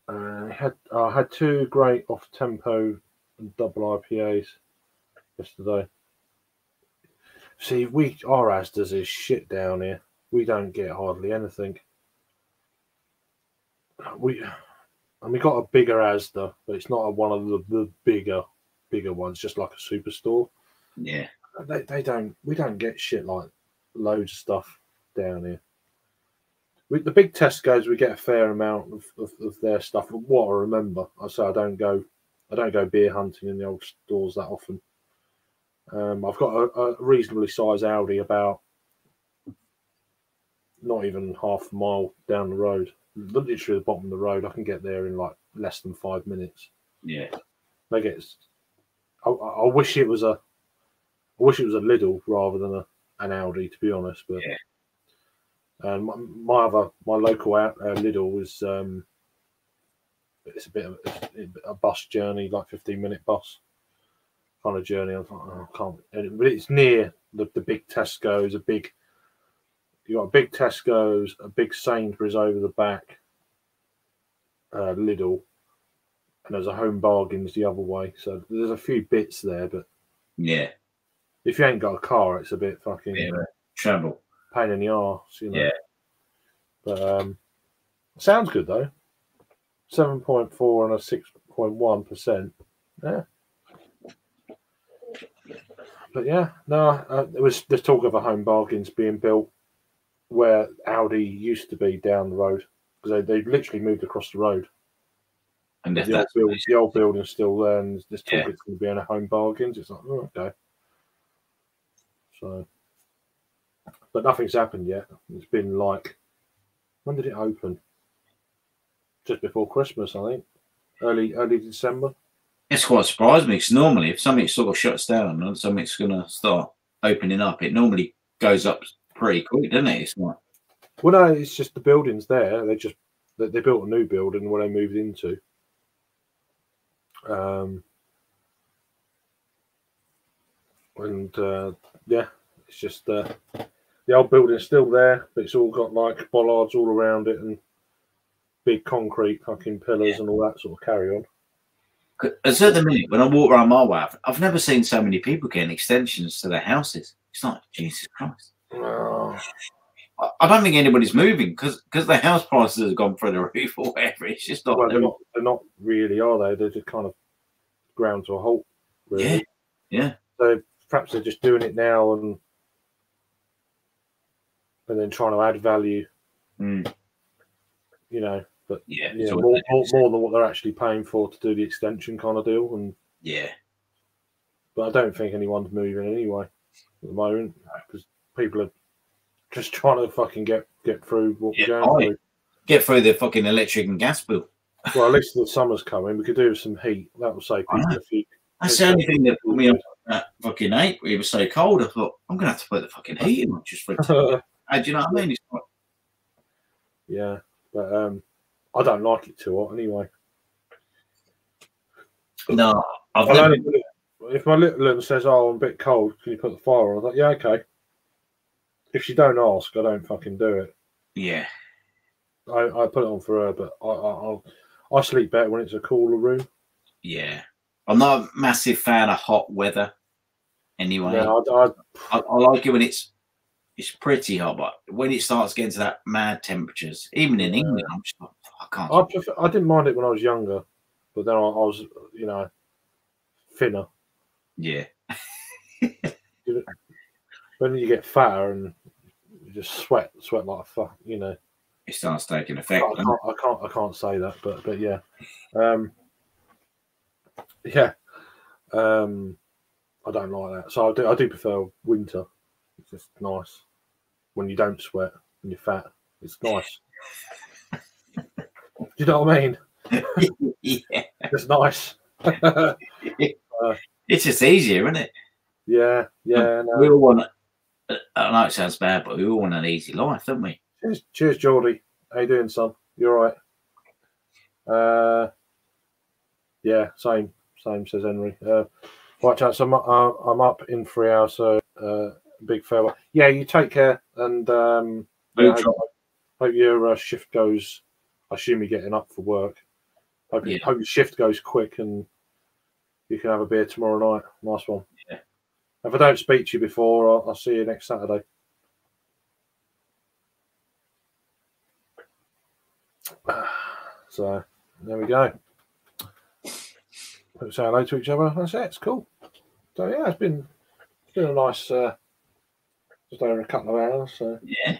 I had two great off tempo and double IPAs yesterday. See, our Asdas is shit down here. We don't get hardly anything. We got a bigger Asda, but it's not one of the bigger ones, just like a superstore. Yeah. We don't get shit like loads of stuff down here. With the big Tesco's, we get a fair amount of their stuff. But what I remember, I say I don't go beer hunting in the old stores that often. I've got a reasonably sized Aldi about not even half a mile down the road. Literally the bottom of the road. I can get there in like less than 5 minutes. Yeah. I wish it was a Lidl rather than an Aldi, to be honest. But yeah. And my local Lidl was it's a bit of a bus journey, like 15-minute bus kind of journey. I was like, oh, I can't. But it's near the big Tesco's. You got a big Tesco's, a big Sainsbury's over the back, Lidl, and there's a Home Bargains the other way. So there's a few bits there, but yeah, if you ain't got a car, it's a bit fucking trouble. Pain in the arse, you know. Yeah. But sounds good though. 7.4 and a 6.1%. Yeah. But yeah, no, there was the talk of a Home Bargains being built where Aldi used to be down the road, because they literally moved across the road. And the old building's still there, and there's talk it's going to be in a Home Bargains. It's like, oh, okay. So, but nothing's happened yet. It's been like, when did it open? Just before Christmas, I think. Early December. It's quite surprised me, because normally if something sort of shuts down and something's going to start opening up, it normally goes up pretty quick, doesn't it? It's like, well, no, it's just the building's there. They built a new building where they moved into. It's just the old building's still there, but it's all got like bollards all around it and big concrete fucking pillars and all that sort of carry on. As at the minute, when I walk around my way, I've never seen so many people getting extensions to their houses. It's like, Jesus Christ. Oh. I don't think anybody's moving because the house prices have gone through the roof or whatever. It's just not. Well, they're not really, are they? They're just kind of ground to a halt. Really. Yeah. So perhaps they're just doing it now and then trying to add value. You know, but more than what they're actually paying for to do the extension kind of deal. And but I don't think anyone's moving anyway at the moment because people are just trying to fucking get through what we're going through. Get through the fucking electric and gas bill. Well, at least the summer's coming. We could do with some heat. That will save people a few. That's the only thing that put me on that fucking heat. It was so cold. I thought, I'm going to have to put the fucking heat in just for it. Do you know what I mean? It's like... Yeah, but I don't like it too hot anyway. No, if my little one says, "Oh, I'm a bit cold, can you put the fire on?" I'm like, "Yeah, okay." If she don't ask, I don't fucking do it. Yeah, I put it on for her, but I sleep better when it's a cooler room. Yeah, I'm not a massive fan of hot weather. Anyway, yeah, I like it when it's pretty hot, but when it starts getting to that mad temperatures, even in England, I'm just like, I can't. I didn't mind it when I was younger, but then I was, thinner. Yeah. When you get fatter and you just sweat like a fuck, it starts taking effect. I can't say that, but yeah, I don't like that. So I do prefer winter. It's just nice when you don't sweat and you're fat. It's nice. Do you know what I mean? Yeah, it's nice. It's just easier, isn't it? Yeah. No. We all want. I know it sounds bad, but we all want an easy life, don't we? Cheers, Geordie. How you doing, son? You all right? Yeah, same, says Henry. Right, chat. So I'm up in 3 hours, so big farewell. Yeah, you take care, and hope your shift goes. I assume you're getting up for work. Hope your shift goes quick and you can have a beer tomorrow night. Nice one. Yeah. If I don't speak to you before, I'll see you next Saturday. So there we go. Say hello to each other. That's it. It's cool. So yeah, it's been a nice just over a couple of hours. So yeah,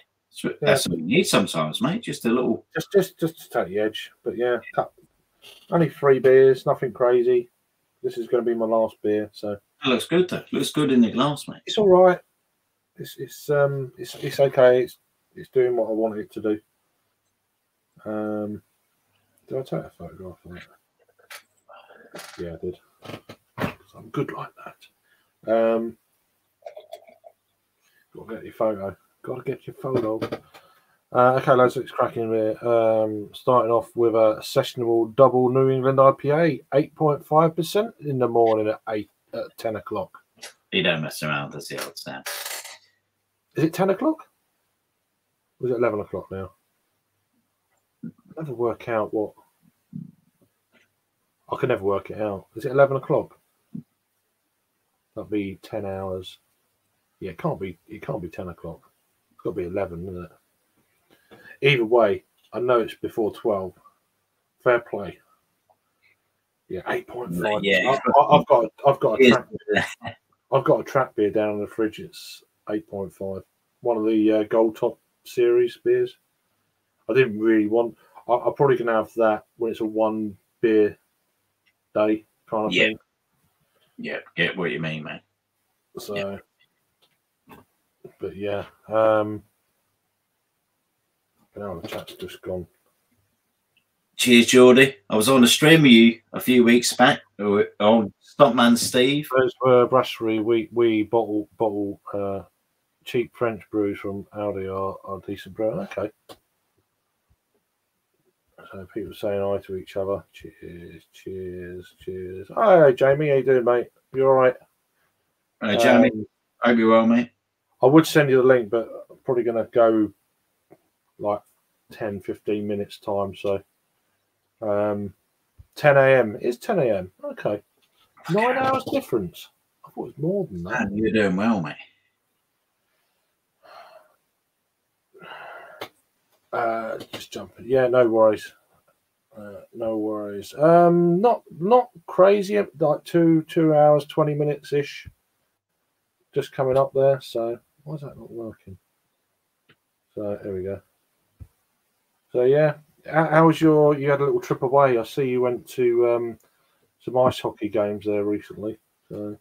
that's what you need sometimes, mate. Just a little, just to take the edge. But yeah, only 3 beers, nothing crazy. This is going to be my last beer, so it looks good though. Looks good in the glass, mate. It's all right. It's okay. It's doing what I wanted it to do. Did I take a photograph of that? Yeah, I did. I'm good like that. Got to get your photo. Got to get your photo. Okay, lads, it's cracking here. Starting off with a sessionable double New England IPA, 8.5% in the morning at 10 o'clock. You don't mess around, does the old Sam? Is it 10 o'clock? Or is it 11 o'clock now? I never work out what. I can never work it out. Is it 11 o'clock? That'd be 10 hours. Yeah, it can't be 10 o'clock. It's got to be 11, isn't it? Either way, I know it's before 12. Fair play. Yeah, 8.5. Yeah, I've got a track beer down in the fridge. It's 8.5. One of the Gold Top series beers. I didn't really want. I'm probably gonna have that when it's a 1 beer day kind of thing. Yeah, get what you mean, mate. So, but yeah, now the chat's just gone. Cheers, Geordie. I was on a stream with you a few weeks back on Stockman Steve. Those brasserie we bottle cheap French brews from Aldi are decent brew. Okay. So people saying hi to each other. Cheers. Hi, Jamie. How you doing, mate? You all right? Hi, Jamie. Hope you're well, mate. I would send you the link, but I'm probably going to go like 10, 15 minutes time. So 10 a.m. It's 10 a.m. Okay. 9 hours difference. I thought it was more than that. Man, you're doing well, mate. Just jumping. Yeah, no worries. No worries. Not crazy. Like 2 hours, 20 minutes ish. Just coming up there. So why is that not working? So there we go. So yeah, how was you had a little trip away? I see you went to some ice hockey games there recently. So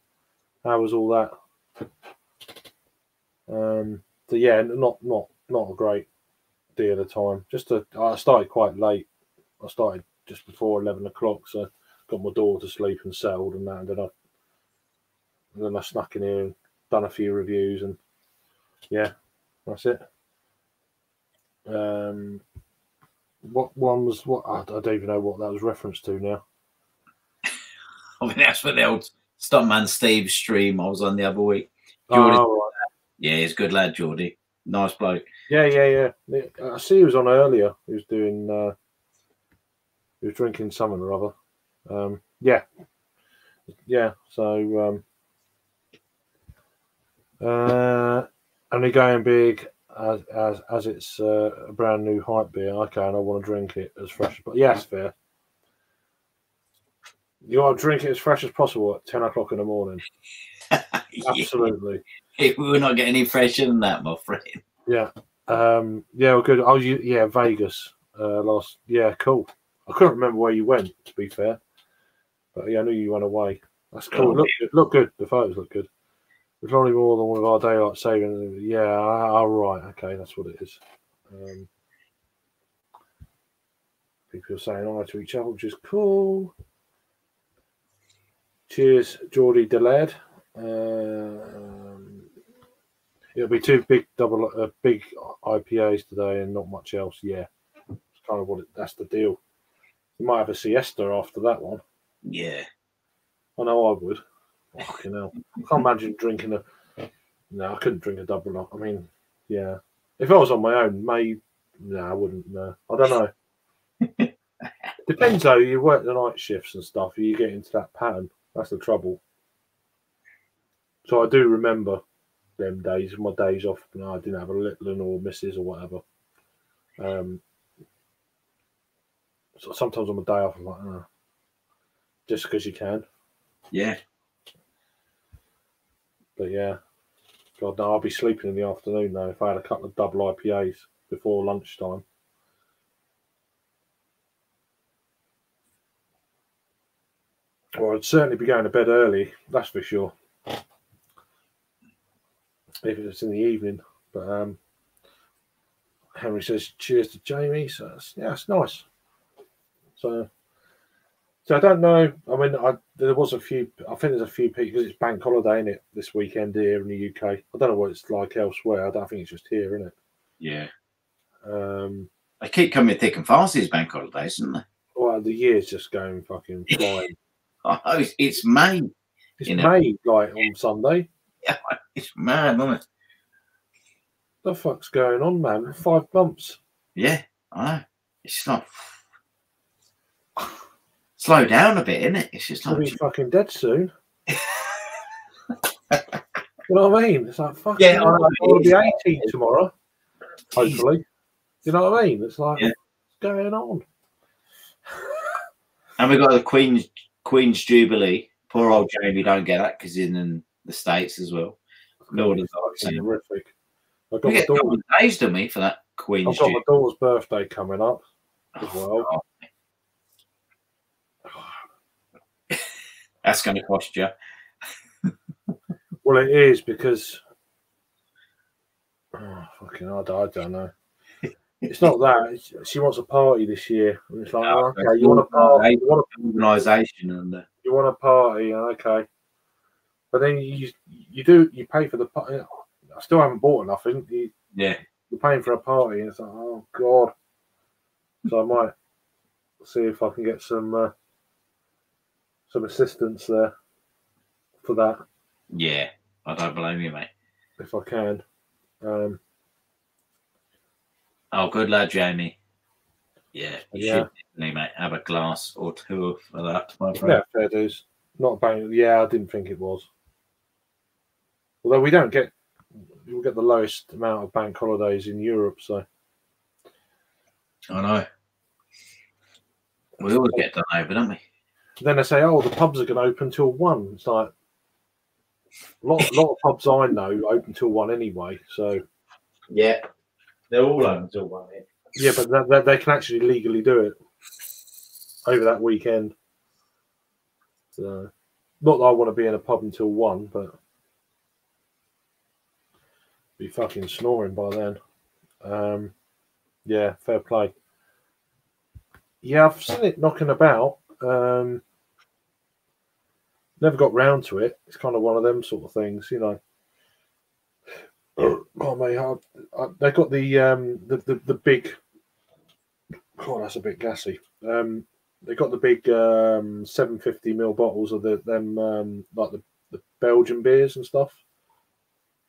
how was all that? So yeah, not a great deal of time. I started quite late. I started just before 11 o'clock, so got my daughter to sleep and settled and that, and then I snuck in here and done a few reviews, and yeah, that's it. What one was what? I don't even know what that was reference to now. I mean, that's for the old Stuntman Steve stream I was on the other week. Right. Yeah, he's a good lad, Geordie. Nice bloke. Yeah. I see he was on earlier. He was doing. He was drinking something or other. Yeah. So only going big as it's a brand new hype beer. Okay, and I want to drink it as fresh. But yeah, it's fair. You want to drink it as fresh as possible at 10 o'clock in the morning. Absolutely. We're not getting any fresher than that, my friend. Yeah. Well, good. I was Vegas last. Yeah, cool. I couldn't remember where you went, to be fair, but yeah, I knew you went away. That's cool. It looked good. The photos look good. It's only more than one of our daylight saving. Yeah. All right. Okay, that's what it is. People saying hi to each other, which is cool. Cheers, Geordie Delad. It'll be 2 big IPAs today and not much else. Yeah, it's kind of that's the deal. You might have a siesta after that one. Yeah. I know I would. Fucking hell. I can't imagine drinking No, I couldn't drink a double. I mean, yeah. If I was on my own, maybe. No, I wouldn't. No, I don't know. Depends though. You work the night shifts and stuff. You get into that pattern. That's the trouble. So I do remember them days, my days off. You know, I didn't have a little one or missus or whatever. So sometimes on my day off, I'm like, oh, just because you can. Yeah. But yeah, God, no, I'll be sleeping in the afternoon though if I had a couple of double IPAs before lunchtime. Well, I'd certainly be going to bed early, that's for sure. If it's in the evening. But Henry says cheers to Jamie, so it's nice. So I don't know. I mean, there was a few. I think there's a few people because it's bank holiday, isn't it, this weekend here in the UK. I don't know what it's like elsewhere. I don't think it's just here, isn't it? Yeah. They keep coming thick and fast these bank holidays, isn't they? Well, the year's just going fucking flying. Oh, it's May. It's May, like on Sunday. Yeah, it's mad, isn't it? The fuck's going on, man? 5 months. Yeah, I know. It's like slow down a bit, isn't it? It's just I'll like be fucking dead soon. You know what I mean? It's like fucking. Yeah, I'll be 18 tomorrow. Hopefully. You know what I mean? It's like, what's going on? And we got the Queen's Jubilee. Poor old Jamie don't get that because he's in the States as well. No one is horrific. I've got a couple of days to me for that Queen's Jubilee. I've got my daughter's birthday coming up as well. That's going to cost you. Well, it is because fucking I don't know. It's not that. She wants a party this year. And it's like, okay, you want a party? You want an organisation, and you want a party? Okay, but then you pay for the party. I still haven't bought nothing. You're paying for a party, and it's like, oh god. So I might see if I can get some assistance there for that. Yeah, I don't blame you, mate. If I can. Oh, good lad, Jamie. Yeah, you should definitely, mate, have a glass or two for that, my friend. Yeah, fair dues. Not about. Yeah, I didn't think it was. Although we'll get the lowest amount of bank holidays in Europe, so. I know. We always get done over, don't we? Then they say, "Oh, the pubs are going to open till 1." It's like a lot of pubs I know open till 1 anyway. So yeah, they're all open till 1. Yeah, but they can actually legally do it over that weekend. So, not that I want to be in a pub until 1, but be fucking snoring by then. Yeah, fair play. Yeah, I've seen it knocking about. Never got round to it. It's kind of one of them sort of things, you know. Oh mate, they got the big. Oh, that's a bit gassy. They got the big 750ml bottles of them like the Belgian beers and stuff.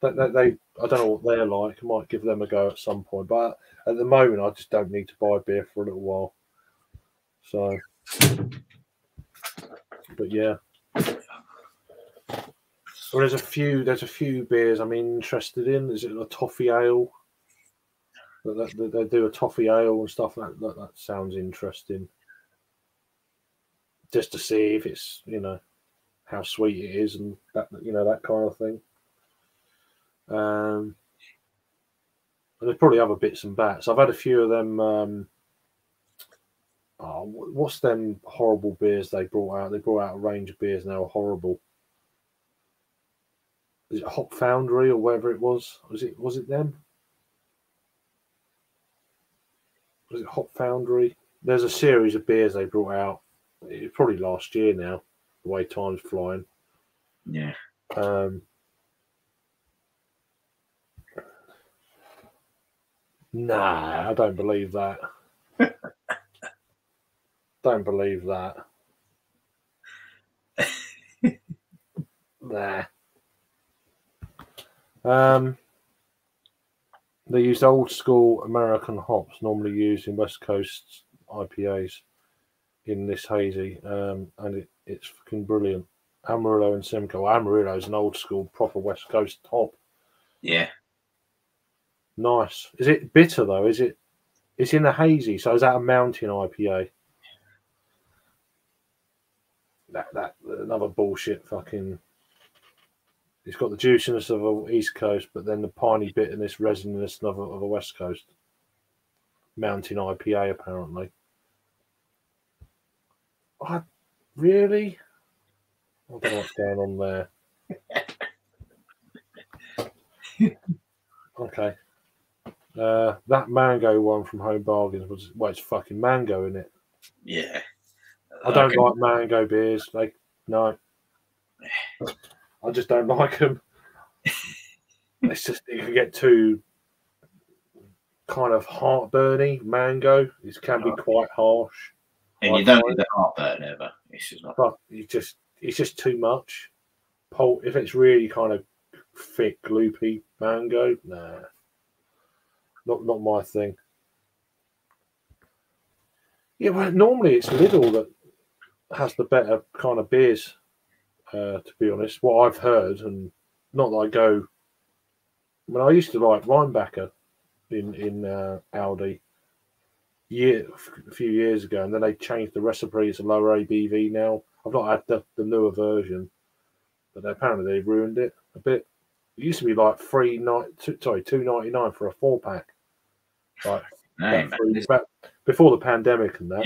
They I don't know what they're like. I might give them a go at some point, but at the moment I just don't need to buy beer for a little while. So, but yeah. Well, there's a few beers I'm interested in. Is it a toffee ale? They do a toffee ale and stuff. That sounds interesting. Just to see if it's, you know, how sweet it is and that, you know, that kind of thing. And there's probably other bits and bats. I've had a few of them. What's them horrible beers they brought out? They brought out a range of beers and they were horrible. Is it Hop Foundry or whatever it was? Was it them? Was it Hop Foundry? There's a series of beers they brought out. It was probably last year now. The way time's flying. Yeah. Nah, I don't believe that. Don't believe that. Nah. They used old school American hops normally used in West Coast IPAs. in this hazy, and it's fucking brilliant. Amarillo and Simcoe. Amarillo is an old school, proper West Coast hop. Yeah. Nice. Is it bitter though? Is it? It's in the hazy. So is that a mountain IPA? That another bullshit fucking. It's got the juiciness of a East Coast, but then the piney bitterness, resininess of a West Coast. Mountain IPA apparently. Really? I don't know what's going on there. Okay. That mango one from Home Bargains was, well, it's fucking mango in it. Yeah. I don't like mango beers. No. I just don't like them. It's just, you can get too kind of heartburny. Mango, it can be quite harsh. And you don't get the heartburn ever. It's just not. But it's just too much. If it's really kind of thick, loopy mango, nah. Not my thing. Yeah, well, normally it's Lidl that has the better kind of beers, to be honest. What I've heard, and not that I go. I mean, I used to like Rheinbacher in Aldi a few years ago, and then they changed the recipe to lower ABV now. I've not had the newer version, but apparently they ruined it a bit. It used to be like $2.99 for a 4-pack. Like before the pandemic and that.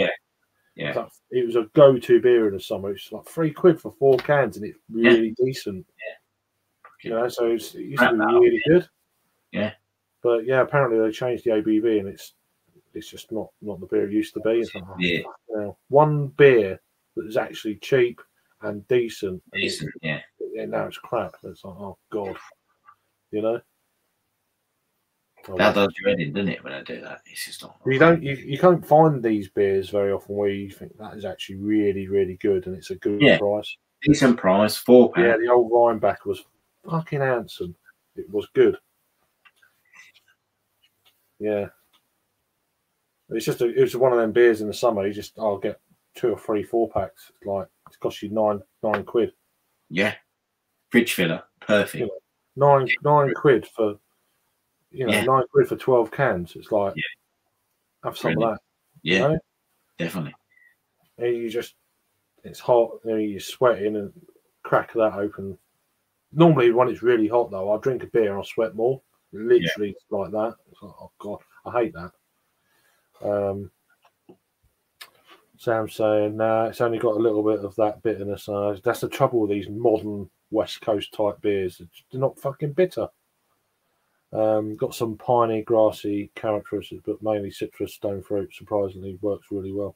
Yeah. It was a go-to beer in the summer. It's like £3 for 4 cans, and it's really decent. Yeah. You know, so it used to be really good. Yeah. But yeah, apparently they changed the ABV, and it's just not the beer it used to be. It's like, you know, one beer that is actually cheap and decent. Yeah. And now it's crap. It's like, oh god, you know. That does your head in, doesn't it? When I do that, it's just not. You can't find these beers very often where you think that is actually really, really good, and it's a good price. Decent price, £4. Yeah, the old Rheinbacher was fucking handsome. It was good. Yeah. It was one of them beers in the summer. You just, I'll get 2 or 3 4-packs. Like, it costs you £9. Yeah. Fridge filler. Perfect. You know, £9 for, £9 for 12 cans. It's like, have some of that. Yeah. You know? Definitely. And it's hot, you're sweating, and crack that open. Normally, when it's really hot, though, I'll drink a beer and I'll sweat more. Literally like that. It's like, oh god, I hate that. Sam's saying, it's only got a little bit of that bitterness. That's the trouble with these modern West Coast type beers. They're not fucking bitter. Got some piney, grassy characteristics, but mainly citrus, stone fruit. Surprisingly, works really well.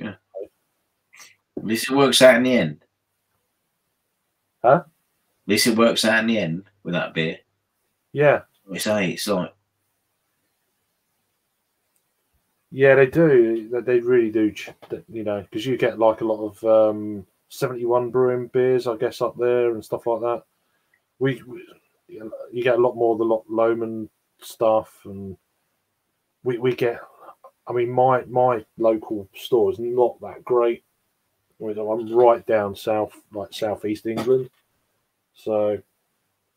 Yeah. At least it works out in the end. Huh? At least it works out in the end with that beer. Yeah. It's like. Yeah, they do. They really do. You know, because you get like a lot of 71 Brewing beers, I guess, up there and stuff like that. You get a lot more of the Lohmann stuff, and we get. I mean, my local store is not that great. I'm right down south, like southeast England, so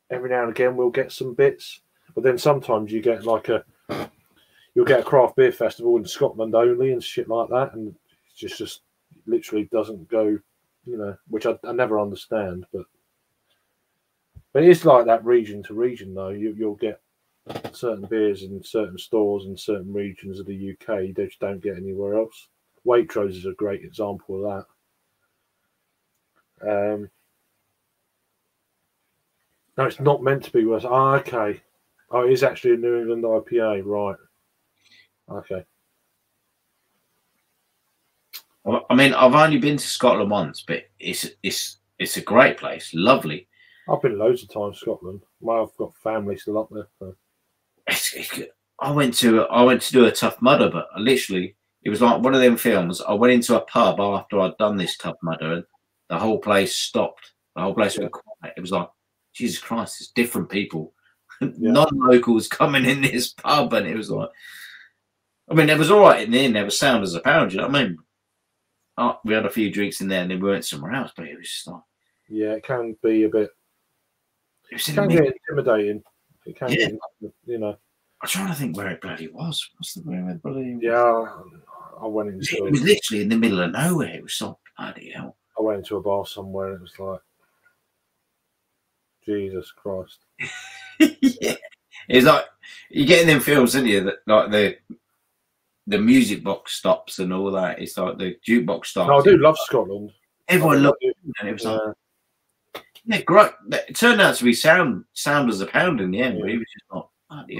every now and again we'll get some bits. But then sometimes you get you'll get a craft beer festival in Scotland only and shit like that, and it just literally doesn't go, you know, which I never understand. But it's like that region to region though. You'll get certain beers in certain stores in certain regions of the UK you just don't get anywhere else. Waitrose is a great example of that. No, it's not meant to be worse. Okay. Oh, it is actually a New England IPA, right? Okay. I mean, I've only been to Scotland once, but it's a great place, lovely. I've been loads of times to Scotland. Well, I've got family still up there. So. It's good. I went to do a Tough Mudder, but it was like one of them films. I went into a pub after I'd done this Tough Mudder, and the whole place stopped. The whole place went quiet. It was like, Jesus Christ, it's different people, non-locals coming in this pub, and it was like, I mean, it was all right in the end. There was sound as a pound, you know what I mean? we had a few drinks in there, and then we went somewhere else. But it was just like, yeah, it can be a bit. it It can get intimidating. It can Yeah. get, you know. I'm trying to think where it bloody was. What's the where it bloody was? Yeah, I went It into. was literally in the middle of nowhere. It was so bloody hell. I went into a bar somewhere, and it was like, Jesus Christ. Yeah. It's like you get in them films, didn't you? That like the music box stops and all that. It's like the jukebox stops. No, I do love Scotland. Everyone looked, and it was like, yeah, great. It turned out to be sound as a pound in the end. But he was just like,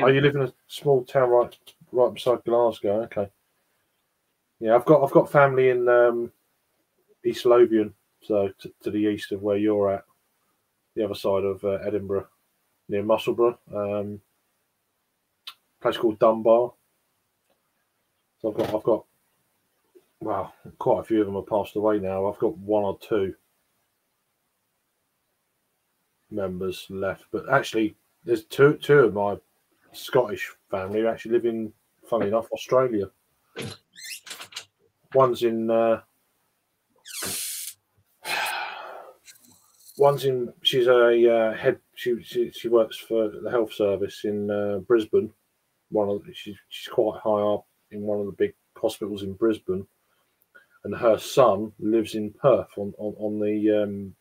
oh, you live in a small town right beside Glasgow. Okay. Yeah, I've got family in East Lothian, so to the east of where you're at, the other side of Edinburgh, near Musselburgh. Place called Dunbar. So I've got well, quite a few of them have passed away now. I've got one or two members left, but actually, there's two of my Scottish family who actually live in, funny enough, Australia. One's in she's a head. She works for the health service in Brisbane. She's quite high up in one of the big hospitals in Brisbane, and her son lives in Perth on the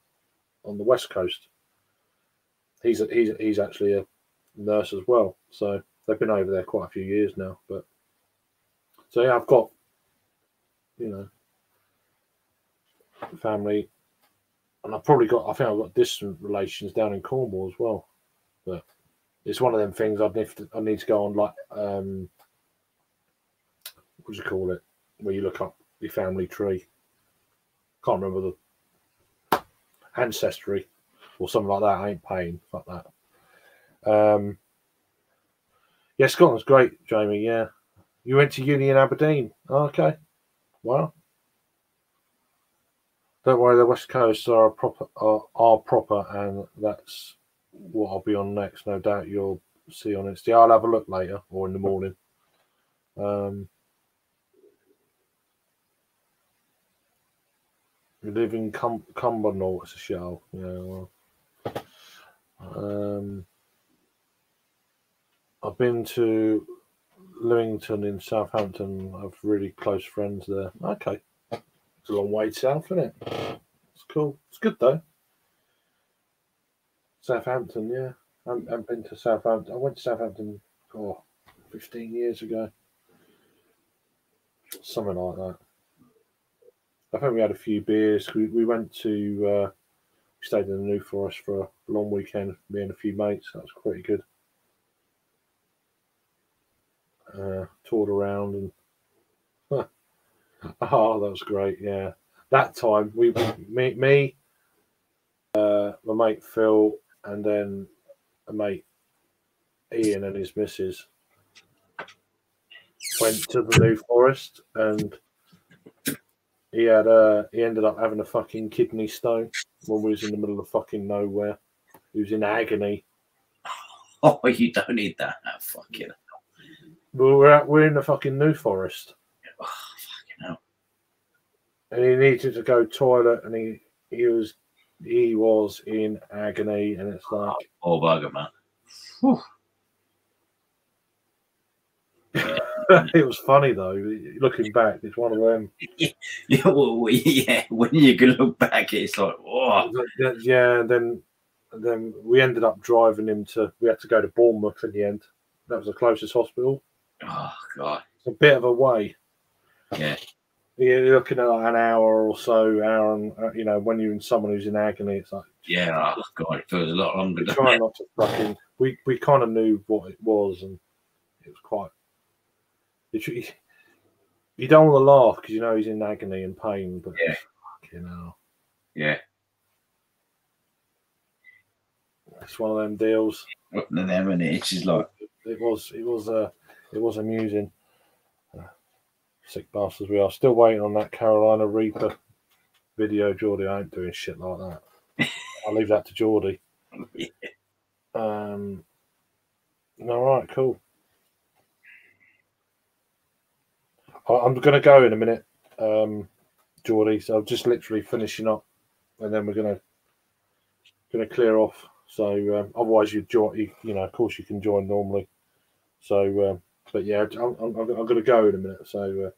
west coast. He's actually a nurse as well. So they've been over there quite a few years now. But so yeah, I've got, you know, family, and I think I've got distant relations down in Cornwall as well. But it's one of them things I need to go on, like what do you call it, where you look up your family tree. Can't remember the ancestry or something like that. I ain't paying. Fuck that. Yeah, Scotland's great, Jamie. Yeah, you went to uni in Aberdeen. Oh, okay, wow. Don't worry, the West Coast are proper, and that's what I'll be on next. No doubt you'll see on it. Yeah, I'll have a look later or in the morning. You live in Cumbernauld, it's a show. Yeah. Well, I've been to Lewington in Southampton. I have really close friends there. Okay. It's a long way south, isn't it? It's cool. It's good though. Southampton, yeah. I've been to Southampton. I went to Southampton 15 years ago. Something like that. I think we had a few beers. We went to we stayed in the New Forest for a long weekend, me and a few mates. That was pretty good. Toured around and oh, that was great. Yeah, that time me, my mate Phil, and then a mate Ian and his missus went to the New Forest, and he ended up having a fucking kidney stone when we was in the middle of fucking nowhere. He was in agony. Oh, you don't need that. Fucking We're in the fucking New Forest. Oh, fucking hell. And he needed to go toilet, and he was in agony, and it's like, oh bugger, man. It was funny though. Looking back, it's one of them. Yeah, well, yeah. When you can look back, it's like, oh, yeah. Then we ended up driving him to. We had to go to Bournemouth in the end. That was the closest hospital. Oh god, it's a bit of a way. Yeah. You're looking at like an hour or so, and when you're in someone who's in agony, it's like, yeah, oh god, it feels a lot longer. We try not to fucking. We kind of knew what it was, and it was quite. You don't want to laugh because you know he's in agony and pain, but yeah, fucking hell. Yeah, it's one of them deals. And then when it's just like it was amusing. Sick bastards we are. Still waiting on that Carolina Reaper video, Geordie. I ain't doing shit like that. I'll leave that to Geordie. Yeah. All right, cool. I'm going to go in a minute. Geordie. So I'm just literally finishing up, and then we're gonna clear off. So otherwise, you know, of course, you can join normally. So, but yeah, I'm gonna go in a minute. So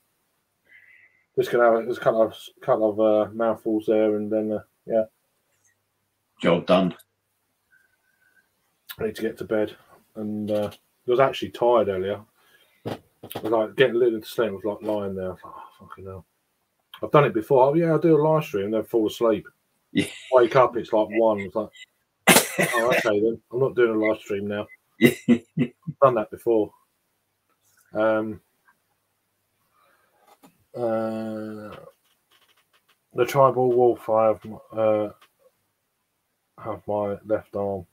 just gonna have a couple of mouthfuls there, and then yeah, Job done. I need to get to bed. And I was actually tired earlier. I was like getting a little into sleep. I was like lying there. I was like, oh, fucking hell. I've done it before. Oh yeah, I'll do a live stream, then fall asleep. Yeah. Wake up, it's like 1. It's like, oh, okay then. I'm not doing a live stream now. I've done that before. The tribal wolf. I have my left arm.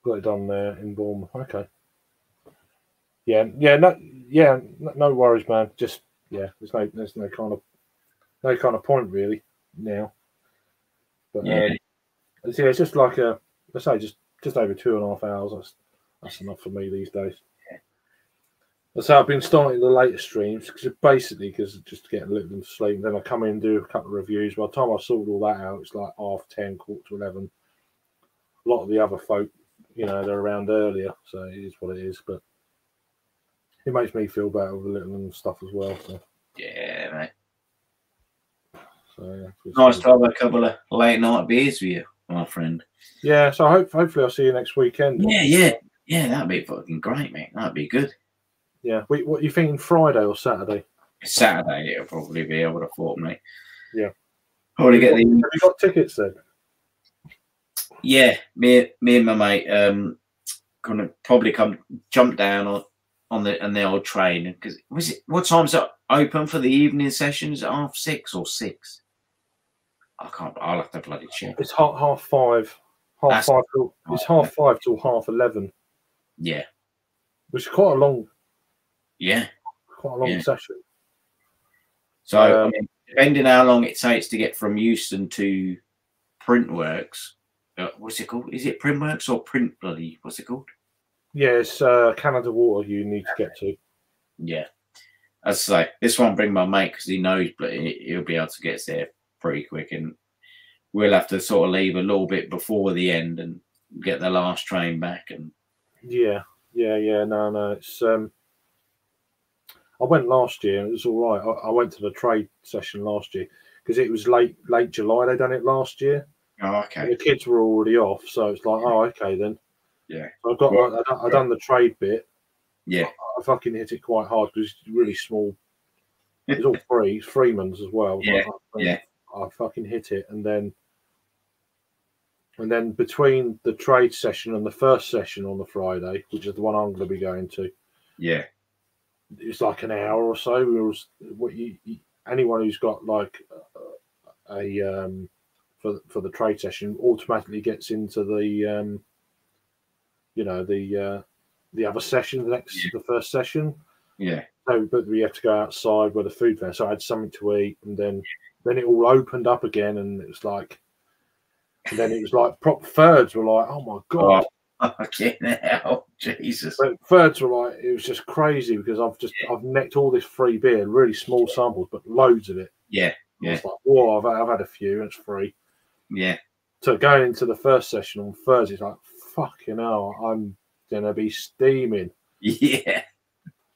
Got it done there in Bournemouth. Okay. Yeah, no worries, man. Just there's no kind of point really now. But it's just like let's say just over 2.5 hours. That's enough for me these days. So I've been starting the later streams because just getting a little bit of sleep. Then I come in and do a couple of reviews. By the time I sort all that out, it's like 10:30, 11:15. A lot of the other folk, you know, they're around earlier, so it is what it is. But it makes me feel better with the little stuff as well. So. Yeah, mate. So nice to have a couple of late night beers with you, my friend. Yeah, so hopefully I'll see you next weekend. Yeah, that'd be fucking great, mate. That'd be good. Yeah, what are you thinking, Friday or Saturday? Saturday, it'll probably be. I would have thought, mate. Yeah. Probably Have you got tickets then? Yeah, me and my mate gonna probably jump down on the old train because what time's it open for the evening sessions? 6:30 or 6? I can't. I'll have to bloody check. It's 5:30. It's 5:30 till 11:30. Yeah, which is quite a long. Yeah, quite a long session. So I mean, depending how long it takes to get from Euston to Printworks, what's it called? Is it Printworks or Print Bloody? What's it called? Yeah, it's Canada Water you need to get to. Yeah. As I say, this won't bring my mate because he knows, but he'll be able to get us there pretty quick. And we'll have to sort of leave a little bit before the end and get the last train back. And Yeah. No, it's... I went last year and it was all right. I went to the trade session last year because it was late July. They done it last year. Oh, okay. And the kids were already off, so it's like, oh, okay then. Yeah. So I done the trade bit. Yeah. I fucking hit it quite hard because it's really small. It's all free, Freeman's as well. Yeah. I fucking hit it, and then between the trade session and the first session on the Friday, which is the one I'm going to be going to. Yeah. It's like an hour or so. Anyone who's got like for the trade session automatically gets into the the other session, the first session. Yeah. So, but we have to go outside where the food fair. So I had something to eat, and then it all opened up again, and it was like, proper thirds were like, oh my god. Fucking hell, Jesus! But thirds were like, it was just crazy because I've necked all this free beer, really small samples, but loads of it. Yeah. It's like, whoa, I've had a few, and it's free. Yeah. So going into the first session on Thursday, it's like, fucking hell, I'm gonna be steaming. Yeah.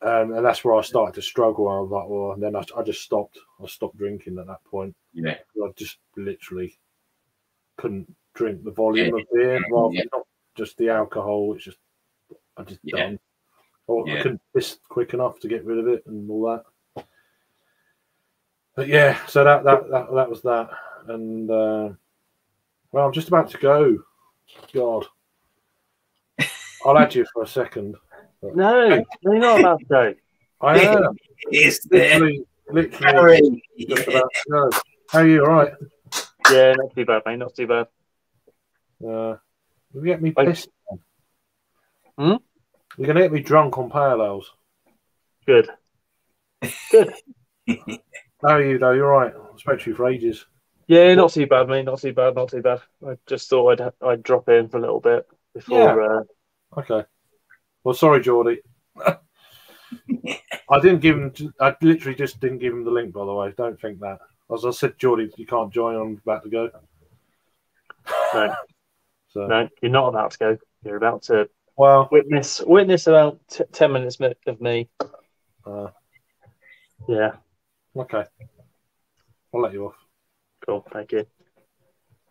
And that's where I started to struggle. I was like, well, and then I just stopped. I stopped drinking at that point. Yeah. I just literally couldn't drink the volume of beer, rather not just the alcohol. It's just I just done. I couldn't piss quick enough to get rid of it and all that. But yeah, so that was that. And well, I'm just about to go. God, I'll add you for a second. No, you're not about to go. I am. It's literally just about to go. How are you? All right? Yeah, not too bad, mate. Not too bad. You get me pissed. Hmm? You're gonna get me drunk on pale ales. Good. Good. How are you though? You're right. I spoke to you for ages. Yeah, not too bad, mate. Not too bad. Not too bad. I just thought I'd drop in for a little bit before. Okay. Well, sorry, Geordie. I didn't give him. I literally just didn't give him the link. By the way, don't think that. As I said, Geordie, you can't join. I'm about to go. No, So no, you're not about to go. You're about to well, witness about 10 minutes of me. Yeah. Okay, I'll let you off. Cool, thank you.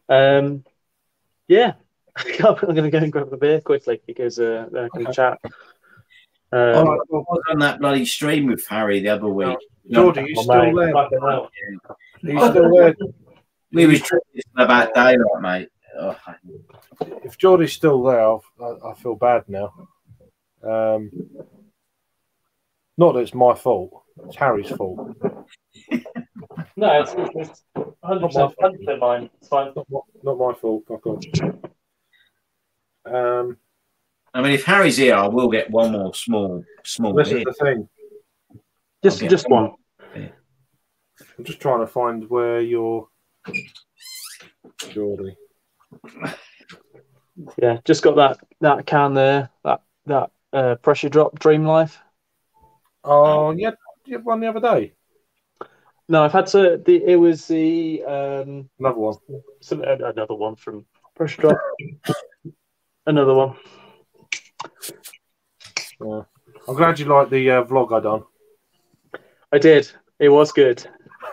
Yeah, I'm going to go and grab a beer quickly because I can chat. I was on that bloody stream with Harry the other week. Geordie, you still there? Are you still there? We was talking about daylight, mate. Oh. If Geordie's still there, I feel bad now. Not that it's my fault. It's Harry's fault. No, it's 100% mine. It's fine. Not my fault. Fuck off. I mean, if Harry's here, I will get one more small. This is the thing. Just one. I'm just trying to find where you're, Geordie. Yeah, just got that can there. That pressure drop Dream Life. Oh, you had one the other day. No, I've had to. It was the Another one. Another one from Pressure Drop. Another one. Yeah. I'm glad you liked the vlog I done. I did. It was good.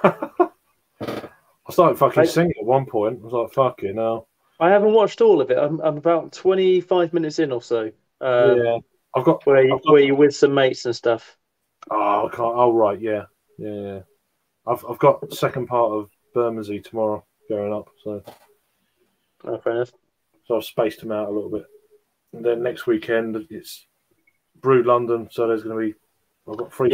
I started fucking singing at one point. I was like, fucking hell. I haven't watched all of it. I'm about 25 minutes in or so. Yeah. I've got where you're with some mates and stuff. Oh, I can't. Oh, right. Yeah. I've got the second part of Bermondsey tomorrow going up. So. Oh, fair enough. So I've spaced them out a little bit. And then next weekend it's Brew London. So there's going to be. I've got three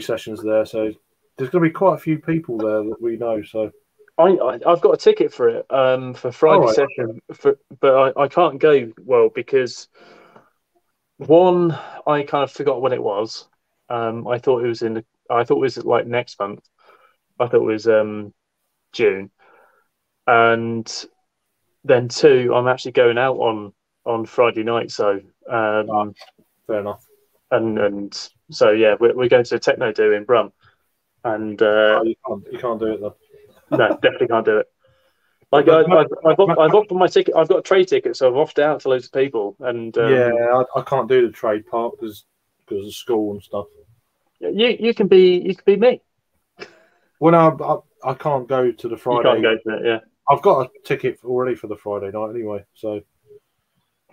sessions there. So there's going to be quite a few people there that we know. So. I've got a ticket for it for Friday session, but I can't go because one, I kind of forgot when it was. I thought it was like next month. I thought it was June, and then two, I'm actually going out on Friday night. So fair enough. And so yeah, we're going to a techno do in Brum, and you can't do it though. No, definitely can't do it. Like I've offered my ticket. I've got a trade ticket, so I've offered it out to loads of people. And I can't do the trade part because of school and stuff. You can be me. Well, no, I can't go to the Friday. You can't go to it, yeah. I've got a ticket already for the Friday night anyway, so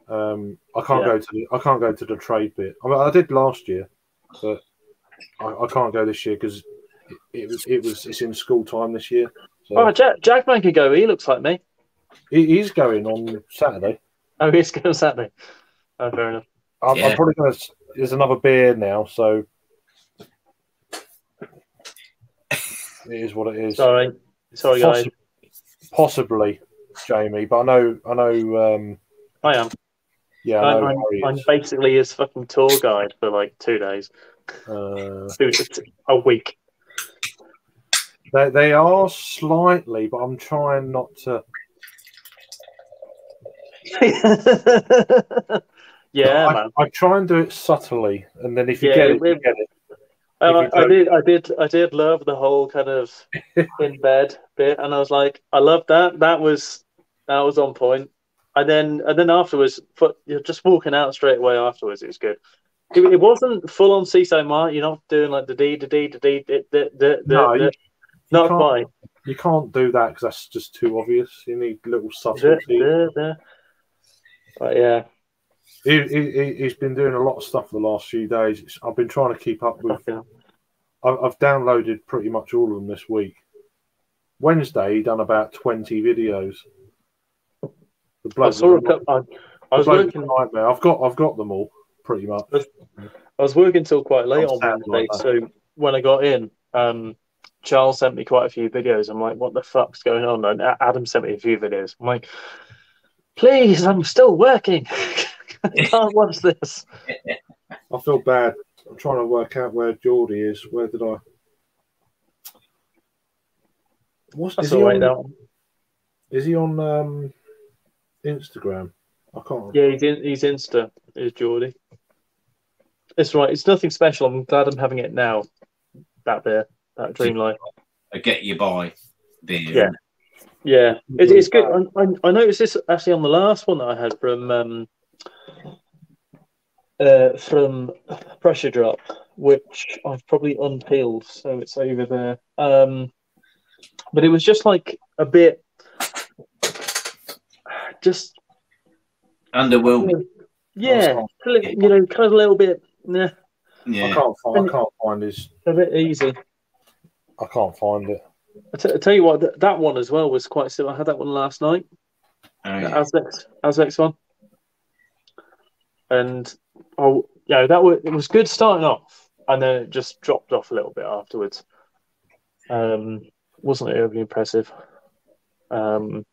I can't go to the trade bit. I mean, I did last year, but I can't go this year because it's in school time this year. So. Oh, Jackman could go. He looks like me. He's going on Saturday. Oh, he's going on Saturday. Oh, fair enough. I'm probably going to. There's another beer now, so it is what it is. Sorry, guys. Possibly, Jamie, but I know. I am. Yeah, I'm basically his fucking tour guide for like 2 days. A week. They are slightly, but I'm trying not to. Yeah, man. I try and do it subtly, and then if you get it, you get it. I did love the whole kind of in bed bit, and I was like, I love that. That was on point. And then afterwards, you're just walking out straight away afterwards. It was good. It wasn't full on CISO Mark. You're not doing like the No, not quite. You can't do that because that's just too obvious. You need little subtlety. But yeah. He's been doing a lot of stuff the last few days. I've been trying to keep up with. I've downloaded pretty much all of them this week. Wednesday, he done about 20 videos. I was working. Nightmare. I've got them all pretty much. I was working till quite late on Wednesday, so when I got in, Charles sent me quite a few videos. I'm like, what the fuck's going on? And Adam sent me a few videos. I'm like, please, I'm still working. I can't watch this. I feel bad. I'm trying to work out where Geordie is. Where did I? Is he on Instagram? I can't. Yeah, he's Insta. Is Geordie? It's right. It's nothing special. I'm glad I'm having it now. That beer, that Dream Life. A get you by beer. Yeah. Yeah, it's good. I noticed this actually on the last one that I had from Pressure Drop, which I've probably unpeeled, so it's over there. But it was just like a bit, just underwhelming. Yeah, kind of a little bit. Nah. Yeah, I can't find his. A bit easy. I can't find it. I tell you what, that one as well was quite similar. I had that one last night. The Aztecs one, and it was good starting off, and then it just dropped off a little bit afterwards. Wasn't overly impressive. Right,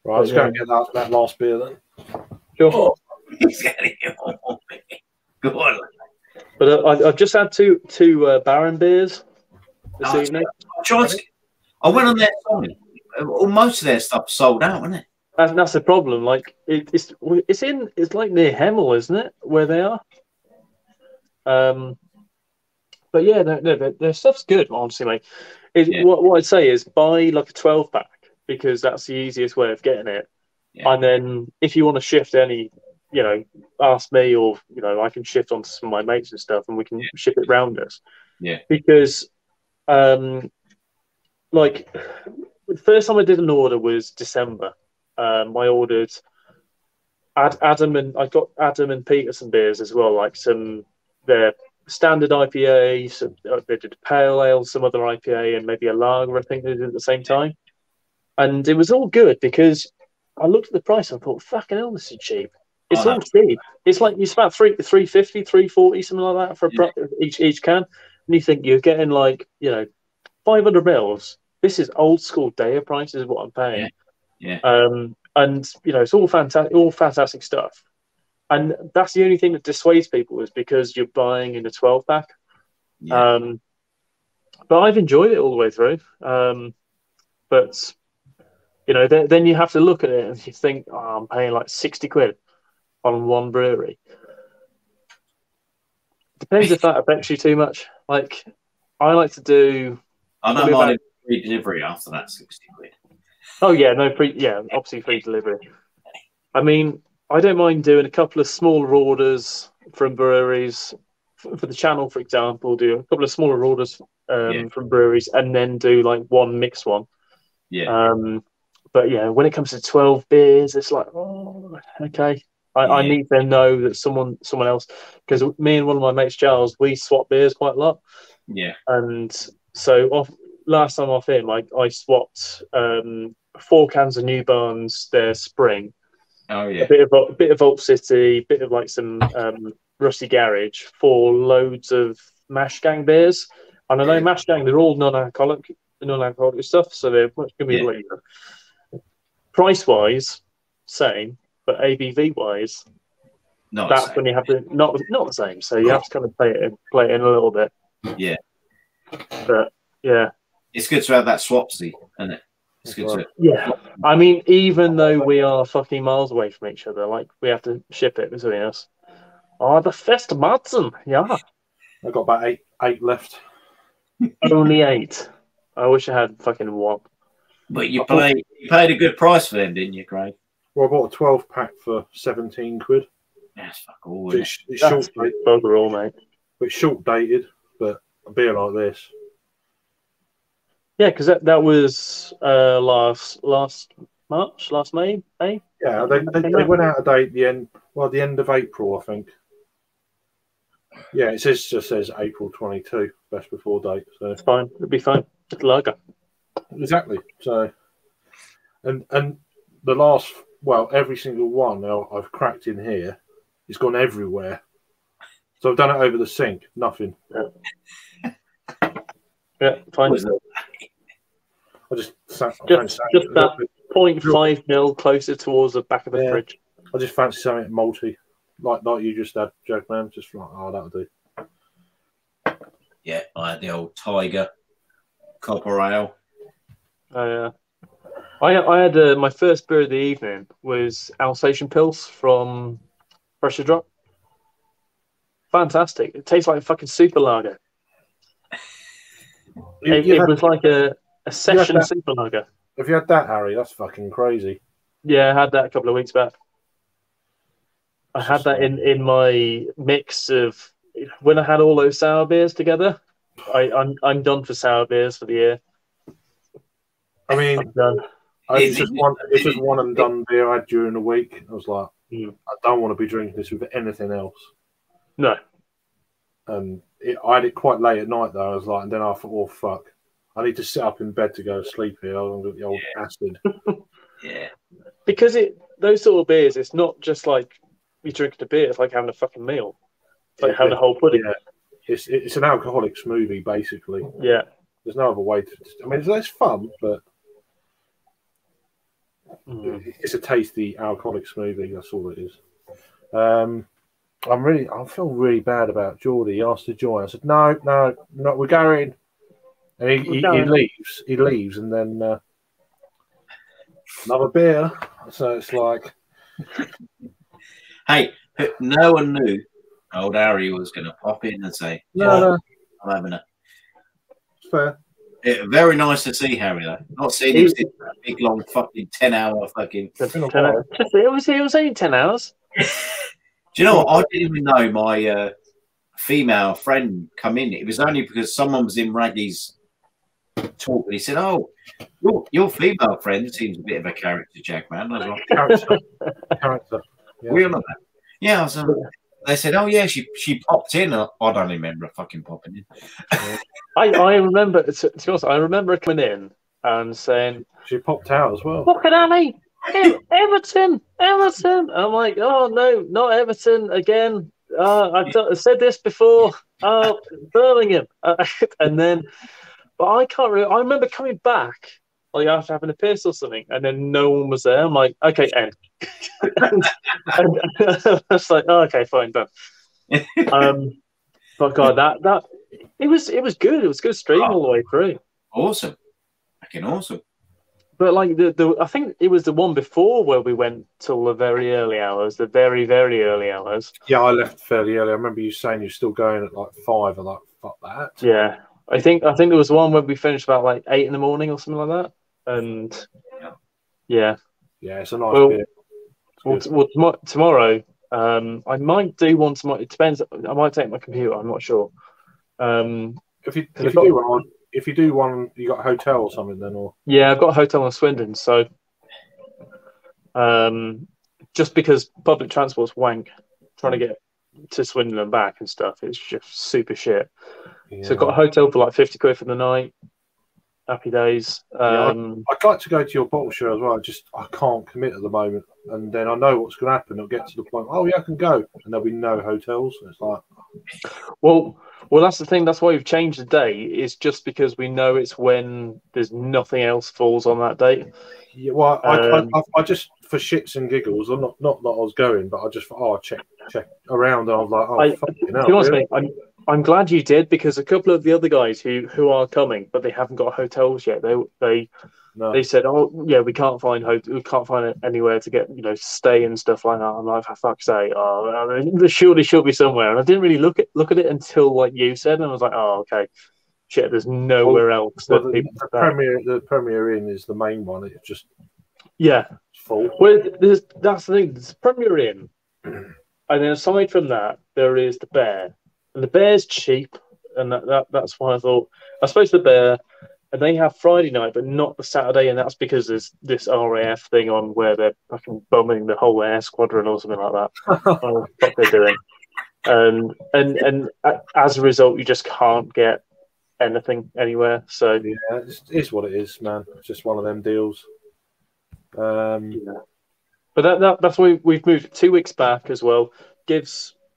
let's go and get that last beer then. Sure. Oh, go on. But I've just had two Baron beers this evening. I went on their site. Most of their stuff sold out, isn't it? That's the problem. Like it's like near Hemel, isn't it, where they are? But yeah, their stuff's good. Honestly, mate. What I'd say is buy like a 12-pack because that's the easiest way of getting it. Yeah. And then if you want to shift any, ask me or I can shift onto some of my mates and stuff, and we can ship it round us. Yeah. Because, like the first time I did an order was December. I ordered I got Adam and Peterson beers as well, like some their standard IPA, some they did a pale ale, some other IPA, and maybe a lager. I think they did at the same time, and it was all good because I looked at the price and I thought, "Fucking hell, this is cheap." It's all cheap. It's like it's about $3.50, $3.40, something like that for each can, and you think you're getting like 500 mils. This is old school Daya prices is what I'm paying. Yeah. And it's all fantastic stuff. And that's the only thing that dissuades people is because you're buying in a 12-pack. Yeah. But I've enjoyed it all the way through. But then you have to look at it and you think, I'm paying like 60 quid on one brewery. Depends if that affects you too much. Like, I like to do. I don't mind free delivery after that 60 quid. Oh yeah, obviously free delivery. I mean, I don't mind doing a couple of smaller orders from breweries for the channel, for example. Do a couple of smaller orders from breweries, and then do like one mixed one. Yeah. But yeah, when it comes to 12 beers, it's like, oh, okay. I need to know that someone else, because me and one of my mates, Charles, we swap beers quite a lot. Yeah. And so last time off him, I swapped 4 cans of New Barns, their spring. Oh yeah. A bit of Vault City, bit of like some Rusty Garage for loads of Mash Gang beers. And I know Mash Gang, they're all non-alcoholic stuff, so they're much going to be later. Price wise, same, but ABV wise, that's when you have to not the same. So you have to kind of play it in a little bit. Yeah. But yeah, it's good to have that swapsy, isn't it? It's good to. Yeah, I mean, even though we are fucking miles away from each other, like we have to ship it between us. Oh, the Fest Madsen, yeah. I've got about eight left. Only 8. I wish I had fucking 1. But you paid a good price for them, didn't you, Craig? Well, I bought a 12-pack for 17 quid. That's fuck all. It's short dated. Overall, mate. It's short dated, but a beer like this. Yeah, because that was last May, eh? Yeah, they went out of date the end of April, I think. Yeah, it just says April 22, best before date. So it's fine. It'll be fine. It's lager. Exactly. So, and the last, every single one I've cracked in here, it's gone everywhere. So I've done it over the sink. Nothing. Yeah, fine. I just that 0.5 mil closer towards the back of the fridge. I just fancy something malty, like you just had, Jugman. Just like, that'll do. Yeah, I had the old Tiger Copper Ale. I had my first beer of the evening was Alsatian Pils from Pressure Drop. fantastic. It tastes like a fucking super lager. It was like a session super lager. Have you had that, Harry? That's fucking crazy. Yeah, I had that a couple of weeks back. I had that in my mix of when I had all those sour beers together. I'm done for sour beers for the year. I mean, I'm done. It's just one and done beer I had during the week. I was like, I don't want to be drinking this with anything else. No. I had it quite late at night though. I was like, and then I thought, oh fuck, I need to sit up in bed to go to sleep here. I was on the old acid. Yeah. Because those sort of beers, it's not just like you drinking a beer. It's like having a fucking meal. It's like having a whole pudding. Yeah. It's an alcoholic smoothie basically. Yeah. There's no other way to. I mean, it's fun, but it's a tasty alcoholic smoothie. That's all it is. I feel really bad about Geordie. He asked to join. I said, no, we're going. And he leaves. He leaves, and then another beer. So it's like, hey, no one knew old Harry was going to pop in and say, no. I'm having a. Fair. Very nice to see Harry though. Not seeing him sit a big long fucking 10-hour fucking. It was only 10 hours. Do you know what? I didn't even know my female friend come in. It was only because someone was in Raggy's talk and he said, "Oh, your female friend seems a bit of a character, Jack, man." I was like, character. Yeah. We all know that. Yeah, I was, they said, "Oh yeah, she popped in." I don't remember her fucking popping in. I remember. To be honest, I remember her coming in and saying she popped out as well. Look at Annie, Everton. I'm like, oh no, not Everton again. I've said this before. Birmingham, and then, but I can't really. I remember coming back like after having a piss or something, and then no one was there. I'm like, okay, end. and I was like, oh, okay, fine, done. But God, that it was good. It was good stream all the way through. Awesome, fucking awesome. But like I think it was the one before where we went till the very early hours, the very very early hours. Yeah, I left fairly early. I remember you saying you're still going at like 5. I'm like, fuck that. Yeah, I think there was one where we finished about like 8 in the morning or something like that. And yeah, it's a nice bit. Well, tomorrow, I might do one tomorrow. It depends. I might take my computer. I'm not sure. If you do one, you got a hotel or something then, or yeah, I've got a hotel in Swindon. So, just because public transport's wank, trying to get to Swindon and back and stuff, it's just super shit. Yeah. So I've got a hotel for like 50 quid for the night. Happy days. I'd like to go to your bottle show as well. I can't commit at the moment, and then I know what's going to happen. It'll get to the point. Oh yeah, I can go, and there'll be no hotels. It's like, well, that's the thing. That's why we've changed the date. Is just because we know it's when there's nothing else falls on that date. Yeah, well, I just for shits and giggles. I'm not that I was going, but I just thought, check around, and I was like, to be honest, mate, I'm glad you did, because a couple of the other guys who are coming, but they haven't got hotels yet. They said, oh yeah, we can't find anywhere to get stay and stuff like that. I'm like, for fuck's sake, there surely should be somewhere. And I didn't really look at it until like you said, and I was like, oh okay, shit, there's nowhere else. The Premier Inn is the main one. It's just full. Well, that's the thing. There's Premier Inn, and then aside from that, there is the Bear. And the Bear's cheap, and that's why I suppose the Bear, and they have Friday night, but not the Saturday, and that's because there's this RAF thing on where they're fucking bombing the whole air squadron or something like that. Oh, what they're doing, and as a result, you just can't get anything anywhere. So yeah, it's what it is, man. It's just one of them deals. But that's why we've moved 2 weeks back as well.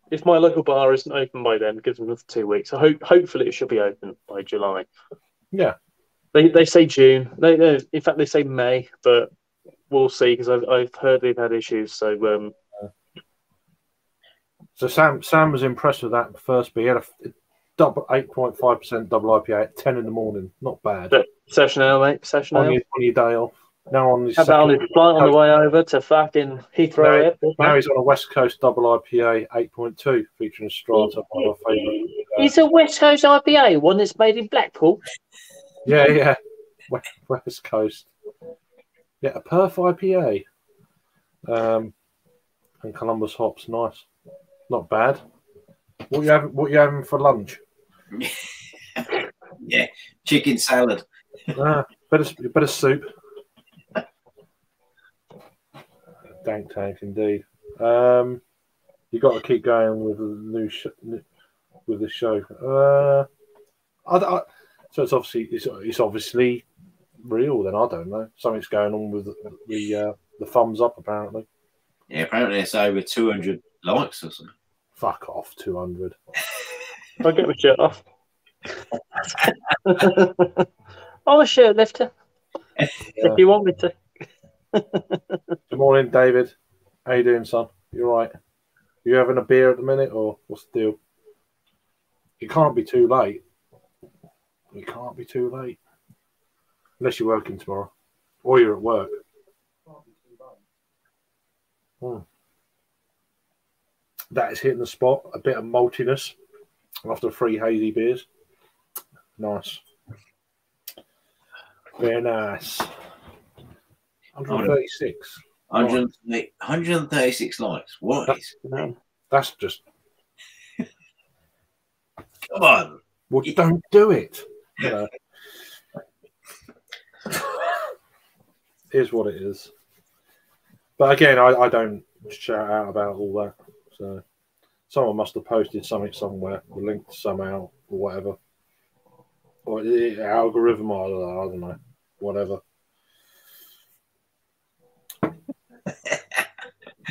If my local bar isn't open by then, it gives them another 2 weeks. So hopefully it should be open by July. Yeah. They say June. In fact, they say May, but we'll see, because I've heard they've had issues. So So Sam was impressed with that first beer. He had a double 8.5% double IPA at 10 in the morning. Not bad. But session ale, mate. Session ale. On your day off. Now on his How about on his second, flight on the way over to fucking Heathrow Airport? now he's on a West Coast double IPA 8.2 featuring Strata, one of my favourite. He's a West Coast IPA, one that's made in Blackpool. Yeah. West Coast. Yeah, a Perth IPA. And Columbus hops, nice. Not bad. What you having for lunch? Yeah, chicken salad. Better soup. Dank tank indeed. You got to keep going with the with the show. So it's obviously real. Then I don't know. Something's going on with the thumbs up apparently. Yeah, apparently it's over 200 likes or something. Fuck off, 200. I'll get my shirt off. I'm a shirt lifter. If you want me to. Good morning, David. How you doing, son? You all right? You having a beer at the minute, or what's the deal? It can't be too late. It can't be too late. Unless you're working tomorrow. Or you're at work. That is hitting the spot. A bit of maltiness after 3 hazy beers. Nice. Very nice. 136. 136 likes. What is? That's just. Come on. Well, don't do it. You know. Here's what it is. But again, I don't shout out about all that. So someone must have posted something somewhere, or linked somehow, or whatever. Or the algorithm, I don't know. Whatever.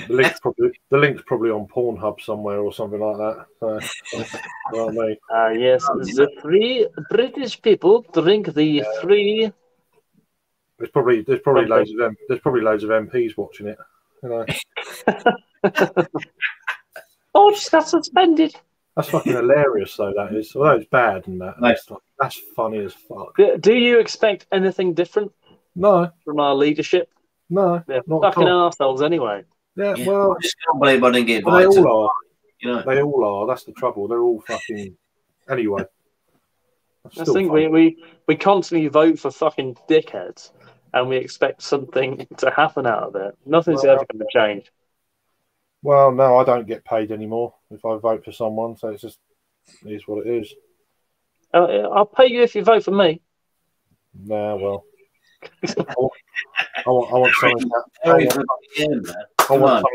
The link's probably on Pornhub somewhere or something like that. So, you know what I mean? Yes, the 3 British people drink the 3. There's probably loads of MPs watching it. You know. Oh, just got suspended. That's fucking hilarious, though. That is. Although it's bad and that. Nice. That's funny as fuck. Do you expect anything different? No, from our leadership? No, they're not fucking at all. arseholes anyway. Yeah, well, I just can't believe I didn't get they invited. all are. You know, They all are. That's the trouble. They're all fucking. Anyway. I think we constantly vote for fucking dickheads, and we expect something to happen out of it. Nothing's ever going to change. Well, no, I don't get paid anymore if I vote for someone, so it is what it is. I'll pay you if you vote for me. Nah, well, I want something. I want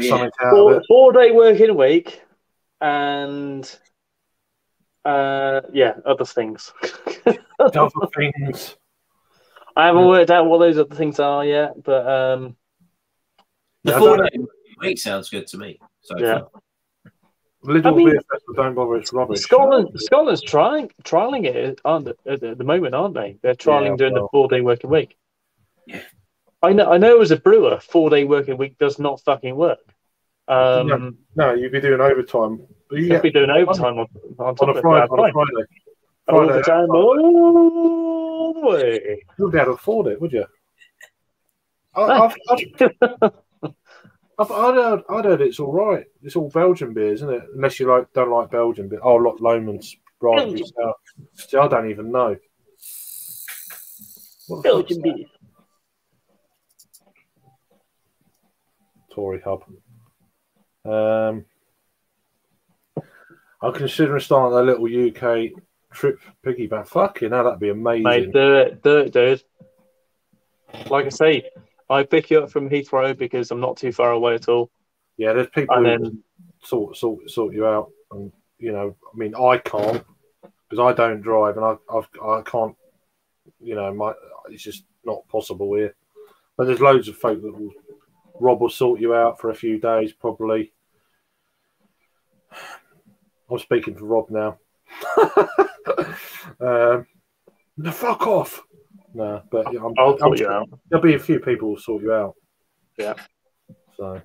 something out of it. 4-day working week, and other things. Other things. I haven't worked out what those other things are yet, but the 4-day week sounds good to me. So yeah. Little beer festival, don't bother, it's rubbish. Scotland's trialing it at the moment, aren't they? They're trialing doing the 4-day working week. Yeah. I know as a brewer, 4-day working week does not fucking work. No, you'd be doing overtime. You'd be doing overtime on top on a Friday. Overtime all the way. You wouldn't be able to afford it, would you? I've heard it's all right. It's all Belgian beer, isn't it? Unless you don't like Belgian beer. Oh, like Loman's right. See, I don't even know. Belgian beer. Tory Hub. I'm considering starting a little UK trip piggyback. Fucking hell, that'd be amazing. Mate, do it, dude. Like I say, I pick you up from Heathrow because I'm not too far away at all. Yeah, there's people who sort you out, and I mean, I can't because I don't drive, and I can't. It's just not possible here. But there's loads of folk that Rob will sort you out for a few days, probably. I'm speaking for Rob now. No, fuck off. No, but I'll sort you out. There'll be a few people who'll sort you out. Yeah. So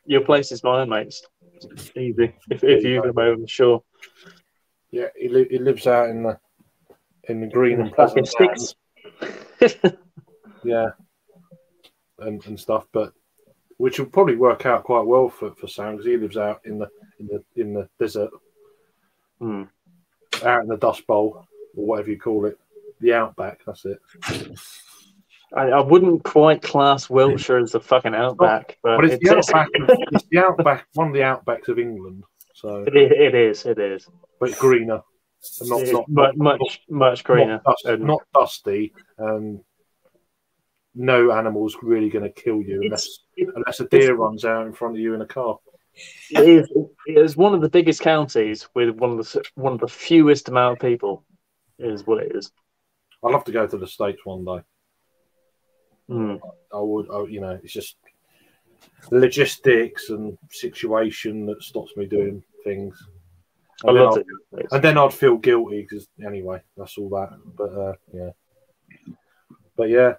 your place is mine, mate. It's easy. If you come over, sure. Yeah, he lives out in the green and pleasant. Yeah, and stuff, but which will probably work out quite well for Sam because he lives out in the desert, out in the Dust Bowl or whatever you call it, the outback. That's it. I wouldn't quite class Wiltshire as the fucking outback, but it's the outback. It's the outback, one of the outbacks of England. So it is. But it's greener, and much greener, not dusty, and no animal's really going to kill you unless a deer runs out in front of you in a car. It is one of the biggest counties with one of the fewest amount of people. Is what it is. I'd love to go to the States one day. I would. It's just logistics and situation that stops me doing things. And then I'd feel guilty because anyway, that's all that. But yeah,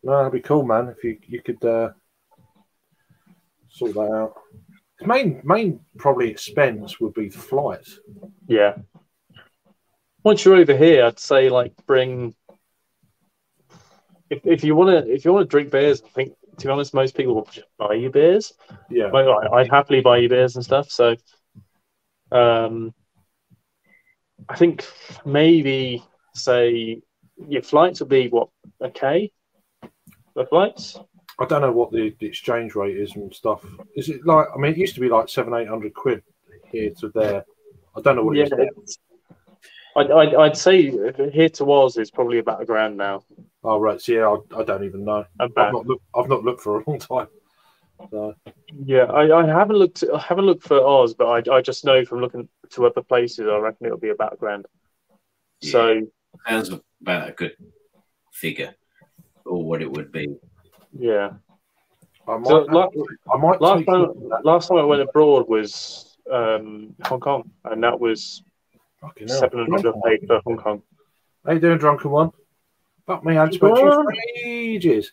no, that'd be cool, man. If you could sort that out. Main probably expense would be the flights. Yeah. Once you're over here, I'd say like bring. If you want to drink beers, I think to be honest, most people will just buy you beers. Yeah, I'd happily buy you beers and stuff. So, I think maybe say your flights will be what okay. The flights. I don't know what the exchange rate is and stuff. Is it like? I mean, it used to be like 700-800 quid here to there. I don't know what it is. I'd say here to Oz is probably about $1,000 now. Oh right, so yeah, I don't even know. I've not looked for a long time. So. Yeah, I haven't looked. I haven't looked for Oz, but I just know from looking to other places, I reckon it'll be about $1,000. Yeah, so sounds about a good figure, or what it would be. Yeah. I might. Last time I went abroad was Hong Kong, and that was 700 I paid for Hong Kong. How you doing, drunken one? Fuck me, I haven't spoken to you for ages.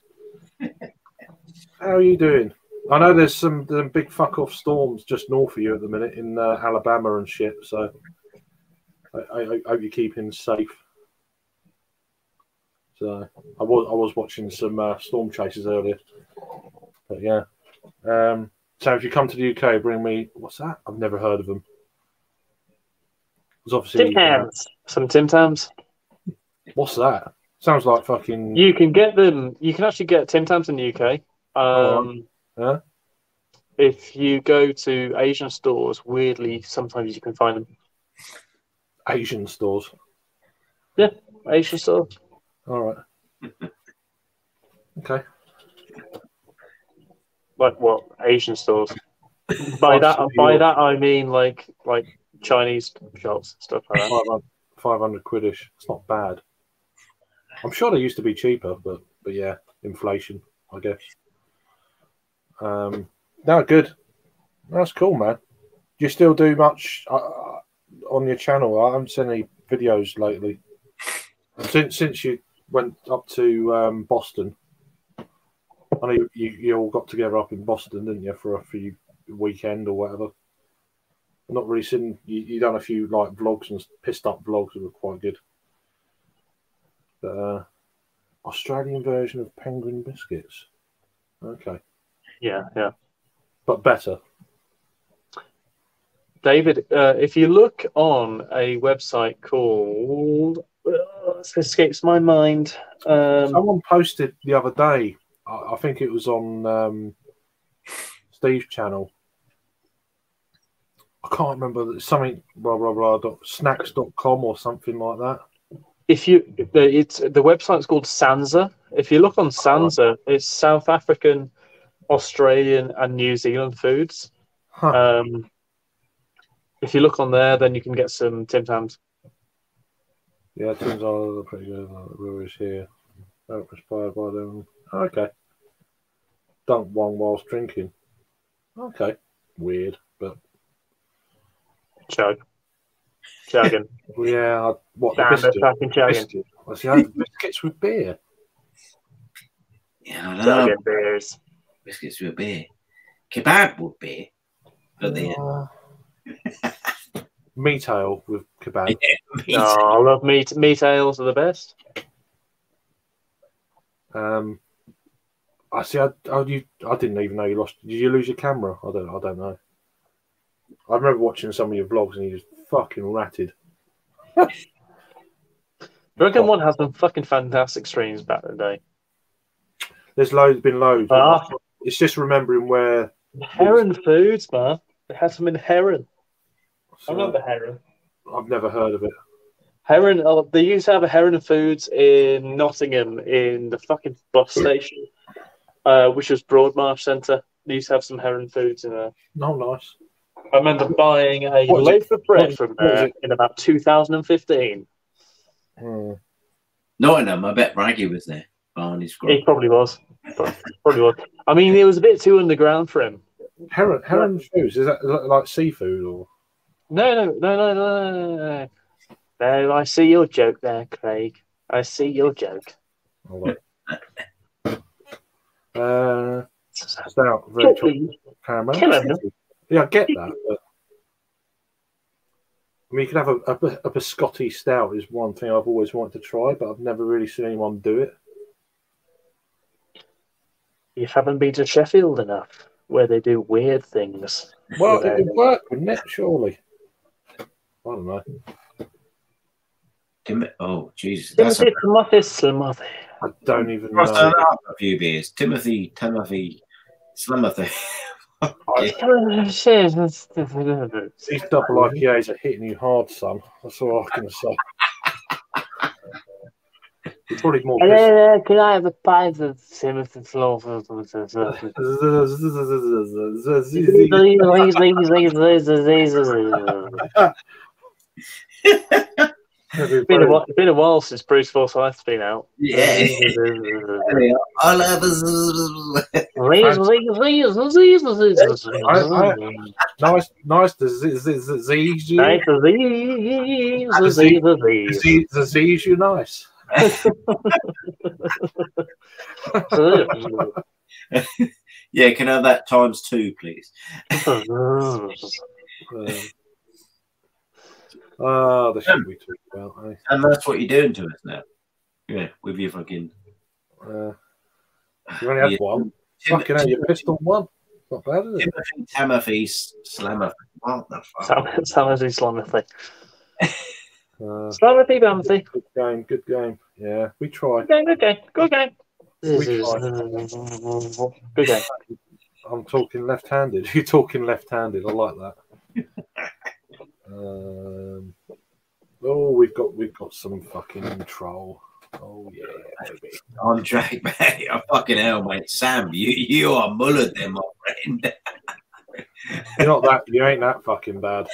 How are you doing? I know there's some big fuck off storms just north of you at the minute in Alabama and shit. So I hope you're keeping safe. So I was watching some storm chasers earlier, but yeah. So if you come to the UK, bring me what's that? I've never heard of them. It's obviously Tim Tams. Some Tim Tams. What's that? Sounds like fucking. You can get them. You can actually get Tim Tams in the UK. Yeah. If you go to Asian stores, weirdly, sometimes you can find them. Asian stores. Yeah, Asian stores. All right. Okay. Like what? Asian stores. By that I mean like Chinese shops, stuff like that. 500 quidish. It's not bad. I'm sure they used to be cheaper, but yeah, inflation, I guess. No, good. That's cool, man. Do you still do much on your channel? I haven't seen any videos lately. Since you went up to Boston, I know you all got together up in Boston, didn't you, for a few weekend or whatever? I've not really seen you done a few like vlogs and pissed up vlogs that were quite good. But Australian version of Penguin Biscuits. Okay. Yeah. But better. David, if you look on a website called it escapes my mind. Someone posted the other day. I think it was on Steve's channel. I can't remember something snacks.com or something like that. If you, the website's called Sansa. If you look on Sansa, it's South African, Australian, and New Zealand foods. Huh. If you look on there, then you can get some Tim Tams. Yeah, Tim's are pretty good. Brewers here. Inspired by them. Okay. Dunk one whilst drinking. Okay. Weird, but. Chugging. Yeah, what the biscuit? What's the biscuits with beer? Yeah, I know. Chugging beers. Biscuits with beer. Kebab with beer. Meat ale with kebab. Yeah, I love meat. Meat ales are the best. I see. I didn't even know you lost. Did you lose your camera? I don't know. I remember watching some of your vlogs and you just fucking ratted. I reckon one has some fucking fantastic streams back in the day. There's been loads. It's just remembering where Heron Foods, man. They had some in Heron. I remember Heron. I've never heard of it. Heron. They used to have a Heron Foods in Nottingham in the fucking bus station, which was Broadmarsh Centre. They used to have some Heron Foods in there. Oh, nice. I remember buying a loaf of bread from there in about 2015. Nottingham, I bet Raggy was there. He probably was. Probably was. I mean, it was a bit too underground for him. Heron Foods, is that like seafood or? No. No, I see your joke there, Craig. I see your joke. Stout, very chocolate caramel. Yeah, I get that. But, I mean, you can have a biscotti stout is one thing I've always wanted to try, but I've never really seen anyone do it. You haven't been to Sheffield enough, where they do weird things. Well, it would work, wouldn't it? Surely. I don't know. Oh, Jesus. Timothy. I don't even know. A few beers. Timothy, Slumothy. These double IPAs are hitting you hard, son. That's all I can say. It's probably more. Can I have a pint of Timothy Slaughter? It's been a while since Bruce Forsyth's been out. Yeah. I love Nice disease you. Disease you nice. Yeah, can I have that times 2, please? The shit we talked about. Eh? And that's what you're doing to us now. Yeah, with your fucking. You only had one. Fucking hell, you pissed on one. Not bad, is it? Timothy Slamothy. What the fuck? Timothy Slamothy. Slamothy Bamothy. Good game. Yeah, we tried. Good game. We tried. Good game. I'm talking left-handed. You're talking left-handed. I like that. We've got some fucking troll. Oh yeah, baby. Andre, mate, oh, fucking hell, mate. Sam, you are mullered there, my friend. You ain't that fucking bad.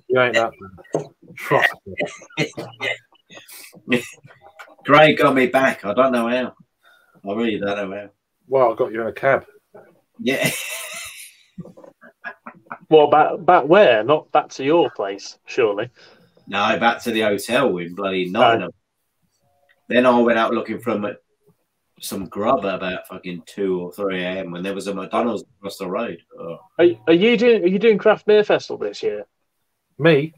You ain't that bad. Trust me. Gray got me back. I don't know how. I really don't know how. Well, I got you in a cab. Yeah. Well, back where? Not back to your place, surely. No, back to the hotel in bloody Nottingham. Then I went out looking for some grub at about fucking 2 or 3 a.m. when there was a McDonald's across the road. Oh. Are you doing Craft Beer Festival this year? Me?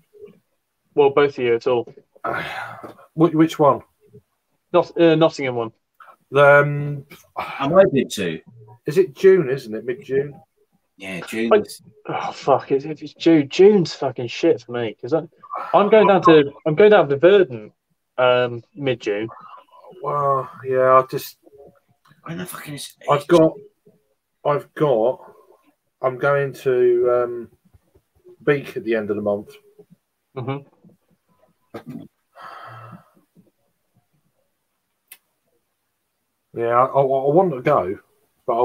Well, both of you at all. Which one? Nottingham one. I'm hoping to. Is it June? Isn't it mid-June? Yeah, June. Oh fuck! It's June. June's fucking shit for me because I'm going down to Verdon mid-June. Well, yeah, When the fucking is I'm going to Beak at the end of the month. Mm-hmm. Yeah, I want to go, but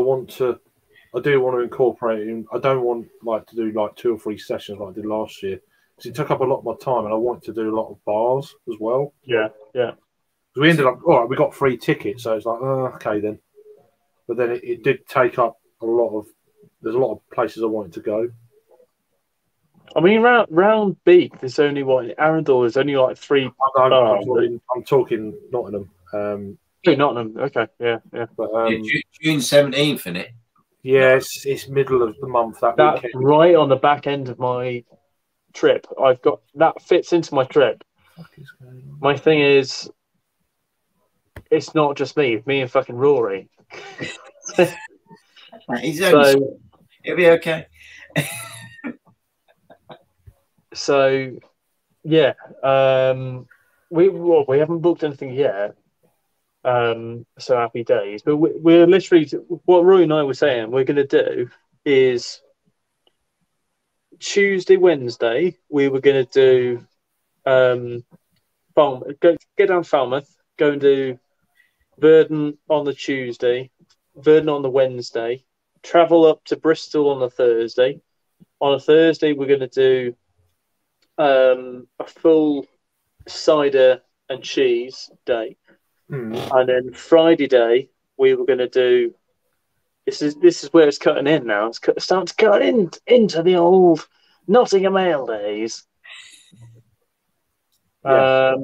I do want to incorporate in. I don't want to do 2 or 3 sessions like I did last year because it took up a lot of my time, and I want to do a lot of bars as well. Yeah. We ended up all right. We got free tickets, so it's like okay then. But then it did take up a lot of. There's a lot of places I wanted to go. I mean, round Beak, there's only Arundel. There's only 3 bars. I'm talking Nottingham. Nottingham. Okay, yeah. But June 17th, isn't it? Yeah, it's middle of the month. That's weekend. Right on the back end of my trip. I've got that fits into my trip. My thing is, it's not just me. It's me and fucking Rory. He's So it'll be okay. So yeah, we haven't booked anything yet. So happy days. But we're literally what Rory and I were saying. We're going to do is Tuesday, Wednesday. We were going to do go down Falmouth, go and do Verdon on the Tuesday, Verdon on the Wednesday, travel up to Bristol on the Thursday. On a Thursday, we're going to do a full cider and cheese day. And then Friday day, we were going to do. This is where it's cutting in now. It's starting to cut into the old Nottingham Ale days. Yeah.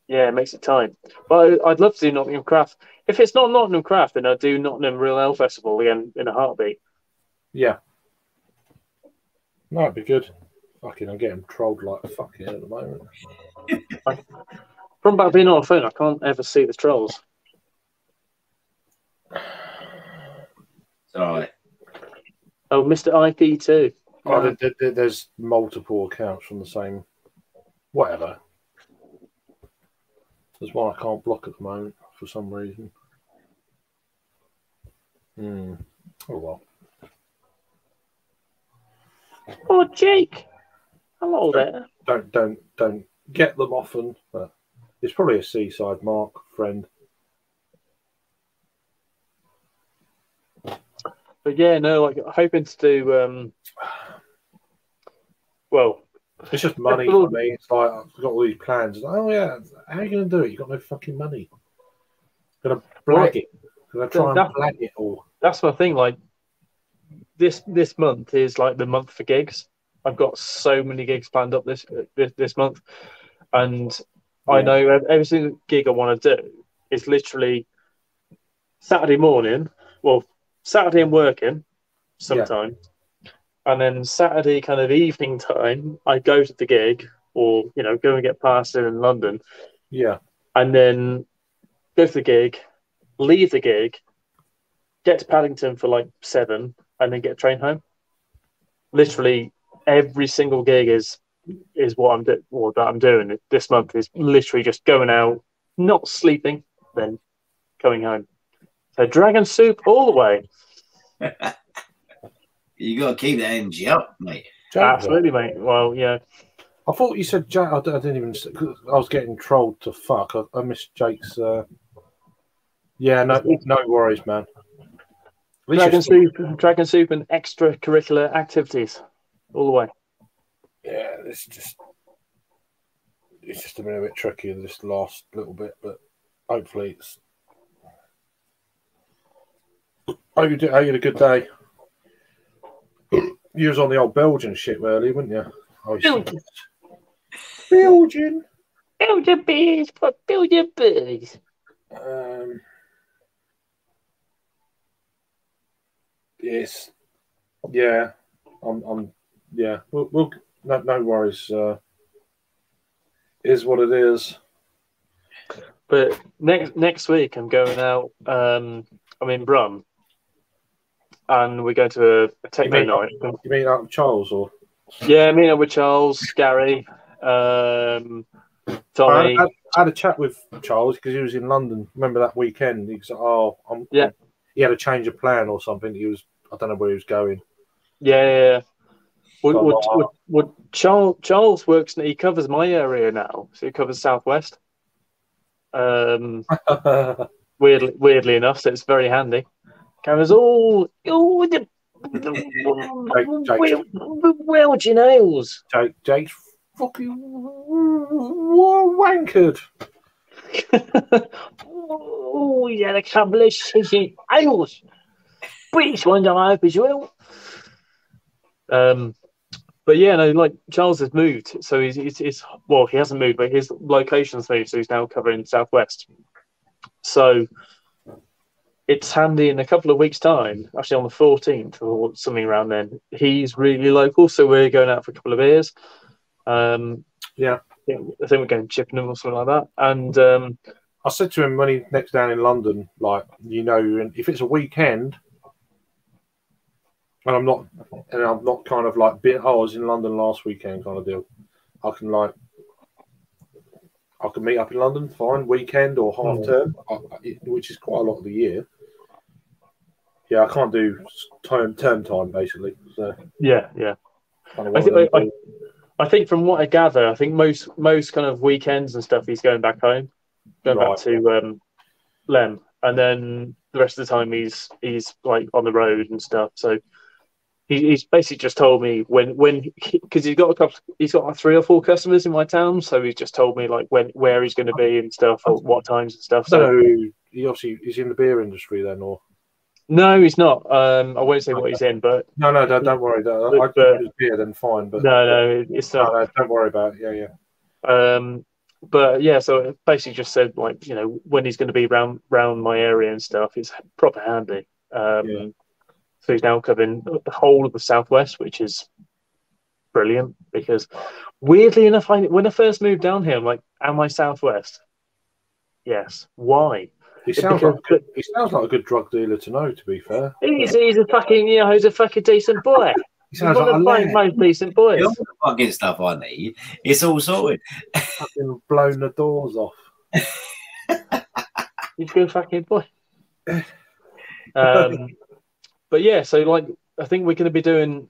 Yeah, it makes it time. But I'd love to do Nottingham Craft. If it's not Nottingham Craft, then I'd do Nottingham Real Ale Festival again in a heartbeat. Yeah. No, it'd be good. Fucking, I'm getting trolled like fucking at the moment. From back being on the phone, I can't ever see the trolls. Sorry. Oh, Mr. IP2. Oh, there's multiple accounts from the same. Whatever. There's one I can't block at the moment for some reason. Oh well. Oh, Jake. Hello there. Don't get them often, but it's probably a seaside Mark friend. But yeah, no, like hoping to do. Well, it's just money for me. It's like I've got all these plans. Like, oh yeah, how are you going to do it? You've got no fucking money. Gonna blag it. Gonna try and blag it all. That's my thing. Like this month is like the month for gigs. I've got so many gigs planned up this month, and I know every single gig I want to do is literally Saturday morning. Well, Saturday I'm working sometimes, and then Saturday kind of evening time I go to the gig, or go and get past it in London. Yeah, and then go to the gig, leave the gig, get to Paddington for like 7, and then get a train home. Literally every single gig is what I'm doing this month is literally just going out, not sleeping, then coming home. So Dragon Soup all the way. You got to keep the energy up, mate. Absolutely, mate. Well, yeah. I thought you said Jake. I didn't even. I was getting trolled to fuck. I missed Jake's. Yeah, no worries, man. Dragon Soup, and extracurricular activities, all the way. Yeah, it's just been a bit tricky this last little bit, but hopefully it's. Oh, you had a good day. You was on the old Belgian shit earlier, weren't you? Oh, Belgian beers for Belgian beers. Yes. Yeah. I'm. Yeah. We'll no worries. Is what it is. But next week I'm going out. I'm in Brum, and we're going to a techno night. You meet up with Charles or? Yeah, meeting up with Charles, Gary, Tommy. I had a chat with Charles because he was in London. Remember that weekend? He was like, he had a change of plan or something. I don't know where he was going. Yeah. Charles works. He covers my area now, so he covers Southwest. Weirdly enough, so it's very handy. Covers all the Belgian ales. Jake's fucking wankered. Oh, yeah, a couple of shitty ales. British ones, I hope, as well. But yeah, no, like Charles has moved, so he's he hasn't moved, but his location's moved, so he's now covering Southwest. So it's handy in a couple of weeks' time, actually on the 14th or something around then. He's really local, so we're going out for a couple of beers. I think we're going to Chippenham or something like that. And I said to him when he next down in London, like, you know, if it's a weekend, and I'm not kind of like, I was in London last weekend kind of deal. I can meet up in London, fine, weekend or half term, which is quite a lot of the year. Yeah, I can't do term time basically. So yeah. I think from what I gather, I think most kind of weekends and stuff, he's going back home, back to Lem, and then the rest of the time he's like on the road and stuff. So he's basically just told me when because he's got like 3 or 4 customers in my town, so he's just told me like where he's going to be and stuff, or what times and stuff. So he's in the beer industry then, or no, he's not. I won't say what he's in, but no, don't worry. I can do beer then, fine. But no, it's not. No, don't worry about it. Yeah. But yeah, so it basically just said like, you know, when he's going to be round my area and stuff, it's proper handy. So he's now covering the whole of the southwest, which is brilliant. Because weirdly enough, when I first moved down here, I'm like, am I southwest? Yes. Why? He sounds like a good drug dealer to know. To be fair, he's a fucking he's a fucking decent boy. He sounds like the most decent boys. All the fucking stuff I need, it's all sorted. Fucking blown the doors off. He's a good fucking boy. But yeah, so like I think we're going to be doing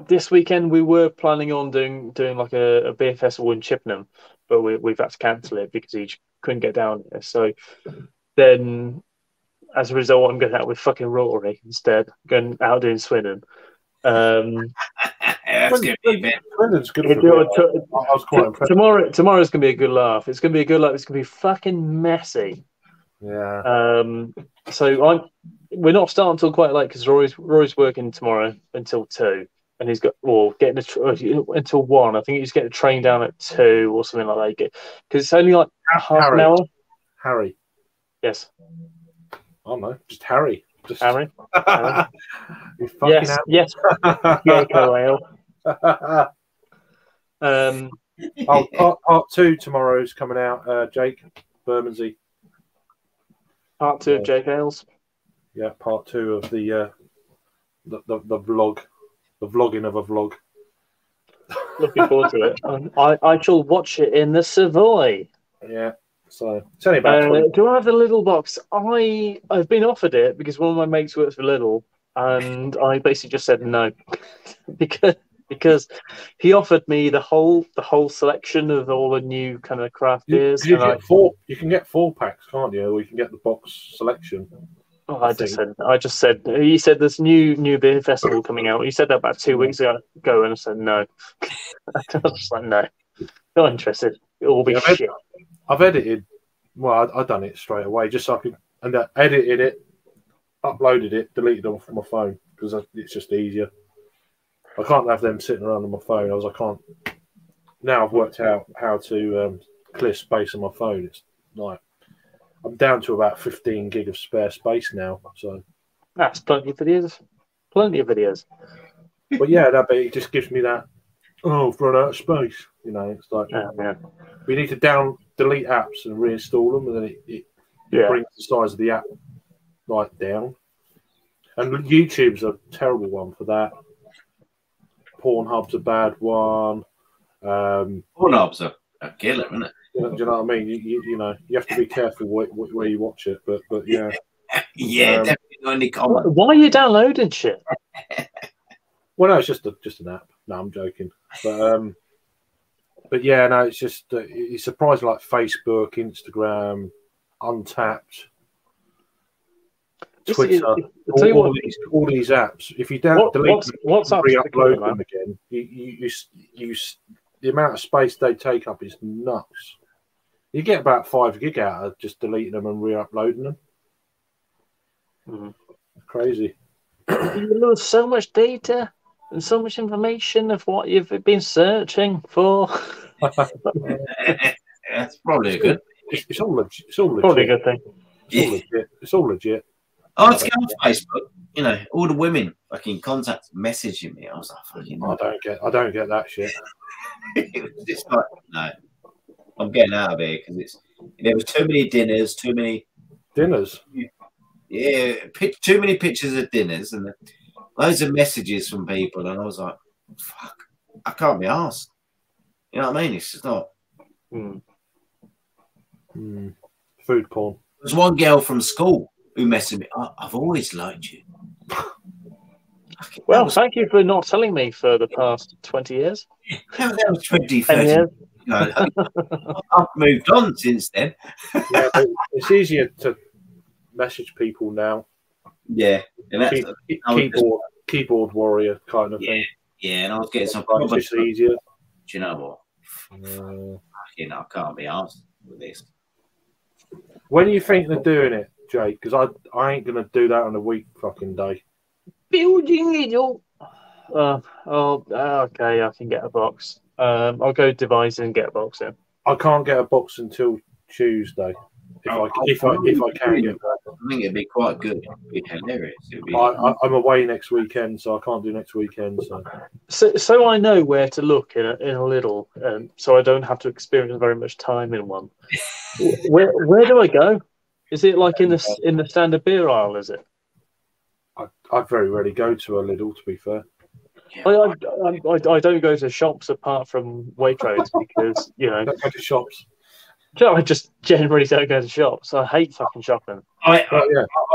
this weekend. We were planning on doing like a beer festival in Chippenham, but we've had to cancel it because he couldn't get down there. So then, as a result, I'm going out with fucking Rotary instead, going out doing Swindon. That's going to be a bit. Swindon's good. I was quite impressed. Tomorrow's going to be a good laugh. It's going to be a good laugh. It's going to be fucking messy. Yeah. So we're not starting until quite late because Rory's working tomorrow until 2, and he's got getting until 1. I think he's getting a train down at 2 or something like that. Because it's only like half an hour. Harry. Yes. Oh no, just Harry. Just Harry. Yes. Yes. Yeah, part 2 tomorrow's coming out. Jake Bermondsey. Part 2 of Jake Ailes. Yeah, part 2 of the vlog, the vlogging of a vlog. Looking forward to it. I shall watch it in the Savoy. Yeah, so it's only about. Do I have the Lidl box? I've been offered it because one of my mates works for Lidl, and I basically just said no because he offered me the whole selection of all the new kind of craft beers. You can get 4 packs, can't you? Or you can get the box selection. Oh, I just said. He said there's new beer festival coming out. He said that about 2 weeks ago, and I said no. I was just like no, not interested. It will be shit. I've edited. Well, I've done it straight away, just so I could, and edited it, uploaded it, deleted them from my phone because it's just easier. I can't have them sitting around on my phone. I can't. Now I've worked out how to clear space on my phone. It's like I'm down to about 15 gig of spare space now. So that's plenty of videos. Plenty of videos. But yeah, it just gives me that. Oh, I've run out of space. You know, it's like we need to delete apps and reinstall them, and then it brings the size of the app right down. And YouTube's a terrible one for that. Pornhub's a bad one. Pornhub's a killer, isn't it? Do you know what I mean? You know, you have to be careful where you watch it, but yeah. Yeah, definitely not any comment. Why are you downloading shit? Well, no, it's just an app. No, I'm joking. But yeah, no, it's just it's surprising, like Facebook, Instagram, Untapped, Twitter, all these apps. If you delete them and re-upload them again, you the amount of space they take up is nuts. You get about 5 gig out of just deleting them and re-uploading them. Mm-hmm. Crazy. You lose so much data and so much information of what you've been searching for. That's probably a good. It's all legit. It's all legit. Probably a good thing. It's all legit. I was going on Facebook. You know, all the women fucking messaging me. I was like, fucking. I don't get that shit. It's like, no, I'm getting out of here because There was too many dinners, too many dinners. Yeah, too many pictures of dinners and loads of messages from people, and I was like, "Fuck, I can't be asked." You know what I mean? It's just not. Food porn. There's one girl from school who messaged me. I've always liked you. Well, thank you for not telling me for the past 20 years. That was 20, 30 years. I've moved on since then. Yeah, but it's easier to message people now. Yeah, and that's keyboard warrior kind of thing. Yeah, and I was getting some. It's just easier. Do you know what? I can't be asked with this. When you think they're doing it, Jake? Because I ain't gonna do that on a week fucking day. Building it all. Okay, I can get a box. I'll go devise and get a box in. I can't get a box until Tuesday. If I can get that. I think it'd be quite good. It'd be hilarious. I'm away next weekend, so I can't do next weekend. So I know where to look in a little, so I don't have to experience very much time in one. Where do I go? Is it like in the standard beer aisle? Is it? I very rarely go to a Lidl, to be fair. I don't go to shops apart from Waitrose because don't go to shops. I just generally don't go to shops. I hate fucking shopping. I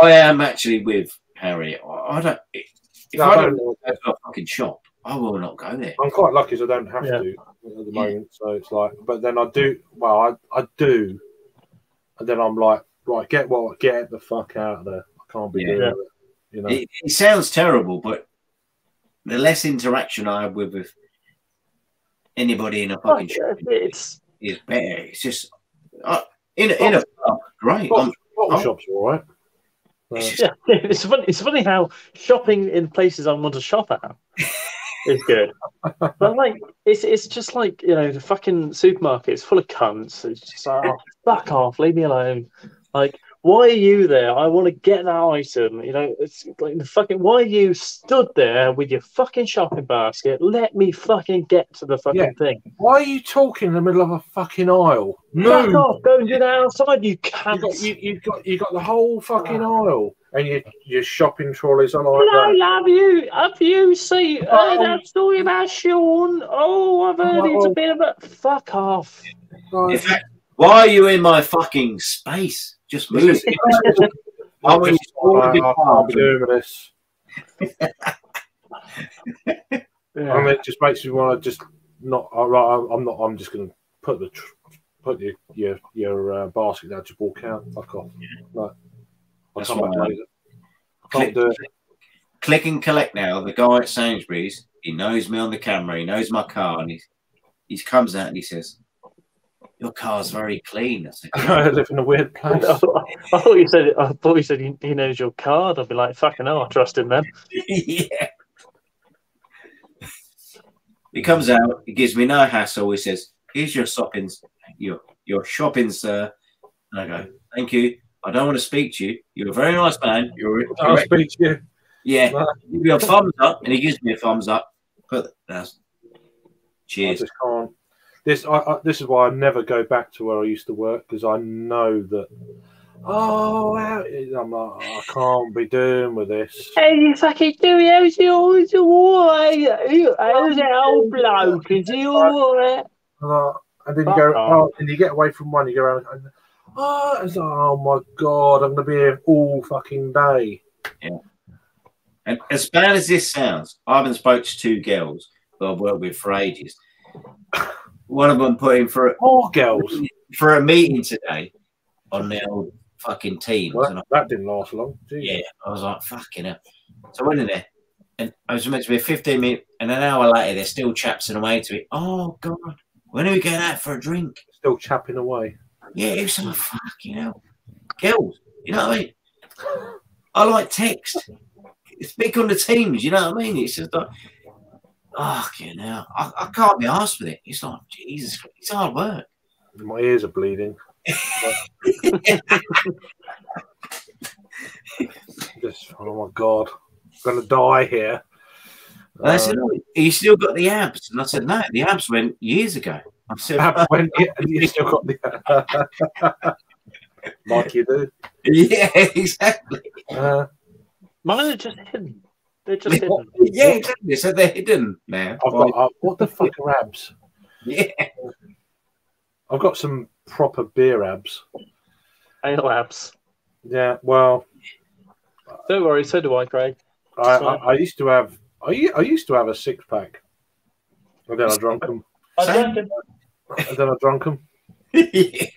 am actually with Harry. I don't. If I don't go to a fucking shop, I will not go there. I'm quite lucky, so I don't have to at the moment. So it's like, but then I do. Well, I do, and then I'm like, right, get the fuck out of there. I can't be doing it. You know, it sounds terrible, but the less interaction I have with anybody in a fucking shop is better. It's just in a pub, great. Shops are all right. It's funny how shopping in places I want to shop at is good, but like it's just like, you know, the fucking supermarket is full of cunts. It's just like, oh, fuck off, leave me alone. Like, why are you there? I want to get that item. You know, it's like the fucking. Why are you stood there with your fucking shopping basket? Let me fucking get to the fucking thing. Why are you talking in the middle of a fucking aisle? Fuck off! Go and do that outside. You can't. You got the whole fucking aisle, and your shopping trolleys are like that. I love you. Up you see that story about Sean. Oh, I've heard it's a bit of a fuck off. In fact, why are you in my fucking space? Just move. I can't be doing this. I mean, it just makes me want to just not. I'm just going to put your basket down to walk out. Fuck off. Like, I can't do it. Click and collect now. The guy at Sainsbury's, he knows me on the camera. He knows my car, and he comes out and he says, "Your car's very clean." I live in a weird place. I thought you said he knows your card. I'd be like, fucking hell, I trust him then. Yeah. He comes out. He gives me no hassle. He says, "Here's your shopping, your shopping, sir." And I go, "Thank you. I don't want to speak to you. You're a very nice man. I'll speak to you." Yeah. Give me a thumbs up, and he gives me a thumbs up. But cheers. I just can't. This is why I never go back to where I used to work, because I know that. I'm like, I can't be doing with this. Hey, you fucking do it. How's your how's that old bloke? Is he all right? And then you go, and you get away from one, you go around, and, it's like, oh my god, I'm going to be here all fucking day. Yeah. And as bad as this sounds, I haven't spoke to two girls who I've worked with for ages. One of them put in for a meeting today on the old fucking Teams. Well, that didn't last long. Jeez. Yeah, I was like, fucking hell. So I went in there, and I was meant to be a 15-minute, and an hour later, they're still chapsing away to it. Oh, God, when are we going out for a drink? Still chapping away. Yeah, it was like, fucking hell. Girls, you know what I mean? I like text. It's big on the Teams, you know what I mean? It's just like, fucking hell. I can't be arsed with it. It's like, Jesus, it's hard work. My ears are bleeding. Just, oh my god, I'm gonna die here. And I said, "Oh, you still got the abs?" And I said, "No, the abs went years ago." I said, Abs went, and you still got the like you do. "Yeah, exactly." Mine are just hidden. They're just hidden. Yeah, exactly. So they're hidden now. I've got what the fuck are abs? Yeah, I've got some proper beer abs. Ale abs. Yeah, well, Don't worry, so do I, Craig. I used to have I used to have a 6-pack, and then I drunk them. And then I drunk them. yeah.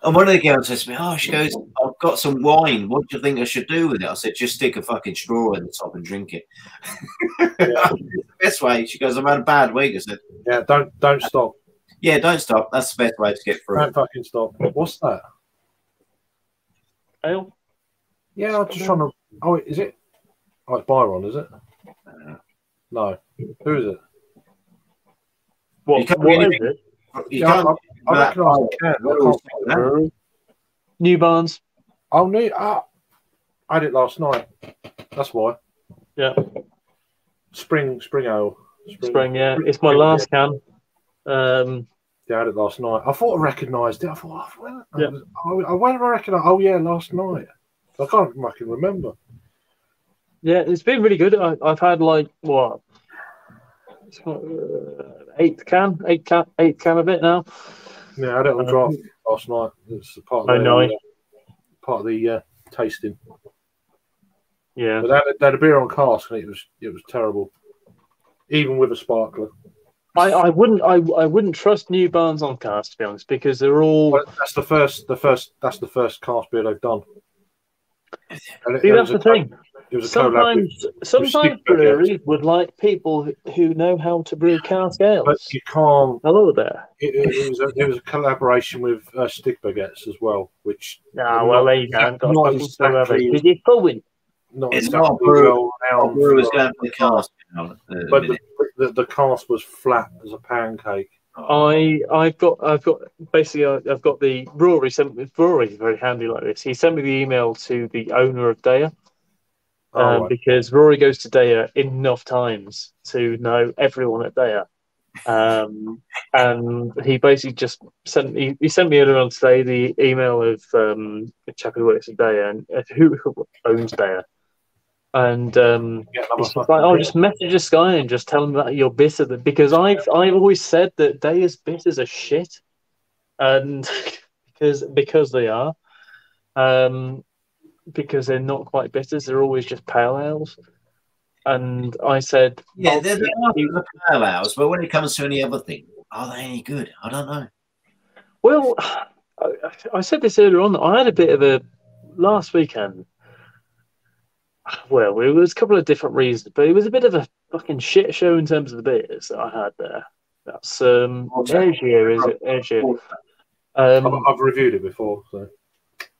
And one of the girls says to me, "Oh, she goes, I've got some wine. What do you think I should do with it?" I said, "Just stick a fucking straw in the top and drink it." Yeah. Best way. She goes, "I've had a bad week." I said, Yeah, don't stop. "Yeah, don't stop. That's the best way to get through." Don't fucking stop. What's that? Ale? Yeah, I'm just trying to. Oh, is it? Oh, it's Byron, is it? No. Who is it? What is it? You Yeah, can't. I recognise the can. I can't think of the brewery. New Barnes. Oh, new. I had it last night. That's why. Yeah. Spring ale. Spring, yeah. It's my last can. Yeah, I had it last night. I thought I recognised it. I thought, Yeah. when did I recognise? Oh, yeah, last night. I can't fucking remember. Yeah, it's been really good. I've had like what? Eighth can of it now. Yeah, I had it on draft last night. It's part of the tasting. Yeah, But they had a beer on cask, and it was terrible, even with a sparkler. I wouldn't trust New Barnes on cask, to be honest, because they're all. Well, that's the first cask beer they've done. See, that's the thing. It was a collab Sometimes breweries would like people who know how to brew cask ales. but you can't. Hello there. It was a collaboration with Stick Baguettes as well, which. Well, there you go. Not exactly. Did you going? Not It's exactly not a brew. well-renowned Brewers for- going for the cask. But the cask was flat as a pancake. I've got the Rory sent me. Rory's very handy like this. He sent me the email to the owner of Daya. Right. Because Rory goes to Daya enough times to know everyone at Daya. And he basically just sent me earlier on today the email of a chap who works at Daya and who owns Daya. And it's just like, just message this guy and just tell him that you're bitter, because I've always said that Daya's bitters are shit, and because they are, because they're not quite bitters, they're always just pale ales. And I said, yeah, they're the pale ales, but when it comes to any other thing, are they any good? I don't know. Well, I said this earlier on. I had a bit of a last weekend. Well, it was a couple of different reasons, but it was a bit of a fucking shit show in terms of the beers that I had there. That's Asia, is it? Asia. I've reviewed it before, so.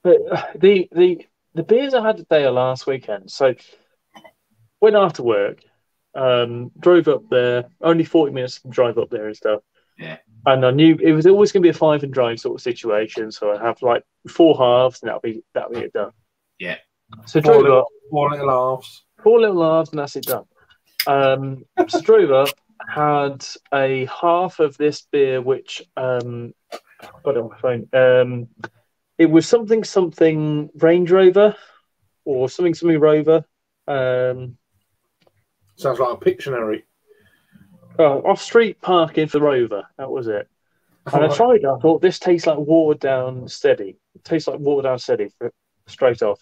But the beers I had there last weekend. So went after work, drove up there. Only 40 minutes to drive up there and stuff. Yeah. And I knew it was always going to be a 5 and drive sort of situation. So I have like 4 halves, and that'll be it done. Yeah. So drove up. 4 little halves. 4 little halves, and that's it done. So drove up, had a half of this beer, which I've got it on my phone. It was something Range Rover or something Rover. Sounds like a Pictionary. Off street parking for Rover. That was it. And I tried it. I thought this tastes like watered down steady. It tastes like watered down steady straight off.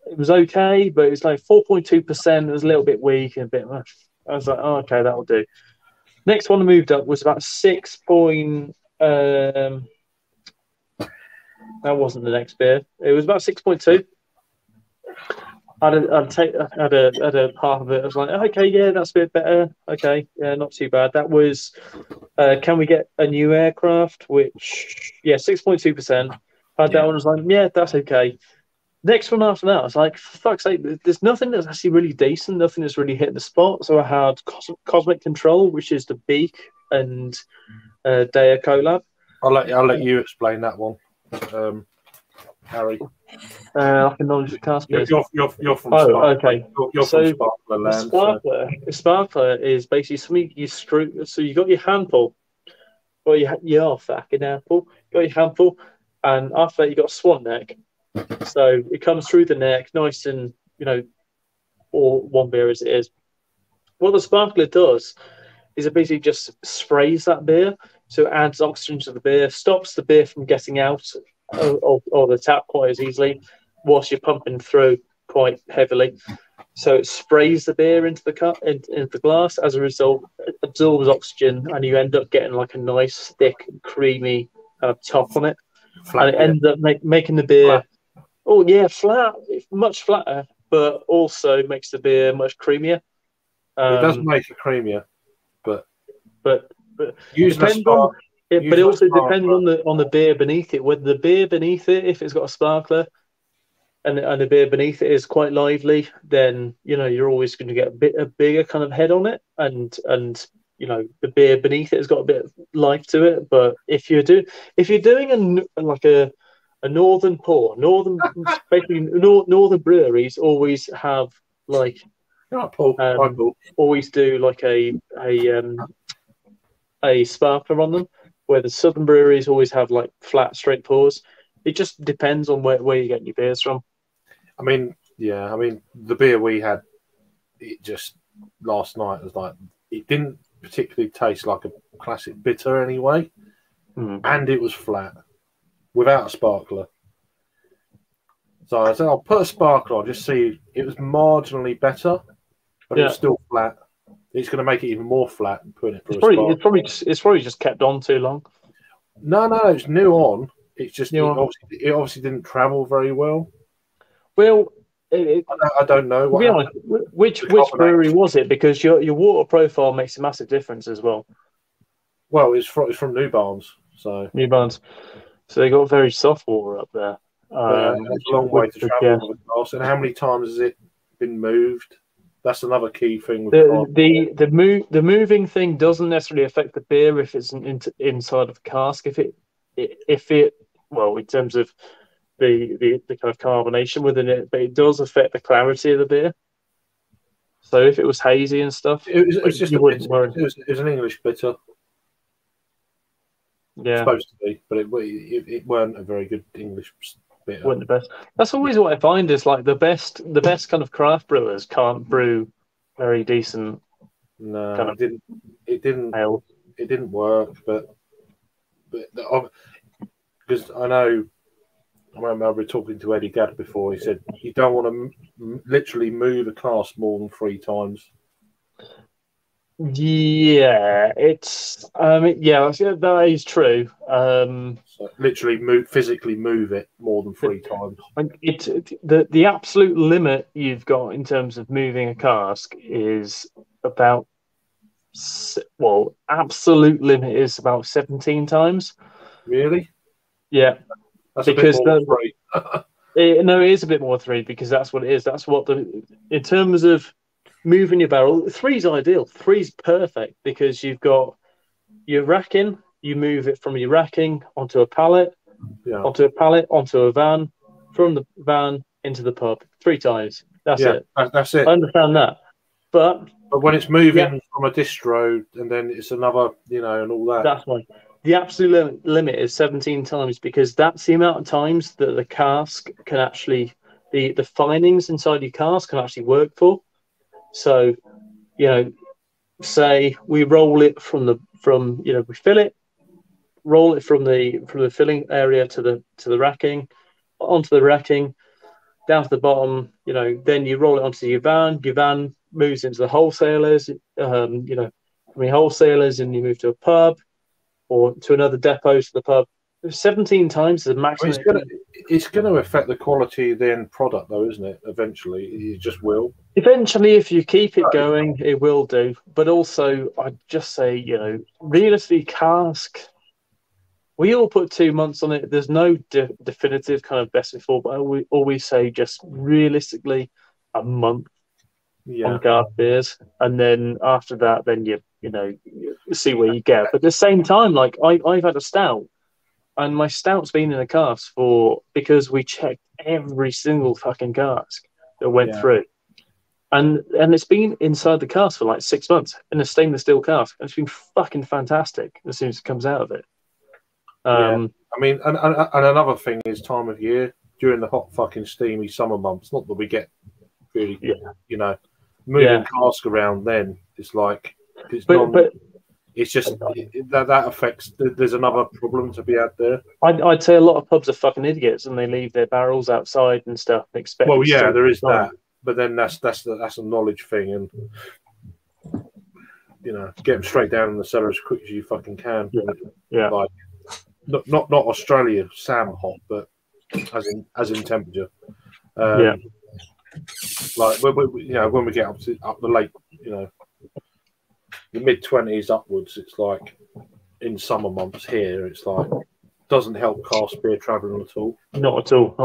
It was okay, but it was like 4.2%. It was a little bit weak and a bit much. I was like, oh, okay, that'll do. Next one I moved up was about 6. That wasn't the next beer. It was about 6.2. I'd had a half of it. I was like, okay, yeah, that's a bit better. Okay, yeah, not too bad. That was, can we get a new aircraft? Which, yeah, 6.2%. Had that one. I was like, yeah, that's okay. Next one after that, I was like, for fuck's sake, there's nothing that's actually really decent. Nothing that's really hitting the spot. So I had Cosmic Control, which is the Beak and Daya collab. I'll let you explain that one. Harry? Like a knowledge of cask beers. You're from Oh, Sparkler. okay. You're So, from Sparkler land. A sparkler is basically something you strew. So you got your handful, or your fucking handful. You got your handful, and after that you got a swan neck. So it comes through the neck, nice and or one beer as it is. What the sparkler does is it basically just sprays that beer, so it adds oxygen to the beer, stops the beer from getting out of the tap quite as easily, whilst you're pumping through quite heavily. So it sprays the beer into the cup, into the glass. As a result, it absorbs oxygen, and you end up getting like a nice, thick, creamy top on it. Flat and it ends up making the beer, flat, much flatter, but also makes the beer much creamier. It does make it creamier, but it also depends on the beer beneath it. Whether the beer beneath it, if it's got a sparkler, and the beer beneath it is quite lively, then you're always going to get a bigger kind of head on it, and the beer beneath it has got a bit of life to it. But if you're doing a northern pour, basically northern breweries always have like always do like a sparkler on them, where the southern breweries always have like flat straight pours. It just depends on where you're getting your beers from. I mean, the beer we had, it just last night was like, it didn't particularly taste like a classic bitter anyway, and it was flat without a sparkler. So I said, I'll put a sparkler on, just see. It was marginally better, but it's still flat. It's going to make it even more flat and putting it through It's probably just kept on too long. No, it's new on. It's just it obviously didn't travel very well. Well, I don't know. Which brewery was it? Because your water profile makes a massive difference as well. Well, it's from New Barns, so New Barns. So they got very soft water up there. It's a long way to travel with the glass. And how many times has it been moved? That's another key thing. With the moving thing doesn't necessarily affect the beer if it's inside of a cask. If it in terms of the kind of carbonation within it, but it does affect the clarity of the beer. So if it was hazy and stuff, it was an English bitter. Yeah, supposed to be, but it weren't a very good English bitter. Weren't the best. That's always what I find is like the best kind of craft brewers can't brew very decent. No, kind of it didn't ale. It didn't work, but because I remember talking to Eddie Gadd before. He said you don't want to literally move a cask more than 3 times. Yeah, it's that is true. So literally physically move it more than 3 times. It's the absolute limit you've got in terms of moving a cask is about absolute limit is about 17 times. Really? Yeah, that's because a bit more than 3. No, it is a bit more than 3 because that's what it is. That's what in terms of moving your barrel, 3's ideal. 3's perfect because you've got your racking. You move it from your racking onto a pallet, onto a van, from the van into the pub 3 times. That's it. That's it. I understand that, but when it's moving from a distro and then it's another, and all that. That's why the absolute limit is 17 times because that's the amount of times that the cask can actually the finings inside your cask can actually work for. So, say we roll it we fill it, roll it from the filling area to the racking, onto the racking, down to the bottom. Then you roll it onto your van. Your van moves into the wholesalers. From your wholesalers, and you move to a pub or to another depot to the pub. 17 times is the maximum. It's going to affect the quality of the end product, though, isn't it? Eventually, it just will. Eventually, if you keep it going, it will do. But also, I'd just say, realistically, cask, we all put 2 months on it. There's no definitive kind of best before, but I always say just realistically a month on craft beers. And then after that, then you see where you get. But at the same time, like I've had a stout and my stout's been in a cask because we checked every single fucking cask that went through. And it's been inside the cask for like 6 months in a stainless steel cask. It's been fucking fantastic as soon as it comes out of it. I mean, and another thing is time of year during the hot fucking steamy summer months. Not that we get really, you know, moving cask around. Then it's like it's just that affects. There's another problem to be had there. I'd say a lot of pubs are fucking idiots and they leave their barrels outside and stuff. And expect. Well, yeah, there is that. But then that's a knowledge thing, and you know, get them straight down in the cellar as quick as you fucking can. Yeah. Like not Australia Sam hot, but as in temperature. Like we, you know, when we get up the late, you know, the mid-20s upwards, it's like in summer months here, it's like doesn't help cask beer travelling at all. Not at all.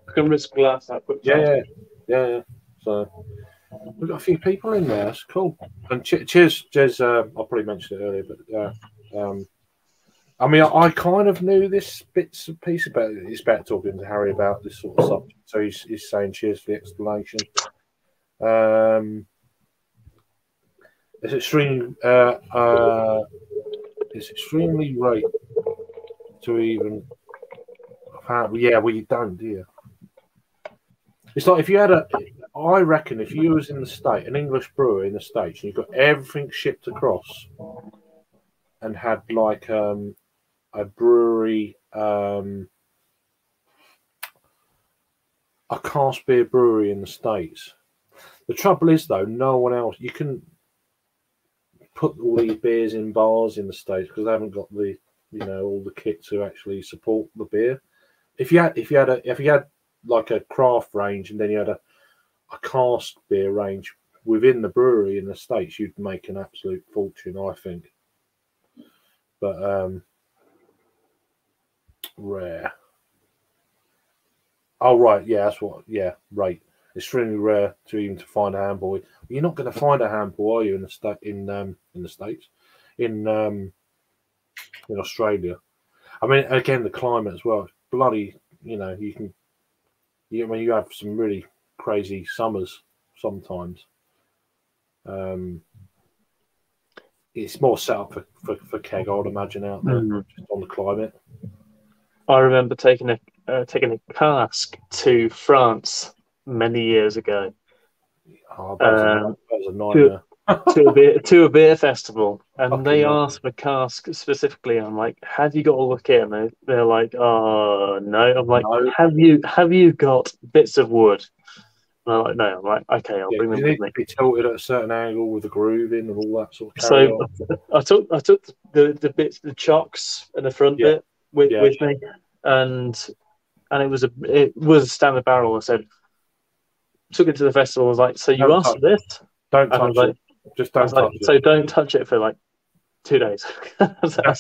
I can risk glass that quick. Yeah. So we've got a few people in there. That's cool. And cheers, Jez. I'll probably mention it earlier, but I mean, I kind of knew this bits and pieces about it. It's better talking to Harry about this sort of stuff. So he's saying cheers for the explanation. It's extremely rare to even. Yeah, well, you don't, do you? It's like if you had I reckon if you was in an English brewery in the States, and you got everything shipped across, and had like a brewery, a cask beer brewery in the States. The trouble is though, no one else. You can put all these beers in bars in the States because they haven't got the, you know, all the kit to actually support the beer. If you had like a craft range and then you had a cask beer range within the brewery in the States, you'd make an absolute fortune, I think. But rare. Oh right, yeah, that's what. Yeah, right. Extremely rare to find a handball. You're not going to find a handball, are you, in the States? In Australia. I mean, again, the climate as well. Bloody, you know, you have some really crazy summers sometimes. It's more set up for keg, I would imagine, out there, just on the climate. I remember taking a cask to France many years ago. Oh, that was a nightmare. to a beer festival, and Fucking they right. asked for cask specifically. I'm like, "Have you got a look at?" And they're like, "Oh no." I'm like, No. "Have you got bits of wood?" And I'm like, "No." I'm like, "Okay, I'll bring them You with need me." to be tilted at a certain angle with the groove in and all that sort of. So I took the bits, the chocks and the front bit with me, and it was a standard barrel. I said, took it to the festival. I was like, "So you asked for this? Don't touch it. Just don't touch it. So don't touch it for like 2 days." I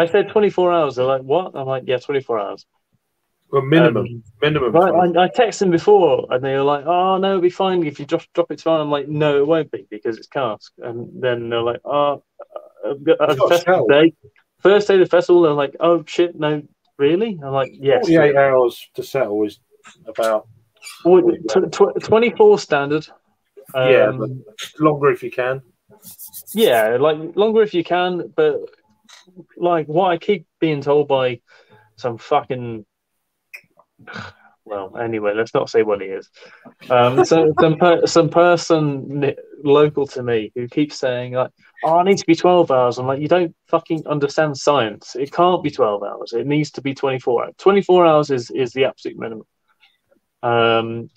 said 24 hours. They're like, "What?" I'm like, "Yeah, 24 hours." Well, minimum. Right, I texted them before, and they were like, "Oh no, it'll be fine if you drop it tomorrow." I'm like, "No, it won't be because it's cask." And then they're like, "Oh, festival day, first day of the festival." They're like, "Oh shit, no, really?" I'm like, "Yes." 48 hours to settle is about 24 standard. But longer if you can. Yeah, like longer if you can, but like what I keep being told by some fucking. Well, anyway, let's not say what he is. So some person local to me who keeps saying like, "Oh, it needs to be 12 hours." I'm like, "You don't fucking understand science. It can't be 12 hours. It needs to be 24 hours. 24 hours is the absolute minimum." And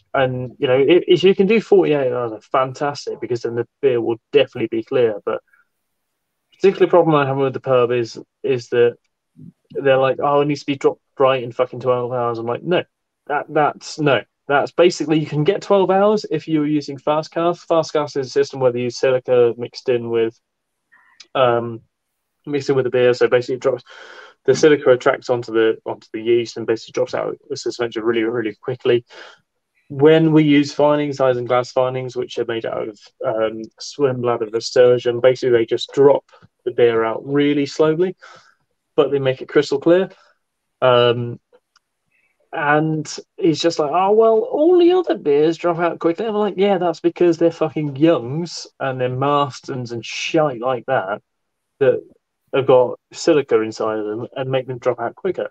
you know, if you can do 48 hours, fantastic, because then the beer will definitely be clear. But particular problem I have with the pub is that they're like, "Oh, it needs to be dropped right in fucking 12 hours." I'm like, "No, that's basically, you can get 12 hours if you're using fast cast. Fast cast is a system where they use silica mixed in with the beer. So basically, it drops the silica attracts onto the yeast and basically drops out the suspension really, really quickly. When we use finings, isinglass finings, which are made out of swim bladder of sturgeon, basically they just drop the beer out really slowly. but they make it crystal clear. And he's just like, oh, well, all the other beers drop out quickly. I'm like, yeah, that's because they're fucking Youngs and they're Marstons and shite like that have got silica inside of them and make them drop out quicker.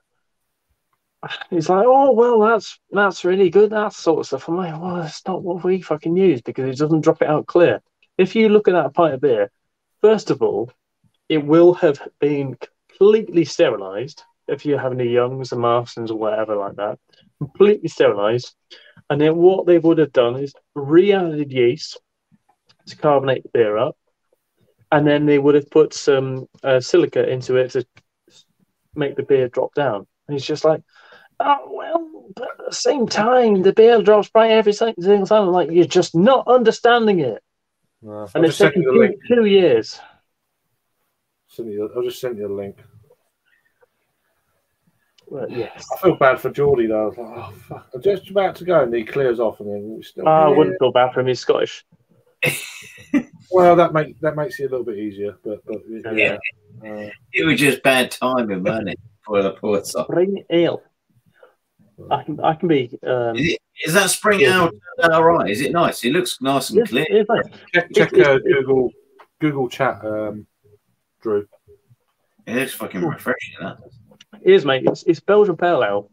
He's like, oh, well, that's really good, that sort of stuff. I'm like, well, that's not what we fucking use because it doesn't drop it out clear. If you look at that pint of beer, first of all, it will have been completely sterilised if you're having the Youngs and Marstons or whatever like that, completely sterilised. And then what they would have done is re-added yeast to carbonate the beer up, and then they would have put some silica into it to make the beer drop down. And he's just like, oh, well, but at the same time, the beer drops by every single time. I'm like, you're just not understanding it. And it's taken 2 years. I'll just send you the link. Well, yes. I feel bad for Geordie though. I was like, oh fuck! I'm just about to go, and he clears off, and then we still. I wouldn't feel bad for him. He's Scottish. Well, that makes it a little bit easier, but yeah. It was just bad timing, wasn't it? For the poor side. Spring ale. I can be. Is that spring ale all right? Is it nice? It looks nice and clear. It's nice. Check Google Chat, Drew. It looks fucking refreshing. That. It is, mate. It's Belgian Pale Ale.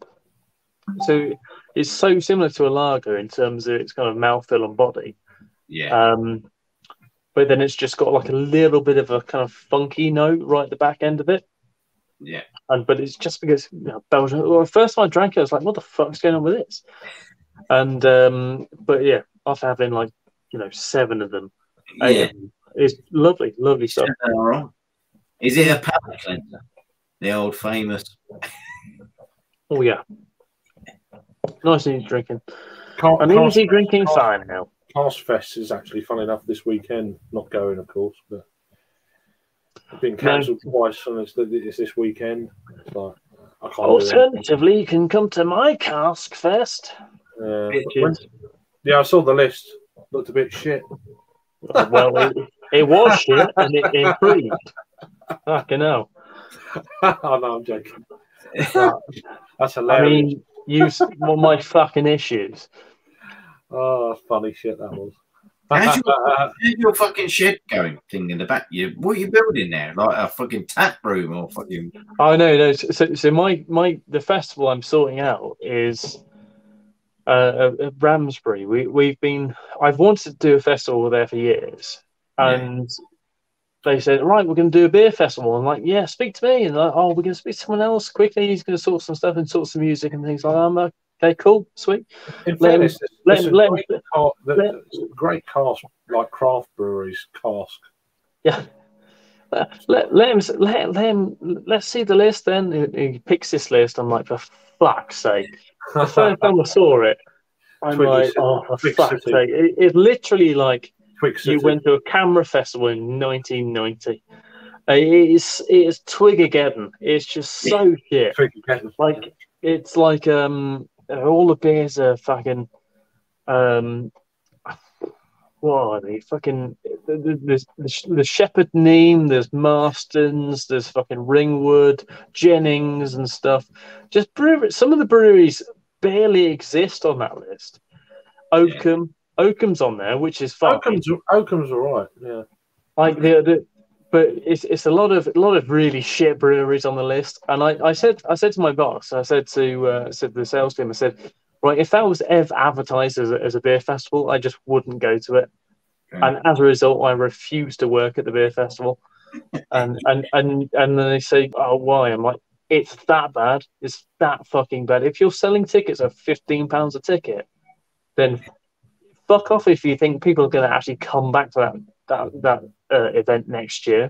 So it's so similar to a lager in terms of its kind of mouthfeel and body. Yeah. But then it's just got like a little bit of a kind of funky note right at the back end of it. Yeah. But it's just because Belgian. Well, the first time I drank it, I was like, "What the fuck's going on with this?" And but yeah, after having 7 of them, it's lovely stuff. All right. Is it a palate cleanser? The old famous. Oh yeah, nice and easy drinking. Easy drinking fine now. Cask Fest is actually, fun enough, this weekend. Not going, of course, but it's been cancelled twice, and it's this weekend. So I can't. Alternatively, you can come to my Cask Fest. Yeah, I saw the list. Looked a bit shit. Well, it was shit, and it improved. Fucking hell. Oh no, I'm joking. That's hilarious. I mean, my fucking issues. Oh, funny shit that was. How's your fucking shed going thing in the back? What are you building there? Like a fucking tap room or fucking? Oh no. So the festival I'm sorting out is Ramsbury. I've wanted to do a festival there for years, and they said, right, we're going to do a beer festival. I'm like, yeah, speak to me. And like, oh, we're going to speak to someone else quickly. He's going to sort some stuff and sort some music and things like that. I'm like, okay, cool, sweet. In fairness, there's great cask, like craft breweries, cask. Yeah. Let's see the list then. He picks this list. I'm like, for fuck's sake. The first time I saw it, I'm like, oh, for fuck's sake. It's literally like, you went to a camera festival in 1990. It is Twigageddon. It's just so shit. Like it's like all the beers are fucking what are they? Fucking there's the Shepherd Neame, there's Marston's, there's fucking Ringwood, Jennings and stuff. Just some of the breweries barely exist on that list. Oakham. Oakham's on there, which is fine. Oakham's all right, yeah. Like but it's a lot of really shit breweries on the list. And I said to my boss, I said to the sales team, I said, right, if that was ever advertised as a beer festival, I just wouldn't go to it. Okay. And as a result, I refused to work at the beer festival. And then they say, oh, why? I'm like, it's that bad. It's that fucking bad. If you're selling tickets at £15 a ticket, then fuck off if you think people are going to actually come back to that event next year.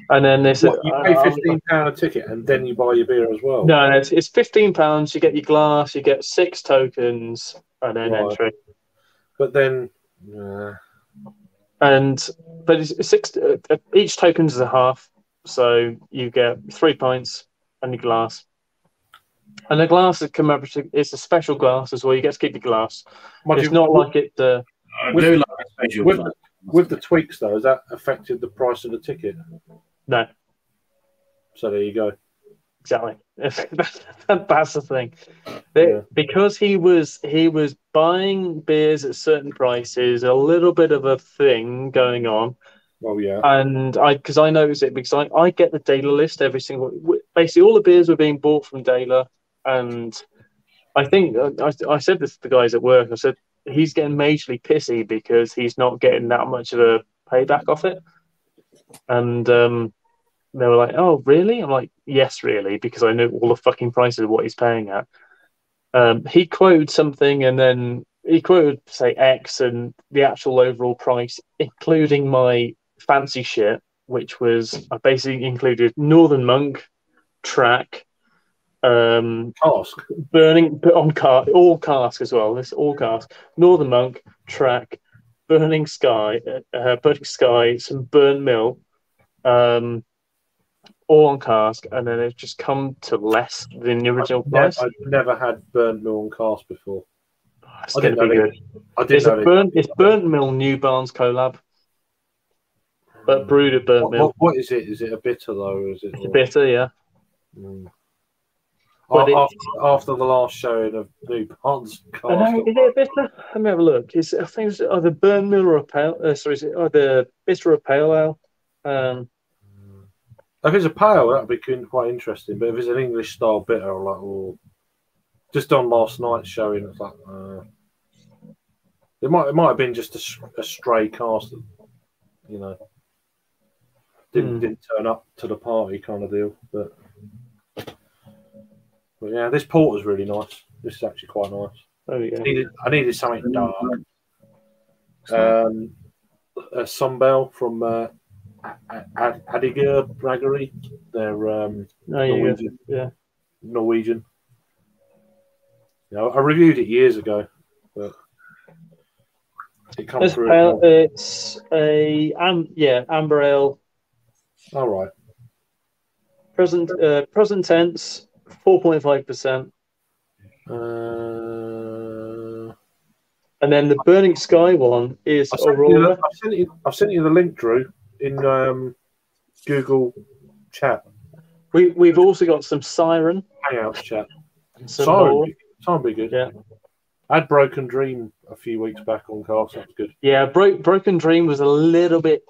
And then they said, you pay £15 a ticket and then you buy your beer as well. No, it's £15. You get your glass, you get 6 tokens, and then entry. But then, but it's 6. Each token is a half, so you get 3 pints and your glass. And the glass is commemorative. It's a special glass as well. You get to keep your glass. It's not like it. I do like a special glass. With the tweaks, though, has that affected the price of the ticket? No. So there you go. exactly. That's the thing. Because he was buying beers at certain prices, a little bit of a thing going on. Oh yeah. And because I noticed it because I get the Daler list every single. Basically, all the beers were being bought from Daler, and I think I said this to the guys at work. I said he's getting majorly pissy because he's not getting that much of a payback off it. And they were like, "Oh, really?" I'm like, "Yes, really," because I know all the fucking prices of what he's paying at. He quoted something, and then he quoted say X and the actual overall price, including my fancy shit, which was I basically included Northern Monk, Track, Cask, Burning on all cask as well. This all cask, Northern Monk, Track, Burning Sky, some Burnt Mill, all on cask, and then it's just come to less than the original price. I've never had Burnt Mill on cask before. It's going to be good. It's Burnt Mill New Barnes collab, but brewed at Burnt Mill. What is it? Is it a bitter though? Or is it? It's a bitter, yeah. After the last showing of New Barnes cask, is it a bitter? Let me have a look. I think it's either Burnt Mill or a pale. Is it either bitter or pale ale? If it's a pale, that'd be quite interesting. But if it's an English style bitter, just on last night's showing, it's like it might have been just a stray cast, didn't turn up to the party kind of deal. But yeah, this porter's really nice. This is actually quite nice. Oh yeah. I needed something dark. A Sunbell from Adiger Braggery. They're Norwegian. Yeah. Norwegian. I reviewed it years ago, but it comes through. It's a amber ale. All right. Present tense, 4.5%. And then the Burning Sky one is Aurora. I've sent you the link, Drew, in Google chat. We've also got some Siren. Hangouts chat. Siren would be good. Yeah. I had Broken Dream a few weeks back on cast. That's good. Yeah, Broken Dream was a little bit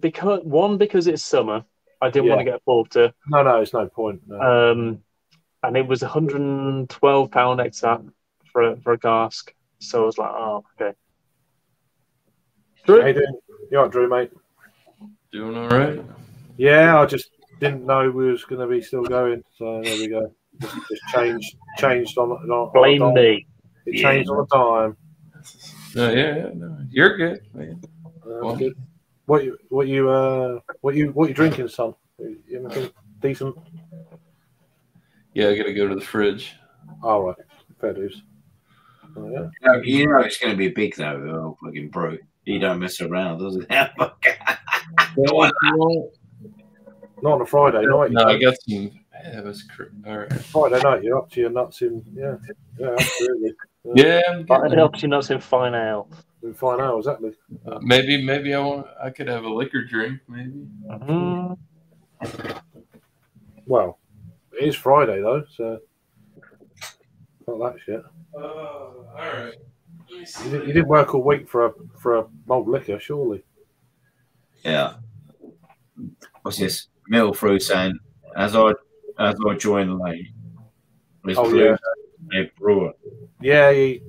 because it's summer. I didn't want to get a porter. No, it's no point. No. And it was £112 extra for a cask. So I was like, oh, okay. Drew? How you doing? You all right, Drew, mate? Doing all right. Yeah, I just didn't know we was going to be still going. So there we go. Just changed on Blame me. It changed on a dime. No, you're good, man. Good. What you drinking, son? Anything decent? Yeah, I gotta go to the fridge. All right, fair dues. Oh, yeah. It's going to be big though. Fucking bro, he don't mess around, does he? Not on a Friday night. No, I got some. It was all right. Friday night, you're up to your nuts in. Yeah, absolutely. Yeah, it helps you nuts in fine ale. In fine ale, exactly. Maybe I could have a liquor drink, maybe. Well, it is Friday though, so not that shit. All right. You didn't work all week for a malt liquor, surely. Yeah. What's this? Middle through saying, as I join the lane, a brewer. Yeah, he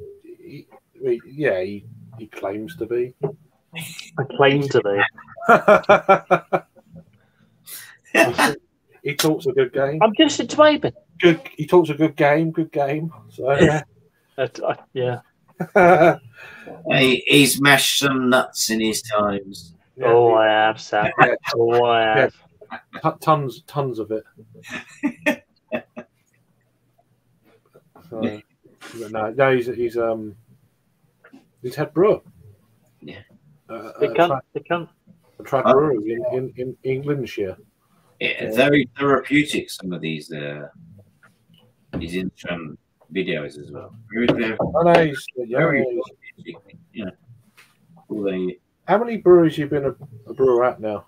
claims to be. I claim to be. He talks a good game. I'm just a baby. Good. He talks a good game. Good game. So yeah. He's mashed some nuts in his times. Yeah, oh, I have, Sam. Yeah. Oh, I have. Yeah. Tons of it. So, no, he's head brewer. Yeah. They can't. A track brewery in Englandshire. Yeah, very therapeutic. Some of these Instagram videos as well. How many breweries you been a brewer at now?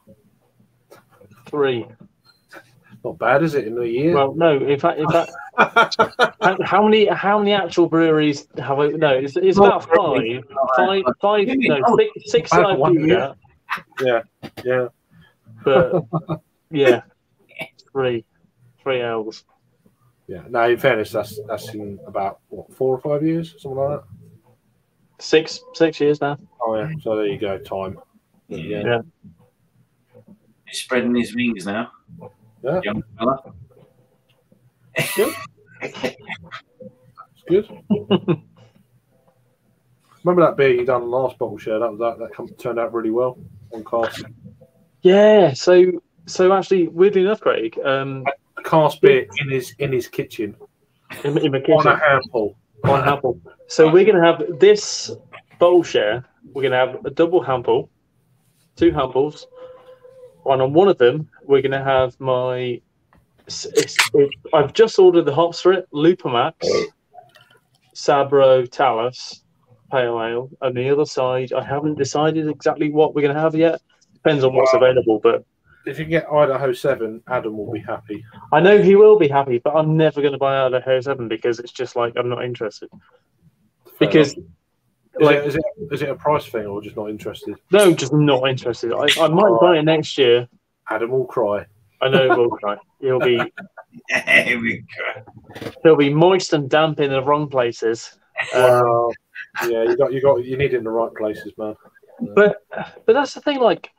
3. Not bad, is it, in a year? Well, no. In fact, how many actual breweries have I? No, it's about five. No, six. That I've been at. Yeah. But yeah, three L's. Yeah. No, in fairness, that's in about what, 4 or 5 years, something like that. 6 years now. Oh yeah. So there you go. Time. Yeah. He's spreading his wings now. Yeah. Young fella. Good. It's good. Remember that beer you done last bottle share? That turned out really well on cask. Yeah. So actually, weirdly enough, Craig, A cask beer in his kitchen in my kitchen on a handful. on handful. So we're gonna have this bottle share. We're gonna have a double handful, 2 handfuls, and on one of them we're gonna have my. I've just ordered the hops for it: Lupamax, Sabro, Talus, Pale Ale. On the other side, I haven't decided exactly what we're going to have yet. Depends on what's available. But if you get Idaho 7, Adam will be happy. I know he will be happy, but I'm never going to buy Idaho 7 because it's just like I'm not interested. Because is it a price thing or just not interested? No, just not interested. I might buy it next year. Adam will cry. I know he will cry. He'll be moist and damp in the wrong places. Wow. Yeah, you need it in the right places, man. But that's the thing. Like,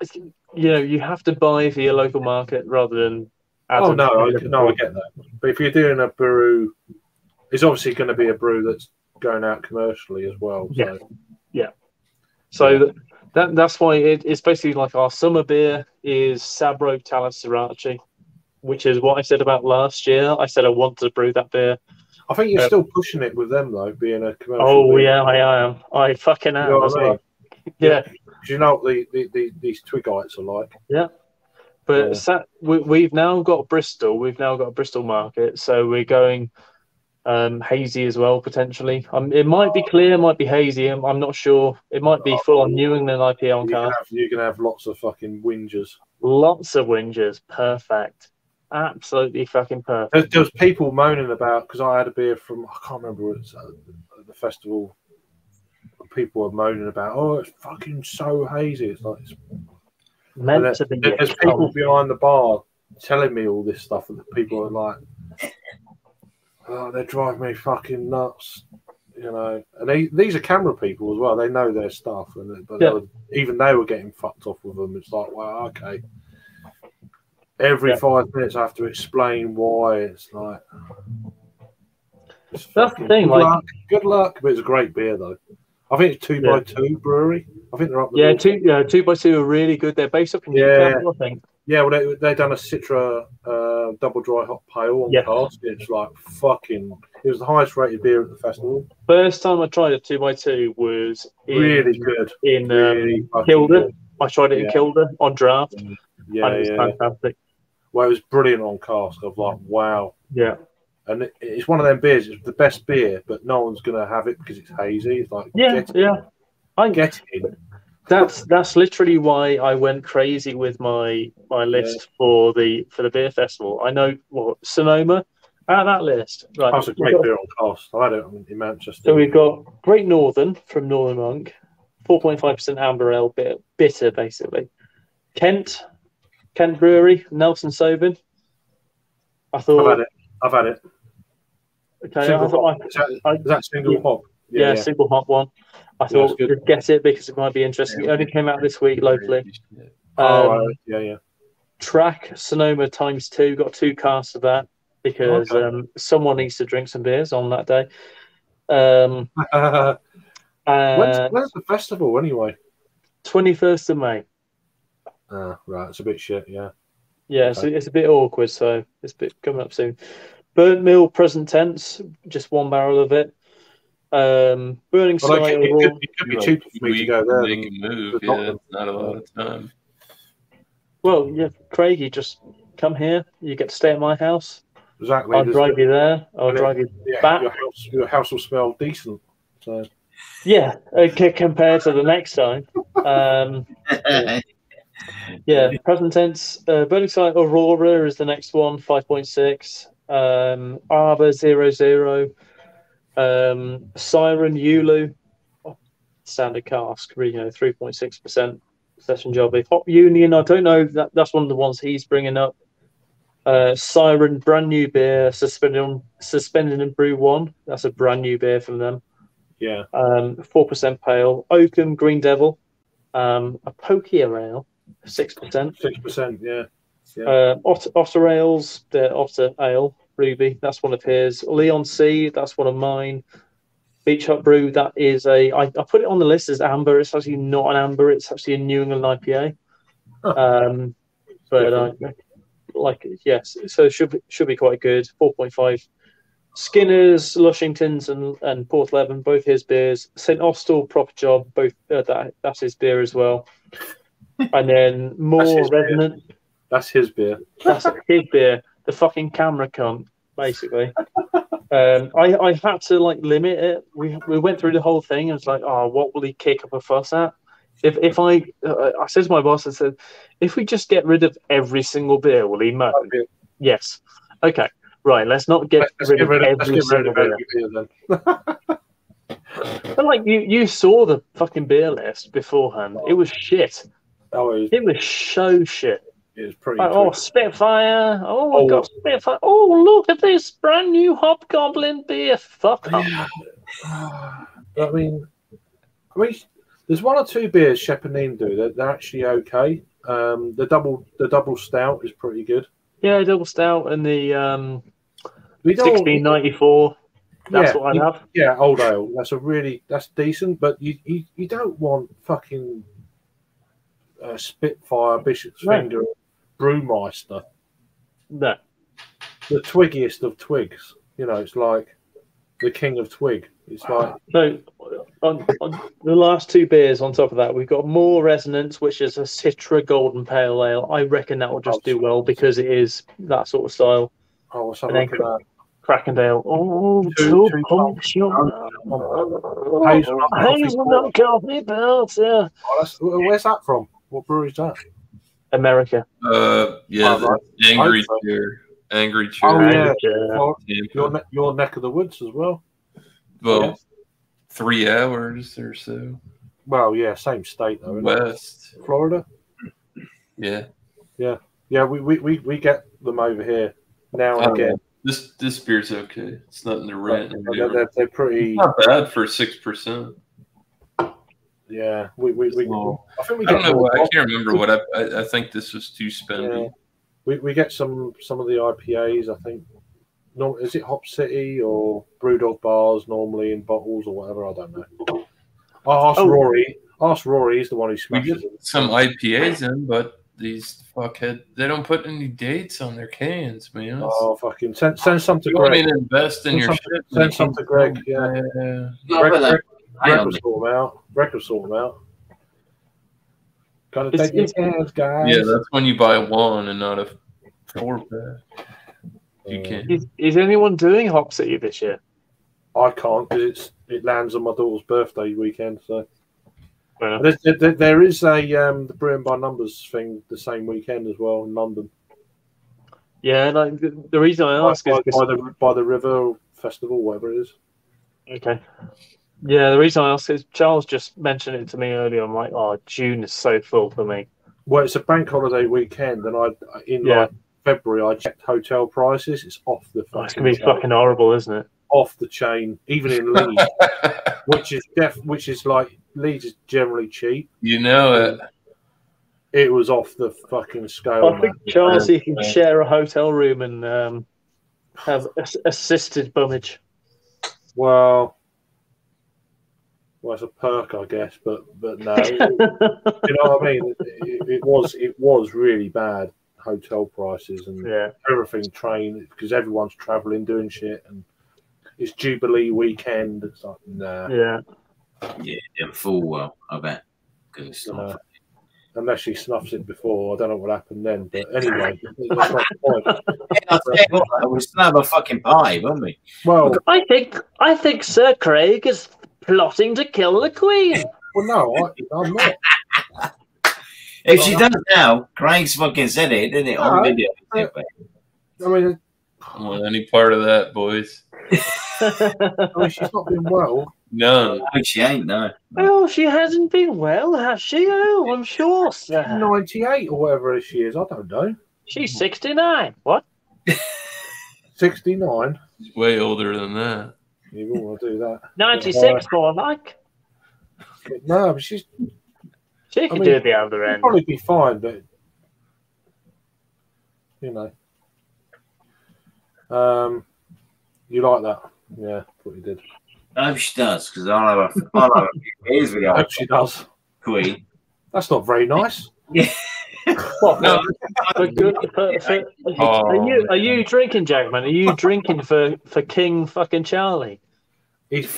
you have to buy for your local market rather than. I get that. But if you're doing a brew, it's obviously going to be a brew that's going out commercially as well. So. Yeah. So that's why it's basically like our summer beer is Sabro Talus Sriracha, which is what I said about last year. I said I want to brew that beer. I think you're still pushing it with them though, being a commercial. Oh beer. yeah, I am. I fucking am. You know as well. Yeah. Do you know what these Twigites are like? Yeah. But we've now got Bristol. We've now got a Bristol market, so we're going hazy as well potentially. It might be clear, it might be hazy. I'm not sure. It might be full on New England IPA on car. You can have lots of fucking whingers. Lots of whingers. Perfect. Absolutely fucking perfect. There was people moaning about, because I had a beer from, I can't remember what it's at the festival. People were moaning about, oh, it's fucking so hazy. It's like, meant to be. There's people behind the bar telling me all this stuff, and people are like, oh, they drive me fucking nuts, And these are camera people as well. They know their stuff, even they were getting fucked off with them. It's like, well, okay. Every 5 minutes, I have to explain why. It's like, that's the thing. Good luck, but it's a great beer though. I think it's 2x2 brewery. I think they're up there. 2x2 are really good. They're based up in Newcastle, I think. Yeah, well, they done a Citra double dry hop pale on cask. It's like fucking. It was the highest rated beer at the festival. First time I tried a 2x2 was really good in Kilda. Good. I tried it in Kilda on draft. Yeah, and it was fantastic. Well, it was brilliant on cask. I was like, wow. Yeah. And it's one of them beers. It's the best beer, but no one's gonna have it because it's hazy. It's like I get it. That's literally why I went crazy with my list for the beer festival. I know Sonoma out of that list. Right, that's a great beer on cask. I had it in Manchester. So we've got Great Northern from Northern Monk, 4.5% amber ale, bitter basically. Kent Brewery, Nelson Sauvin. I've had it. Okay, is that single hop? Yeah, single hop one. I thought you'd get it because it might be interesting. It only came out this week locally. Track Sonoma ×2. Got 2 casks of that because someone needs to drink some beers on that day. When's the festival anyway? 21st of May. Right, it's a bit shit, yeah. Yeah, so it's a bit awkward, so it's a bit coming up soon. Burnt Mill present tense, just 1 barrel of it. Burning Sky. It could be cheaper for me to go there. Make a move, it's not a lot of time. Well, yeah, Craig, you just come here. You get to stay at my house. Exactly. I'll drive you there. I'll drive you back. Your house will smell decent. So. Yeah, compared to the next time. Yeah, present tense. Burning Sight Aurora is the next one, 5.6. Arbor 00. Siren Yulu. Standard cask, 3.6% session job. Hop Union, I don't know. That's one of the ones he's bringing up. Siren, brand new beer, suspended in brew 1. That's a brand new beer from them. Yeah. 4% pale. Oakham Green Devil. A Pokia Ale, 6%. 6%, yeah. Otter Ales, the Otter Ale, Ruby. That's one of his. Leon C, that's one of mine. Beach Hut Brew, that is I put it on the list as amber. It's actually not an amber. It's actually a New England IPA. Yes, so it should be quite good. 4.5. Skinner's, Lushingtons, and Port Leven, both his beers. St Austell, Proper Job, both that's his beer as well. And then more Resonant. That's his beer. That's his beer. The fucking camera cunt, basically. I had to limit it. We went through the whole thing and it's like, oh, what will he kick up a fuss at? If I said to my boss, I said, if we just get rid of every single beer, will he moan? Yes. Okay. Right. Let's not get rid of every single beer. But you saw the fucking beer list beforehand. It was shit. It was so shit. It was pretty. Spitfire. Oh, I got Spitfire. Oh, look at this brand new Hobgoblin beer. Fuck up. I mean, there's one or two beers Shepherdine do. They're actually okay. The double stout is pretty good. Yeah, double stout and the 1694. That's what I have. Yeah, old ale. That's decent, but you don't want fucking Spitfire, Bishop's Finger, Brewmeister. No. The twiggiest of twigs. It's like the king of twig. It's like so. On the last two beers on top of that, we've got More Resonance, which is a Citra Golden Pale Ale. I reckon that will just do well because it is that sort of style. Oh, what's something like that? Krackendale. Oh, two pumps. Hazelnut coffee belts. Yeah. Where's that from? What brewery is that? America. Angry Chair. Angry Chair. Oh yeah. Your neck of the woods as well. Well, 3 hours or so. Well, yeah, same state though. West Florida. Yeah. We get them over here now and again. This beer's okay. It's nothing to rent. They're pretty. Not bad for 6%. Yeah, I think we. I don't know. I can't remember what I think this was too spendy. Yeah. We get some of the IPAs. I think. No, is it Hop City or Brewdog bars normally in bottles or whatever? I don't know. Ask Rory. Ask Rory. He's the one who smashes it. Some IPAs in, but these fuckhead, they don't put any dates on their cans, man. Oh, fucking send some to you Greg. Want me to invest in your shit? Send some to Greg. Yeah. Greg will sort them out. Greg will sort them out. Gotta take your cans, guys. Yeah, that's when you buy one and not a 4-pack. You can't. Is anyone doing Hop City this year? I can't because it lands on my daughter's birthday weekend. So there is a the Brewing by Numbers thing the same weekend as well in London. Yeah, the reason I ask is by the River Festival, whatever it is. Okay. Yeah, the reason I ask is Charles just mentioned it to me earlier. I'm like, oh, June is so full for me. Well, it's a bank holiday weekend, and like February, I checked hotel prices. It's off the. It's gonna be fucking horrible, isn't it? Off the chain, even in Leeds, which is like Leeds is generally cheap. You know it. It was off the fucking scale. I think Charles, you can share a hotel room and have assisted bummage. Well, it's a perk, I guess, but no. You know what I mean? It was really bad. Hotel prices and everything, train, because everyone's traveling, doing shit, and it's Jubilee weekend. It's like, nah. Yeah, full well, I bet. Unless she snuffs it before, I don't know what happened then. But anyway, that's not the point. We still have a fucking pie, won't we? Well, I think Sir Craig is plotting to kill the Queen. Well, no, I'm not. If she does now, Craig's fucking said it, didn't it? On video. I mean, I don't want any part of that, boys. I mean, she's not been well. None. No, she ain't, no. Oh, she hasn't been well, has she? Oh, I'm sure, sir. 98 or whatever she is. I don't know. She's 69. What? 69. She's way older than that. You wouldn't want to do that. 96 more like. No, but she's. She can do the other She'll end. probably be fine, but you know. You like that? Yeah, what you did. I hope she does, because I'll have a few years with I her hope she does. Queen. That's not very nice. What, No. Are you drinking, Jackman? Are you drinking for King fucking Charlie? He's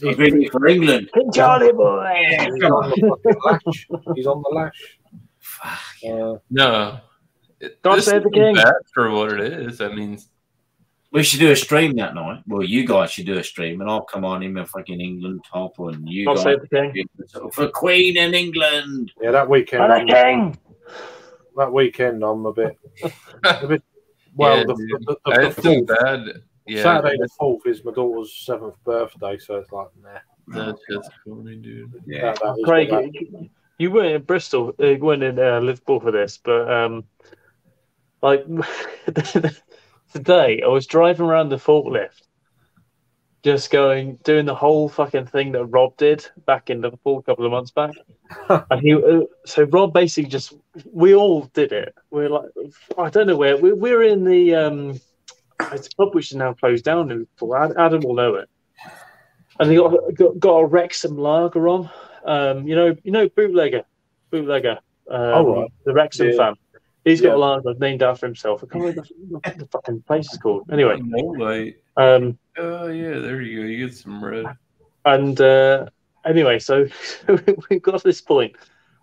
I'm drinking for England. King Charlie boy. He's on the fucking lash. He's on the lash. No. God This save the isn't king. bad for what it is. I mean, We should do a stream that night. Well, you guys should do a stream, and I'll come on in my fucking England top, and you God guys save the king. for Queen in England. Yeah, that weekend. For the king. That weekend, I'm a bit. Well, yeah, the I feel 4th. bad. Yeah, Saturday the 4th is my daughter's 7th birthday, so it's like, nah. that's just funny, dude. Yeah. That is Craig, what you weren't in Bristol, you weren't in Liverpool for this, but like today I was driving around the forklift, just doing the whole fucking thing that Rob did back in Liverpool a couple of months back. And so Rob basically we all did it. We're like, I don't know where we're in the it's a pub which is now closed down in Liverpool. Adam will know it. And he got a Wrexham lager on. You know, bootlegger. right. The Wrexham Yeah. fan. He's got Yeah. a lager named after himself. I can't remember what the fucking place is called. Anyway, No light. um, Oh yeah, there you go. You get some red. and anyway, so we've got to this point.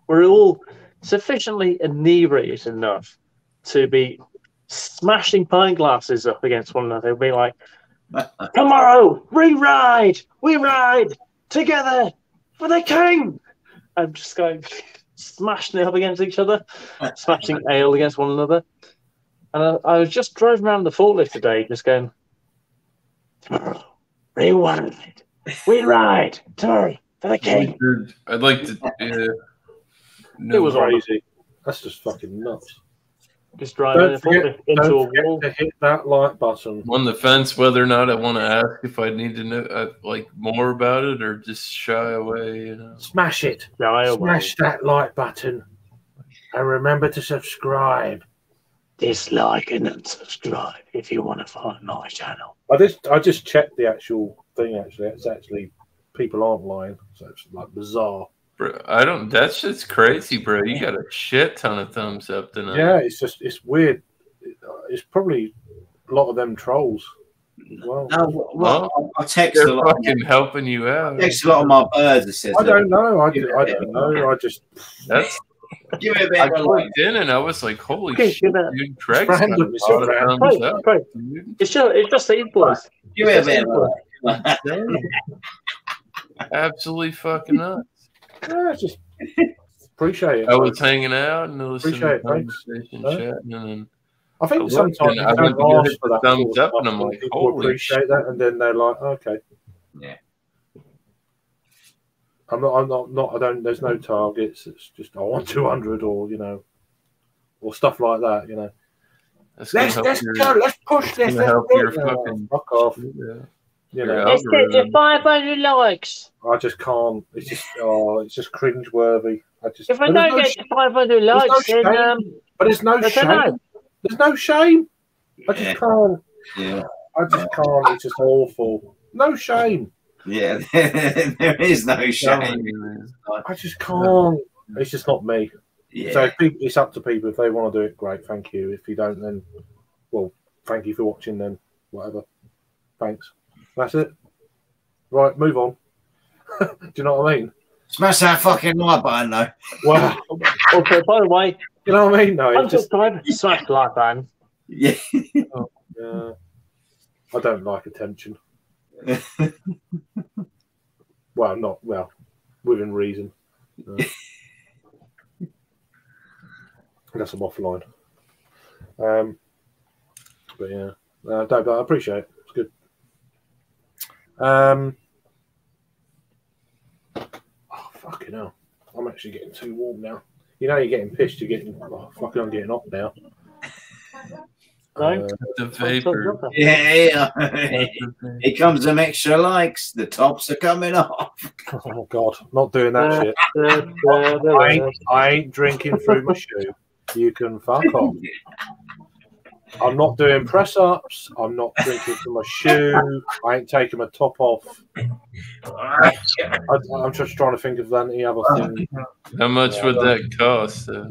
We're all sufficiently inebriated enough to be smashing pint glasses up against one another. Be like, tomorrow we ride together for the king. I'm just going smashing it up against each other, smashing ale against one another. And I was just driving around the forklift today, just going, tomorrow we ride tomorrow for the king. Dude, I'd like to. it was crazy. That's just fucking nuts. Just driving the forklift into a Don't forget wall. to hit that like button. on the fence whether or not I want to ask if I need to know like more about it or just shy away. You know. Smash it. Smash that like button. And remember to subscribe. Dislike and unsubscribe if you want to find my channel. I just checked the actual thing. Actually, it's actually people aren't lying, so it's like bizarre. Bro, I don't. That shit's crazy, bro. You got a shit ton of thumbs up tonight. Yeah, it's weird. It's probably a lot of them trolls as well. No, well, I text They're a lot. fucking helping you out. I text a lot of my birds that says I don't know. I don't know. I just That's. give me a bit I of a like. clicked in and I was like, "Holy Okay, shit, give it- dude! Craig's It's got random, it's a lot of random. thumbs up, Craig, dude. it's just the influence. Give me a bit of a like. Absolutely fucking nuts. yeah, just appreciate it. I was hanging out and listening to Appreciate the it, thanks. conversation, Huh? chatting, and then I think I sometimes looked and you I went don't to ask hit for the that thumbs sort up, of and I'm stuff, like, people holy appreciate that, and then they're like, okay. Yeah. I'm not. I don't. There's no targets. It's just I want 200 or or stuff like that. That's gonna Let's help your- go. Let's push this. gonna help your No, fucking- fuck off. Yeah. You Your know, Let's get to algorithm. 500 likes. I just can't. It's just cringe worthy. If I don't get to 500 no likes, then shame. But there's no I don't shame. know. There's no shame. I Yeah. just can't. Yeah. I just can't. It's just awful. No shame. Yeah. There is no shame. I just can't. It's just not me. Yeah. So it's up to people. If they want to do it, great. Thank you. If you don't, then, well, thank you for watching then. Whatever. Thanks. That's it. Right, move on. Do you know what I mean? Smash that fucking like button, though. Well, Okay, by the way, you know what I mean? No, it's just, unsubscribe, smash the like button. Yeah. I don't like attention. Well, within reason. guess I'm offline. But yeah, but I appreciate it. It's good. Oh, fucking hell. I'm actually getting too warm now. You know, you're getting pissed. You're getting, I'm getting hot now. The vapor. Yeah. Here comes some extra likes. The tops are coming off. Oh, God. Not doing that shit. I ain't drinking through my shoe. You can fuck off. I'm not doing press-ups. I'm not drinking from my shoe. I ain't taking my top off. I'm just trying to think of any other thing. How much would that cost? I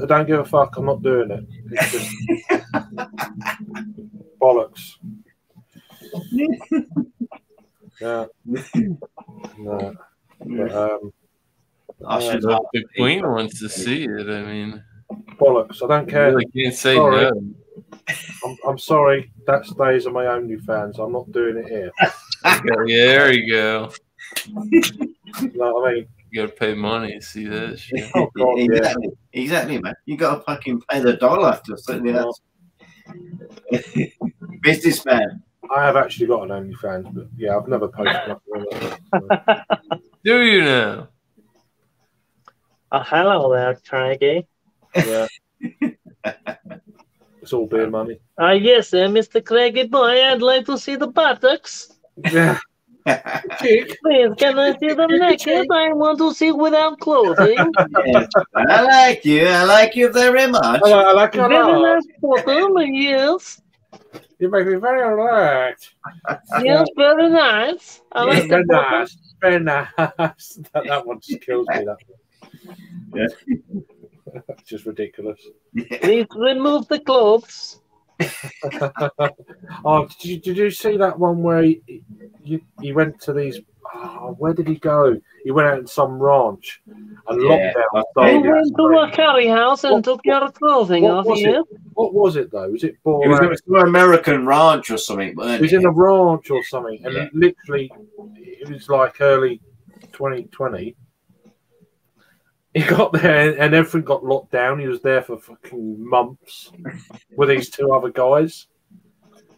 don't give a fuck. I'm not doing it. It's just bollocks. Yeah. No. But, the Queen wants to see it. I mean, bollocks. I don't care. I really can't say no. I'm sorry. That stays on my OnlyFans. I'm not doing it here. Yeah, there you go. You know what I mean? You gotta pay money to see that shit. Oh, God, Exactly, man. You gotta fucking pay the dollar to something else. Businessman. I have actually got an OnlyFans, but yeah, I've never posted nothing on it. Do you now? Hello there, Craigie. Yeah. It's all beer money. Yes, Mr. Craigie boy, I'd like to see the buttocks. Yeah. Please, can I see them naked? I want to see without clothing. Yes. I like you very much. I like your Very nice bottom, yes. You make me very alert. Yes, very nice. I like the bottom. Nice. Very nice. That one just kills me. That one. Yeah. It's just ridiculous. Please remove the clothes. Oh, did you see that one where he went to these? Oh, where did he go? He went out in some ranch and lockdown. He went to a curry house and took your clothing off you. What was it though? Was it? It was an American ranch or something. It was in a ranch or something, and literally, it was like early 2020. He got there and everything got locked down. He was there for fucking months with these two other guys.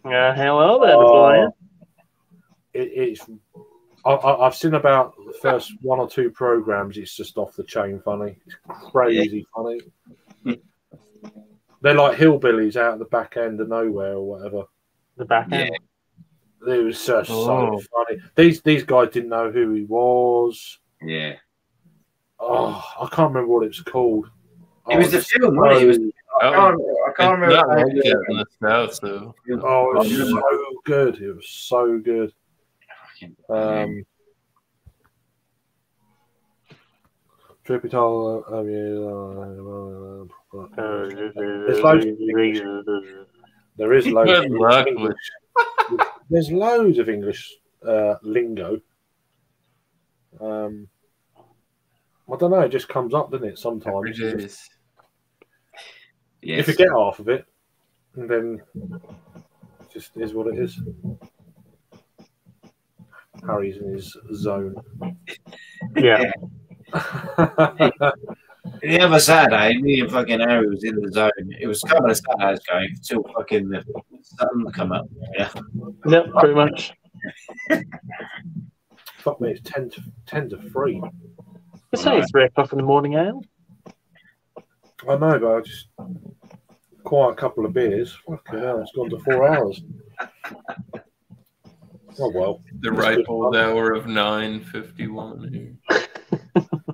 Hello there, boy. I've seen about the first one or two programs. It's just off the chain funny. It's crazy funny. They're like hillbillies out of the back end of nowhere or whatever. The back end. It was so funny. These guys didn't know who he was. Yeah. Oh, I can't remember what it was called. It was the film, wasn't it? It was. I can't remember. Like that in the South, so. Oh, it was so good. It was so good. Tripital. There is loads of English. There's loads of English lingo. I don't know. It just comes up, doesn't it? Sometimes. Yes. You forget half of it, and then it just is what it is. Harry's in his zone. Yeah. The other Saturday, me and fucking Harry was in the zone. It was a couple of Saturdays going until fucking the sun come up. Yeah. Yep, pretty much. Fuck me, it's 10 to 3. It's only 3 o'clock in the morning, Al. I know, but I just quite a couple of beers. Fucking hell, it's gone to 4 hours. Oh well. The ripe old hour of 9:51 here.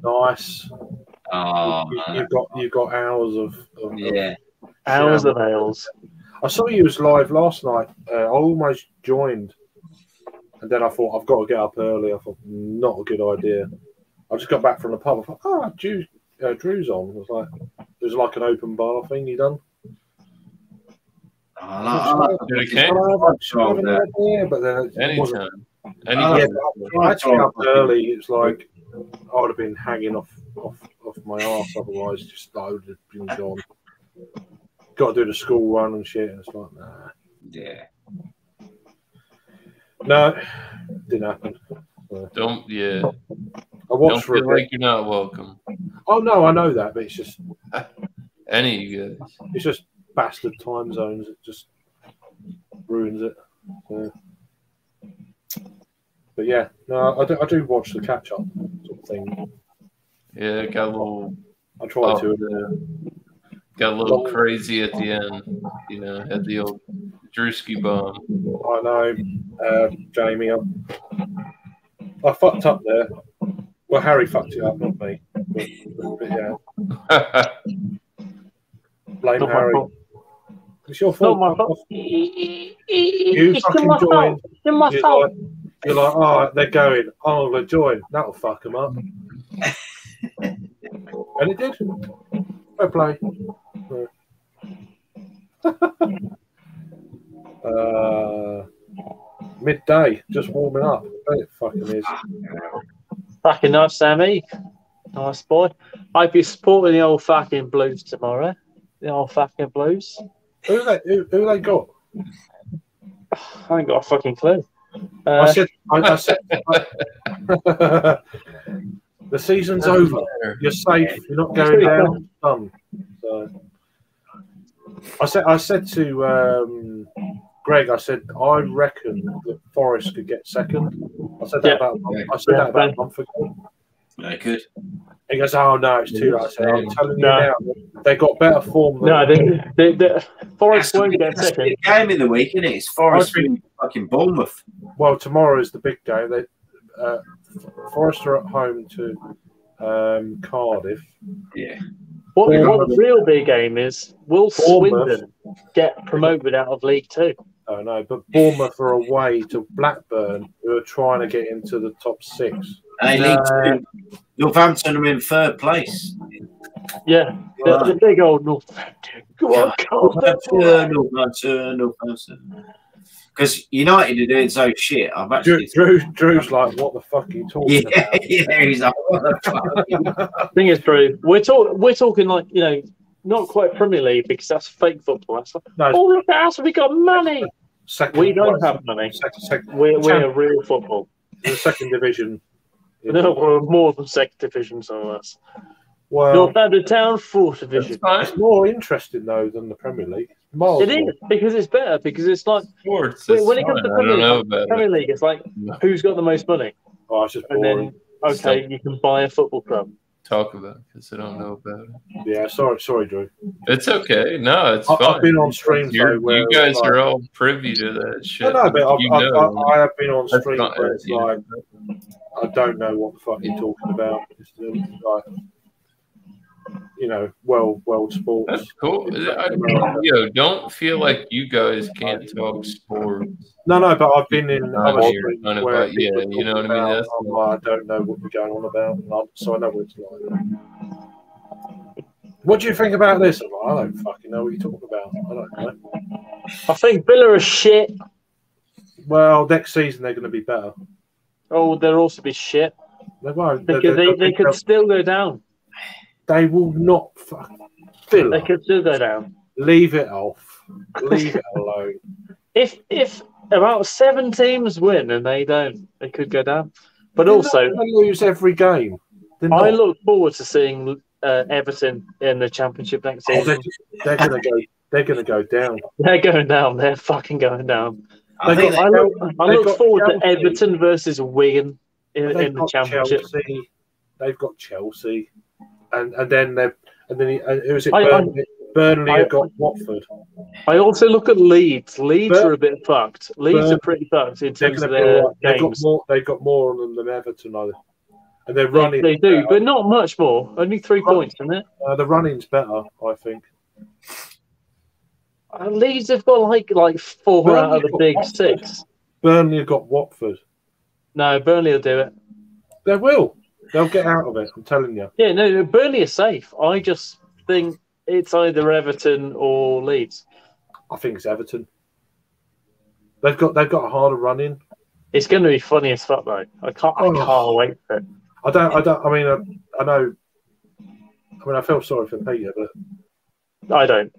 Nice. Oh, you've got hours of hours of ales. I saw you was live last night. I almost joined, and then I thought I've got to get up early. I thought not a good idea. I just got back from the pub. I thought, Drew's on. It was like there's like an open bar thing you done. But then anytime. I got up early. It's like I would have been hanging off my arse otherwise. Just I would have been gone. Got to do the school run and shit. And it's like nah. Yeah. No, didn't happen. Don't. Yeah. I watched don't feel like you're not welcome. Oh no, I know that, but it's just Any of you guys. It's just bastard time zones. It just ruins it. Yeah. But yeah, no, I do watch the catch up sort of thing. Yeah, it got a little. I try to. Got a little crazy at the end. You know, had the old Drewski bomb. I know, Jamie. I fucked up there. Well, Harry fucked it up, not me. But yeah. Blame Not Harry. It's your fault. Not my fault. You fucking joined. You're like, oh, they're going. Oh, they're join. That'll fuck them up. And it did. Fair play. Midday, just warming up. It fucking is. Fucking nice, Sammy. Nice boy. I'd be supporting the old fucking Blues tomorrow. The old fucking Blues. Who they got? I ain't got a fucking clue. I said, the season's over. You're safe. You're not going down. So, I said to Greg, I said I reckon that Forest could get second. I said that about a month ago. They could. He goes, "Oh no, it's too late." I said, "I'm telling you now, they got better form." Than Forest won't get second. It's a game in the week, isn't it? It's Forest fucking Bournemouth. Well, tomorrow is the big game. They Forest are at home to Cardiff. Yeah. What the real big game is? Will Swindon get promoted out of League Two? Oh no, but Bournemouth are away to Blackburn, who are trying to get into the top 6. Hey, League Two. Northampton are in 3rd place. Yeah, the big old Northampton. Go on, Northampton. Because United are doing so shit. I've actually Drew's like, what the fuck are you talking about? Yeah, he's like, what the fuck? Thing is, Drew, we're talking like, you know, not quite Premier League because that's fake football. That's like, no. Oh, look at us, we got money. We don't have money. We're real football. The second division. No, we're more than second division, some of us. Well, Northampton Town, 4th division. It's more interesting though than the Premier League. It is because it's better. Because it's like when it comes to Premier League, it's like who's got the most money. Oh, it's just boring. And then you can buy a football club. Talk about it because I don't know about it. Yeah, sorry, Drew. It's okay. No, it's fine. I've been on streams though, where you guys are all privy to that shit. No, but I have been on streams where it's like I don't know what the fuck you're talking about. It's like, you know, world sports. That's cool. Don't feel like you guys can't talk sports. No, but I've been in other streams where you know what I mean. I don't know what we're going on about, so I know what it's like. What do you think about this? I don't fucking know what you're talking about. I don't know. I think Villa are shit. Well, next season they're going to be better. Oh, they'll also be shit. They won't. They could still go down. They will not. Villa. They could still go down. Leave it off. Leave it alone. If about 7 teams win and they don't, they could go down. But they're also, they lose every game. I look forward to seeing Everton in the Championship next season. They're going to go. They're going to go down. They're going down. They're fucking going down. I look forward to Everton versus Wigan in the Championship. Chelsea. They've got Chelsea, and then who is it? Burnley have got Watford. I also look at Leeds. Leeds are a bit fucked. Leeds are pretty fucked in terms of their games. They've got more on them than Everton, and they're running. They do, but not much more. Only 3 points, isn't it? The running's better, I think. Leeds have got like 4 out of the big Watford. 6. Burnley have got Watford. No, Burnley will do it. They will. They'll get out of it. I'm telling you. Yeah, no, Burnley are safe. I just think it's either Everton or Leeds. I think it's Everton. They've got a harder run in. It's going to be funny as fuck, though. I can't wait for it. I know. I feel sorry for Peter, but I don't.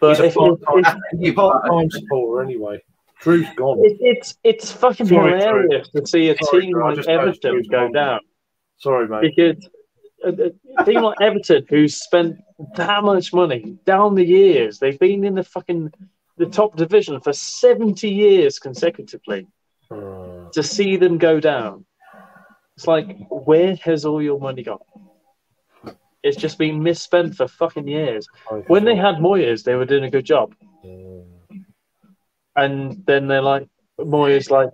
But he's a part-time supporter anyway. Drew's gone. It's fucking hilarious to see a team like Everton go down. Sorry, mate. Because a team like Everton, who's spent that much money down the years. They've been in the top division for 70 years consecutively. To see them go down, it's like, where has all your money gone? It's just been misspent for fucking years. When they had Moyes, they were doing a good job. And then they're like, Moyes, like,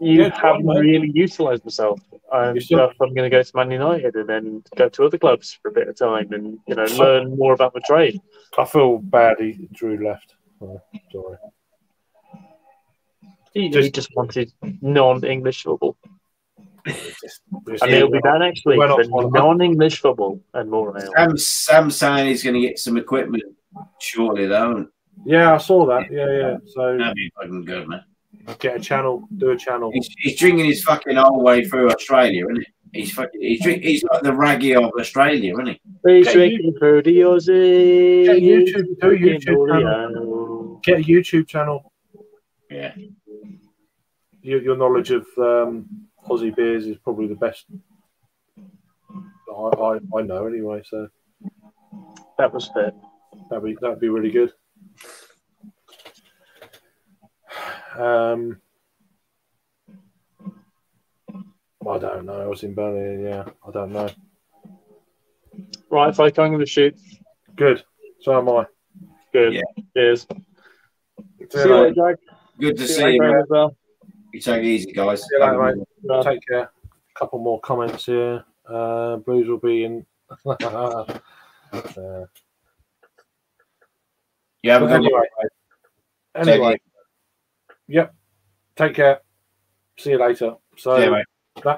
you haven't really utilised myself. I'm going to go to Man United and then go to other clubs for a bit of time and, you know, learn more about the trade. I feel bad Drew left. Oh, sorry. He just wanted non-English football. And he'll be back next week for non-English football and more. Sam's saying he's going to get some equipment shortly, though. Yeah, I saw that. Yeah. So that'd be fucking good, man. Get a channel, do a channel. He's drinking his fucking whole way through Australia, isn't he? He's like the raggy of Australia, isn't he? He's drinking through the Aussie. Do a YouTube channel. Get a YouTube channel. Yeah. Your knowledge of Aussie beers is probably the best I know anyway. So that was fair. That'd be really good. I don't know. I was in Berlin. Yeah, I don't know. Right, if I'm going to shoot. Good. So am I. Good. Yeah. Cheers. See you later, Jack. Good to see you, man. Well. You take it easy, guys. See you later, mate. Take care. A couple more comments here. Blues will be in. Yeah, but anyway. Yep. Take care. See you later. So yeah, mate.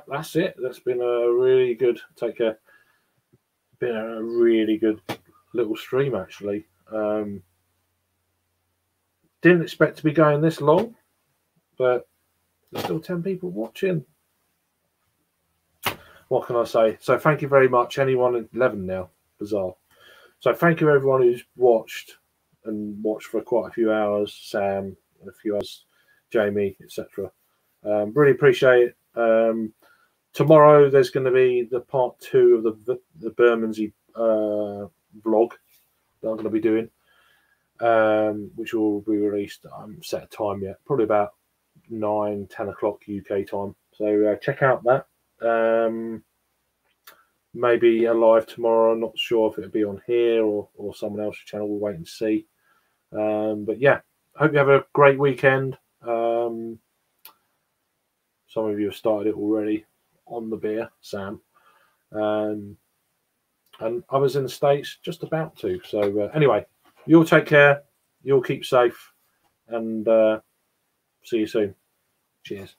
That's it. That's been a really good. Take care. Been a really good little stream, actually. Didn't expect to be going this long, but there's still 10 people watching. What can I say? So thank you very much. Anyone at 11 now. Bizarre. So thank you everyone who's watched for quite a few hours. Sam, and a few hours, Jamie, etc. Really appreciate it. Tomorrow there's going to be the part 2 of the Bermondsey vlog that I'm going to be doing, which will be released. I haven't set a time yet. Probably about 9-10 o'clock UK time. So check out that. Maybe a live tomorrow. I'm not sure if it'll be on here or someone else's channel. We'll wait and see. But yeah, hope you have a great weekend. Some of you have started it already on the beer, Sam, and others in the States just about to. So anyway, you'll take care. You'll keep safe, and see you soon. Cheers.